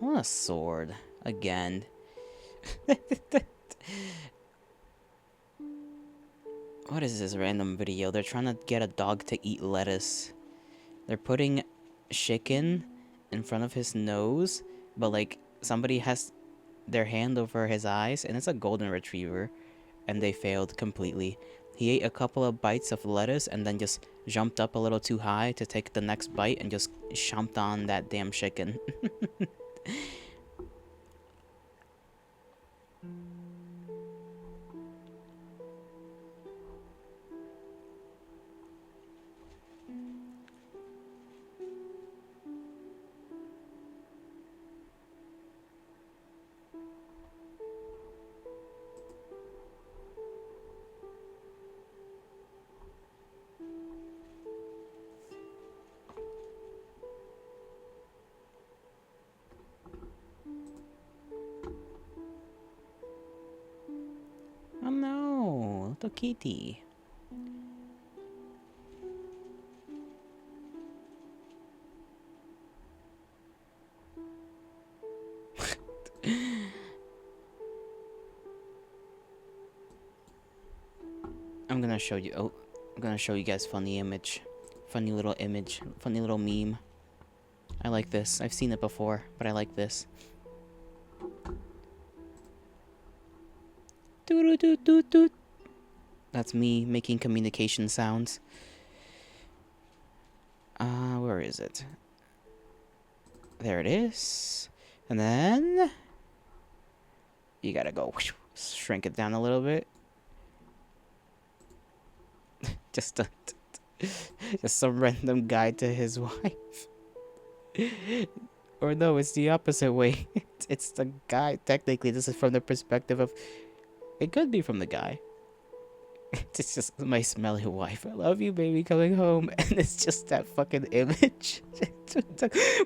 I want a sword. Again. What is this random video? They're trying to get a dog to eat lettuce. They're putting chicken in front of his nose, but like somebody has their hand over his eyes, and it's a golden retriever, and they failed completely. He ate a couple of bites of lettuce and then just jumped up a little too high to take the next bite and just chomped on that damn chicken. Oh no, little kitty. I'm gonna show you. Oh, I'm gonna show you guys funny image, funny little meme. I like this. I've seen it before, but I like this. Doot doot doot doot. That's me making communication sounds. Where is it? There it is. And then you gotta go shrink it down a little bit. just some random guy to his wife. Or no, it's the opposite way. It's the guy. Technically, this is from the perspective of... It could be from the guy. It's just my smelly wife. I love you, baby, coming home. And it's just that fucking image.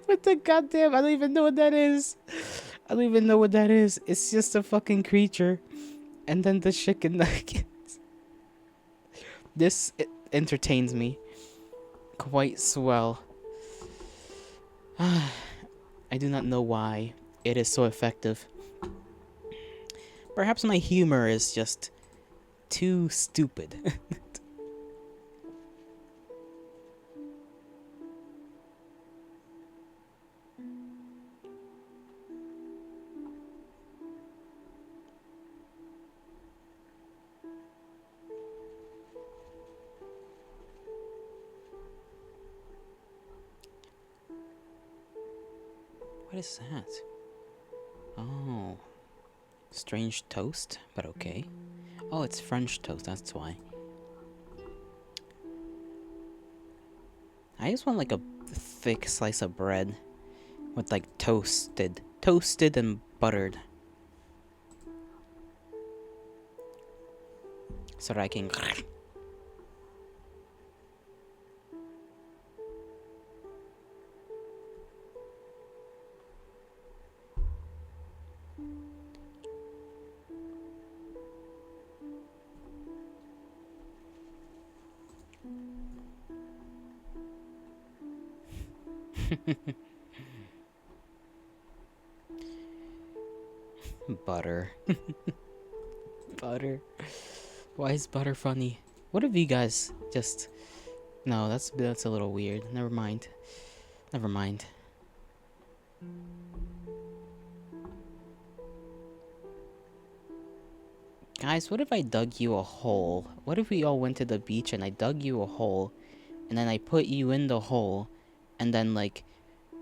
With the goddamn... I don't even know what that is. I don't even know what that is. It's just a fucking creature. And then the chicken nuggets. This entertains me quite swell. I do not know why it is so effective. Perhaps my humor is just too stupid. What is that? Oh. Strange toast, but okay. Oh, it's French toast, that's why. I just want like a thick slice of bread with like toasted and buttered. So that I can... Butter. Butter. Why is butter funny? What if you guys just... No, that's a little weird. Never mind. Never mind. Guys, what if I dug you a hole? What if we all went to the beach and I dug you a hole, and then I put you in the hole, and then like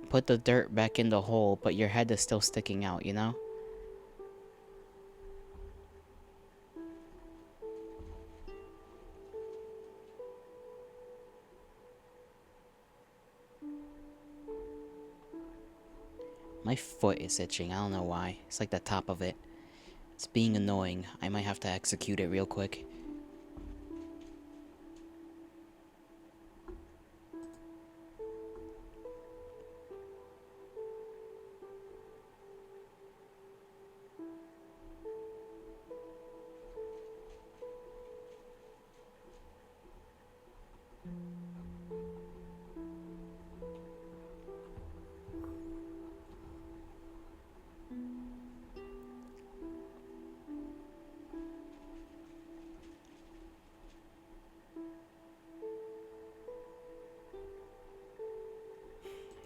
put the dirt back in the hole, but your head is still sticking out, you know? My foot is itching. I don't know why. It's like the top of it. It's being annoying. I might have to execute it real quick.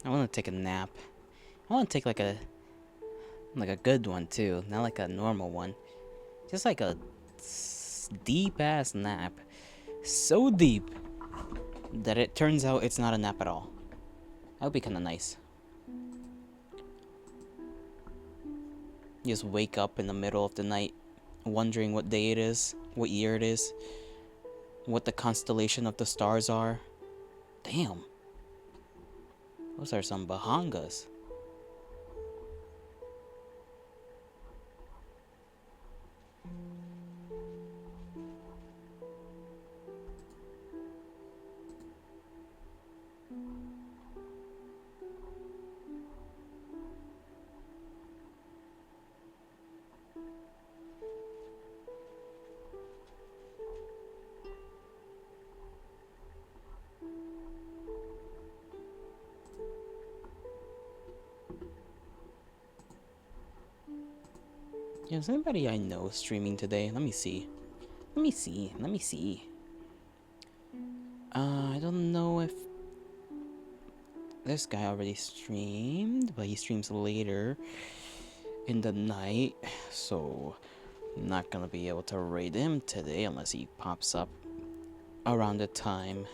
I want to take a nap. I want to take like a good one too, not like a normal one. Just like a deep ass nap. So deep that it turns out it's not a nap at all. That would be kind of nice. You just wake up in the middle of the night wondering what day it is, what year it is, what the constellation of the stars are. Damn. Those are some bahangas. Yeah, is anybody I know streaming today? Let me see. Let me see. I don't know if this guy already streamed, but he streams later in the night, so I'm not gonna be able to raid him today unless he pops up around the time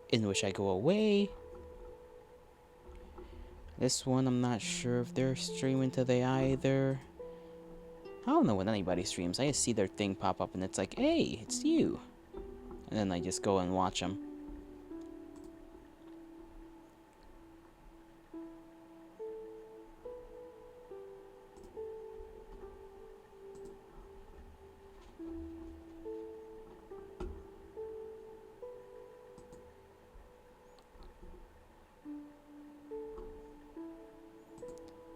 in which I go away. This one, I'm not sure if they're streaming today either. I don't know when anybody streams. I just see their thing pop up and it's like, hey, it's you. And then I just go and watch them.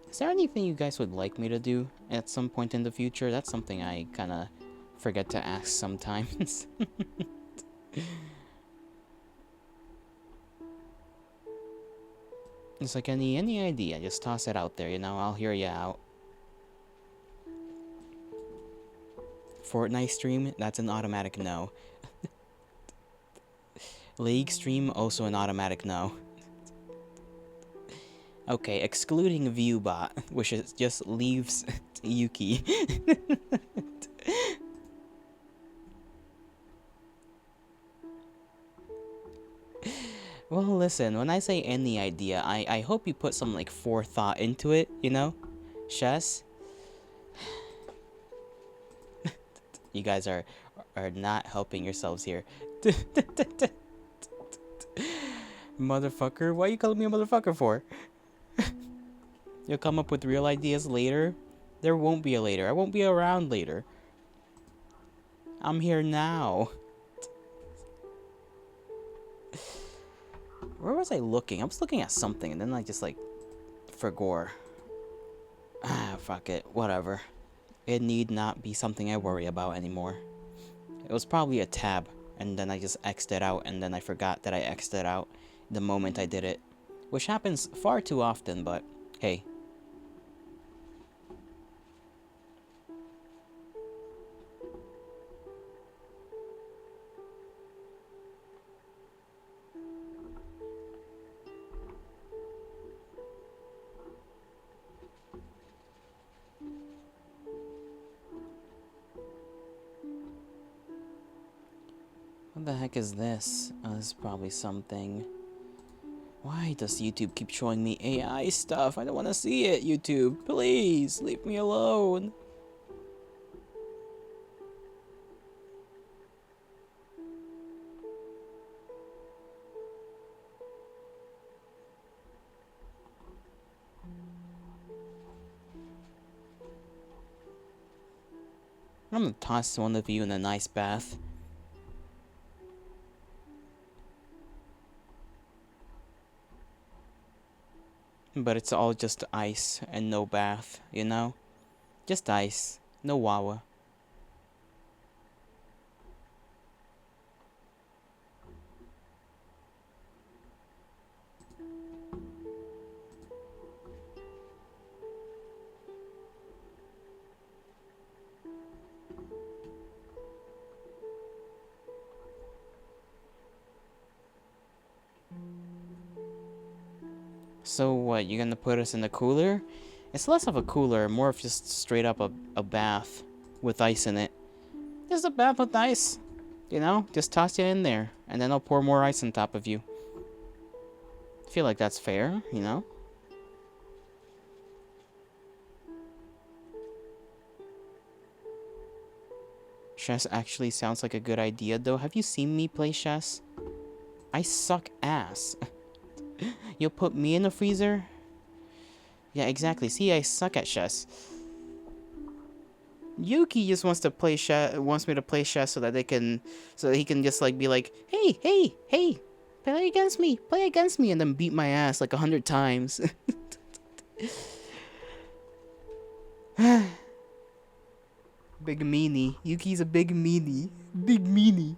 Is there anything you guys would like me to do at some point in the future? That's something I kind of forget to ask sometimes. It's like any idea, just toss it out there, you know, I'll hear you out. Fortnite stream, that's an automatic no. League stream, also an automatic no. Okay, excluding Viewbot, which is just leaves Yuki. Well, listen, when I say any idea, I hope you put some, like, forethought into it, you know? Chess? You guys are not helping yourselves here. Motherfucker, why you calling me a motherfucker for? You'll come up with real ideas later? There won't be a later. I won't be around later. I'm here now. Where was I looking? I was looking at something and then I just, like, forgot. Ah, fuck it. Whatever. It need not be something I worry about anymore. It was probably a tab, and then I just X'd it out, and then I forgot that I X'd it out the moment I did it. Which happens far too often, but hey. What the heck is this? Oh, this is probably something. Why does YouTube keep showing me AI stuff? I don't want to see it, YouTube. Please, leave me alone. I'm gonna toss one of you in a nice bath. But it's all just ice and no bath, you know? Just ice, no wawa. So what, you gonna put us in the cooler? It's less of a cooler, more of just straight up a bath with ice in it. Just a bath with ice, you know? Just toss you in there, and then I'll pour more ice on top of you. I feel like that's fair, you know? Chess actually sounds like a good idea, though. Have you seen me play chess? I suck ass. You'll put me in the freezer? Yeah, exactly. See, I suck at chess. Yuki just wants to play chess. Wants me to play chess so that he can just like be like, hey, hey, hey, play against me, and then beat my ass like 100 times. Big meanie. Yuki's a big meanie. Big meanie.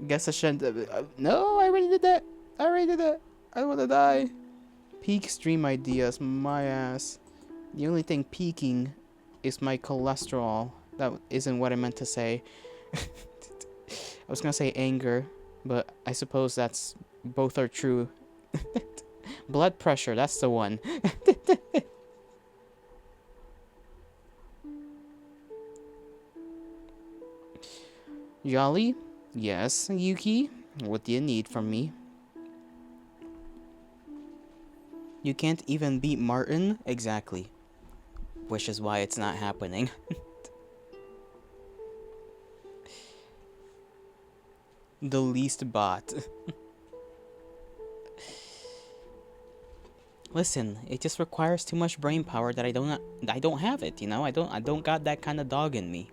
Guess I shouldn't. No, I already did that. I don't wanna die. Peak stream ideas, my ass. The only thing peaking is my cholesterol. That isn't what I meant to say. I was gonna say anger, but I suppose that's both are true. Blood pressure, that's the one. Jolly? Yes, Yuki? What do you need from me? You can't even beat Martin? Exactly. Which is why it's not happening. The least bot. Listen, it just requires too much brain power that I don't have it, you know? I don't got that kind of dog in me.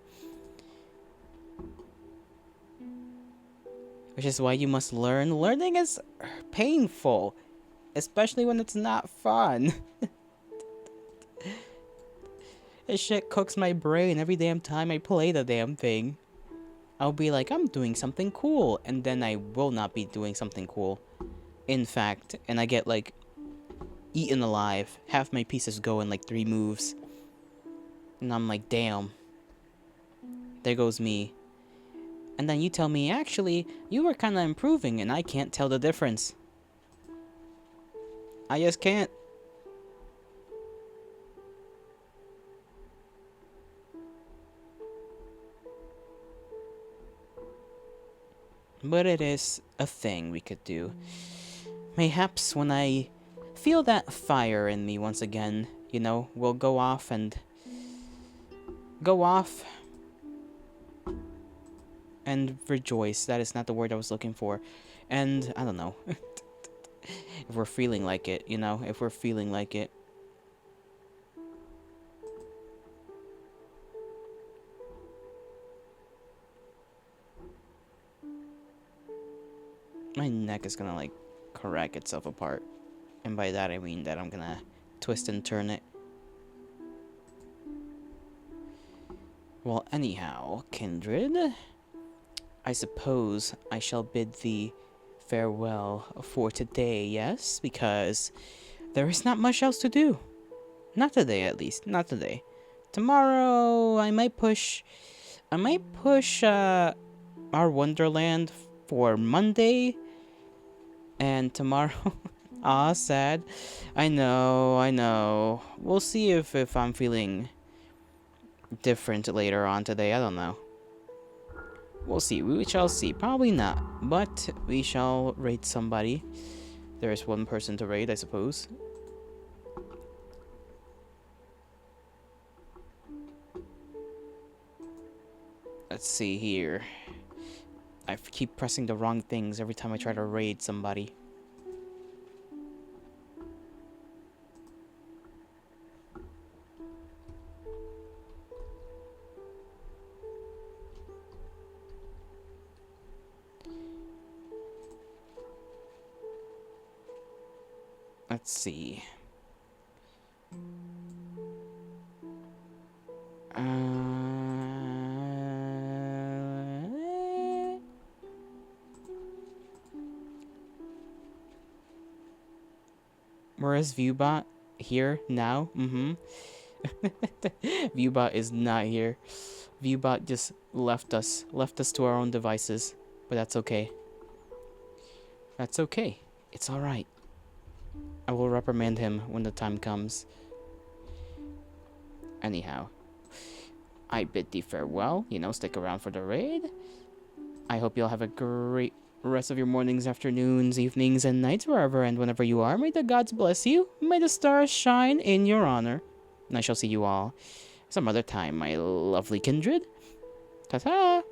Which is why you must learn. Learning is painful, especially when it's not fun. This shit cooks my brain every damn time I play the damn thing. I'll be like, I'm doing something cool, and then I will not be doing something cool. In fact, and I get like eaten alive. Half my pieces go in like 3 moves. And I'm like, damn. There goes me. And then you tell me, actually, you were kind of improving and I can't tell the difference. I just can't. But it is a thing we could do. Mayhaps when I feel that fire in me once again, you know, we'll go off and rejoice. That is not the word I was looking for. And I don't know. If we're feeling like it, you know, if we're feeling like it. My neck is gonna like crack itself apart. And by that I mean that I'm gonna twist and turn it. Well, anyhow, kindred, I suppose I shall bid thee farewell for today, yes? Because there is not much else to do. Not today, at least. Not today. Tomorrow, I might push our Wonderland for Monday. And tomorrow, ah, sad. I know. We'll see if I'm feeling different later on today. I don't know. We'll see. We shall see. Probably not. But we shall raid somebody. There is one person to raid, I suppose. Let's see here. I keep pressing the wrong things every time I try to raid somebody. Let's see. Where is Viewbot? Here? Now? Viewbot is not here. Viewbot just left us to our own devices. But that's okay. That's okay. It's alright. I will reprimand him when the time comes. Anyhow, I bid thee farewell. You know, stick around for the raid. I hope you'll have a great rest of your mornings, afternoons, evenings, and nights, wherever and whenever you are. May the gods bless you. May the stars shine in your honor. And I shall see you all some other time, my lovely kindred. Ta-ta!